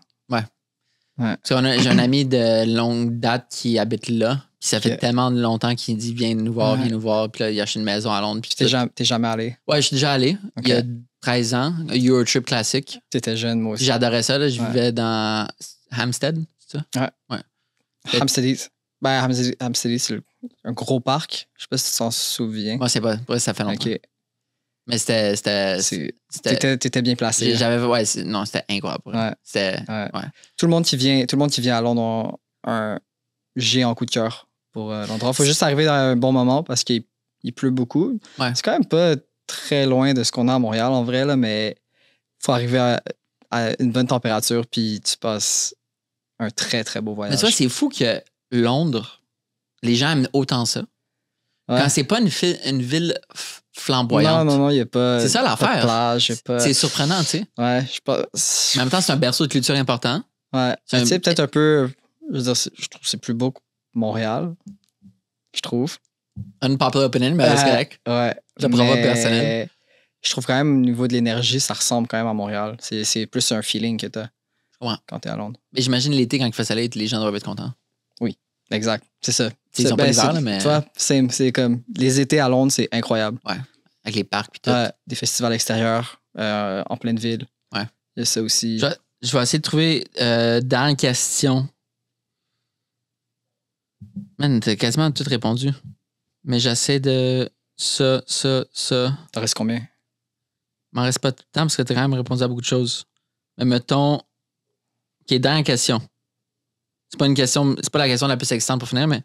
Ouais. J'ai un ami de longue date qui habite là. Puis ça fait tellement longtemps qu'il dit viens nous voir. Puis là, il a acheté une maison à Londres. Puis t'es jamais allé? Ouais, je suis déjà allé. Il y a 13 ans. Un Eurotrip classique. T'étais jeune, moi aussi. J'adorais ça. Là. Je vivais dans Hampstead, c'est ça? Ouais. Hampstead, c'est un gros parc. Je sais pas si tu t'en souviens. Moi, c'est pas. Ouais, ça fait longtemps. OK. Mais c'était. T'étais bien placé. C'était incroyable. Ouais. Tout le monde qui vient à Londres j'ai un coup de cœur pour l'endroit. Faut juste arriver dans un bon moment parce qu'il pleut beaucoup. Ouais. C'est quand même pas très loin de ce qu'on a à Montréal en vrai, là, mais faut arriver à une bonne température puis tu passes un très, très beau voyage. Mais tu vois, c'est fou que Londres, les gens aiment autant ça. Ouais. Quand c'est pas une ville flamboyante. Non, il n'y a pas. C'est ça l'affaire. Plage, C'est surprenant, tu sais. Ouais, je sais pas. En même temps, c'est un berceau de culture important. Ouais. Tu sais, peut-être un peu. Je veux dire, je trouve que c'est plus beau que Montréal. Je trouve. Unpopular opinion, mais c'est correct. Ouais. J'apprends pas personnel. Je trouve quand même, au niveau de l'énergie, ça ressemble quand même à Montréal. C'est plus un feeling que t'as quand t'es à Londres. Mais j'imagine l'été, quand il fait soleil, les gens doivent être contents. Oui, exact. C'est ça. Ils ont pas l'hiver, là, mais. Tu vois, c'est comme. Les étés à Londres, c'est incroyable. Ouais. Avec les parcs puis tout. Ouais, des festivals extérieurs en pleine ville. Ouais. Il y a ça aussi. Je vais essayer de trouver dans la question. Man, t'as quasiment tout répondu. Mais j'essaie de. Ça. T'en restes combien? Il m'en reste pas tout le temps parce que t'as quand même répondu à beaucoup de choses. Mais mettons. OK, dernière question. C'est pas une question. C'est pas la question la plus excitante pour finir, mais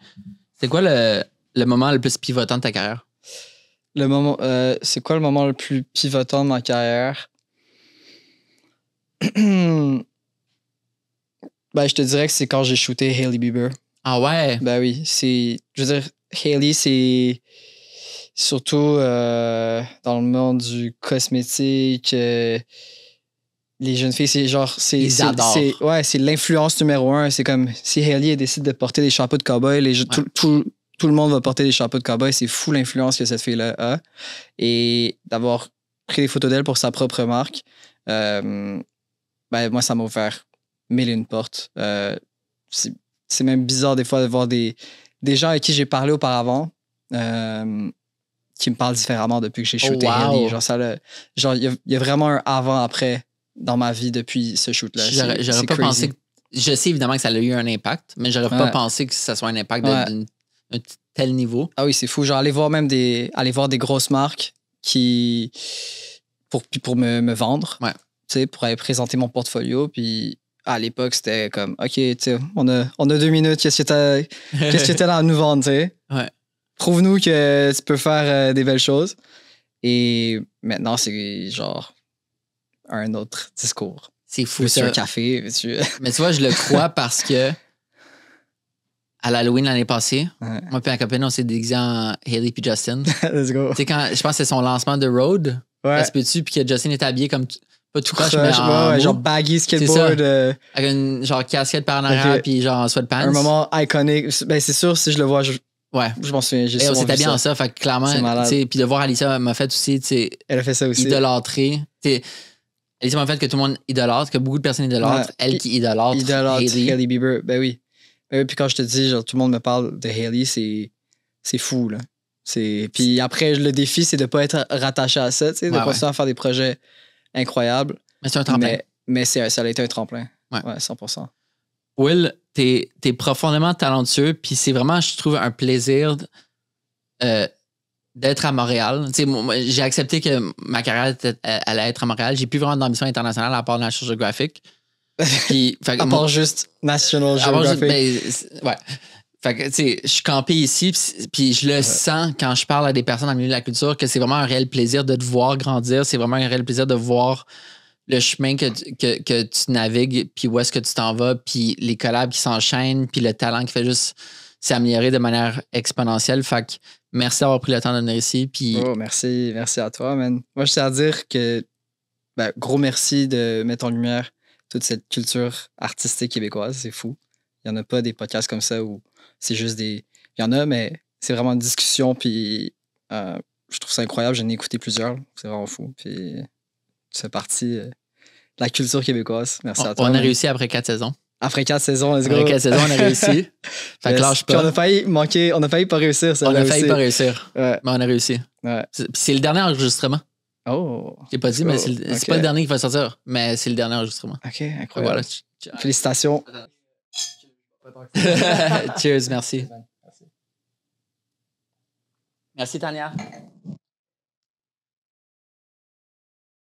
c'est quoi le moment le plus pivotant de ta carrière? C'est quoi le moment le plus pivotant de ma carrière? Je te dirais que c'est quand j'ai shooté Hailey Bieber. Ah ouais? Ben oui, je veux dire, Hailey, c'est surtout dans le monde du cosmétique. Les jeunes filles, c'est genre. Ils adorent. C'est l'influence numéro 1. C'est comme si Hailey décide de porter des chapeaux de cowboy, tout le monde va porter des chapeaux de cowboy. C'est fou l'influence que cette fille-là a. Et d'avoir pris des photos d'elle pour sa propre marque, moi, ça m'a ouvert mille et une portes. c'est même bizarre des fois de voir des gens avec qui j'ai parlé auparavant qui me parlent différemment depuis que j'ai shooté Haley. Genre, il y a vraiment un avant-après dans ma vie depuis ce shoot-là. J'aurais pas pensé que... Je sais évidemment que ça a eu un impact, mais j'aurais pas pensé que ça soit un impact d'un tel niveau. Ah oui, c'est fou. Genre, aller voir des grosses marques qui... pour me vendre, tu sais, pour aller présenter mon portfolio, puis à l'époque, c'était comme, OK, tu sais, on a 2 minutes, qu'est-ce que t'as là à nous vendre, tu sais? Ouais. Prouve-nous que tu peux faire des belles choses. Et maintenant, c'est genre un autre discours. C'est fou, ça. Un café. Mais tu vois, je le crois parce que à l'Halloween l'année passée, moi et ma copine, on s'est déguisés en Hailey puis Justin. Let's go. Tu sais, quand je pense que c'est son lancement de Road, ça se peut-tu, puis que Justin est habillé comme pas tout croche, mais genre baggy skateboard. Avec une genre casquette par en arrière, puis genre en sweatpants. Un moment iconique. Ben, c'est sûr, si je le vois, je m'en souviens. On s'était bien en ça, fait que clairement, puis de voir Alicia m'a fait aussi, tu sais, elle a fait ça aussi. Idolâtrer. Alicia m'a fait que tout le monde idolâtre, que beaucoup de personnes idolâtrent. Elle qui idolâtre Hailey Bieber. Ben oui. Puis quand je te dis, genre, tout le monde me parle de Hailey, c'est fou, là. Puis après, le défi, c'est de ne pas être rattaché à ça, tu sais, de continuer à faire des projets incroyables. Mais c'est un tremplin. Mais ça a été un tremplin. Ouais, 100%. Will, t'es profondément talentueux, puis c'est vraiment, je trouve, un plaisir d'être à Montréal. Tu sais, moi, j'ai accepté que ma carrière allait être à Montréal. J'ai plus vraiment d'ambition internationale à part National Geographic. Puis, à part juste National Geographic. Ouais. Fait que, tu sais, je suis campé ici, puis je le sens quand je parle à des personnes dans le milieu de la culture que c'est vraiment un réel plaisir de te voir grandir. C'est vraiment un réel plaisir de voir le chemin que tu navigues, puis où est-ce que tu t'en vas, puis les collabs qui s'enchaînent, puis le talent qui fait juste s'améliorer de manière exponentielle. Fait que merci d'avoir pris le temps de venir ici. Puis... Oh, merci. Merci à toi, man. Moi, je tiens à dire que gros merci de mettre en lumière toute cette culture artistique québécoise. C'est fou. Il n'y en a pas des podcasts comme ça où c'est juste des... Il y en a, mais c'est vraiment une discussion, puis je trouve ça incroyable. J'en ai écouté plusieurs. C'est vraiment fou. Puis tu fais partie de la culture québécoise. Merci à toi. On a réussi après 4 saisons. Après 4 saisons, let's go. Après 4 saisons, on a réussi. Fait que lâche pas. Puis on a failli pas réussir. On a failli pas réussir. Ouais. Mais on a réussi. Ouais. C'est le dernier enregistrement. Oh. Je l'ai pas dit, mais c'est pas le dernier qui va sortir, mais c'est le dernier enregistrement. OK, incroyable. Voilà. Félicitations. Cheers, merci. Merci, Tania.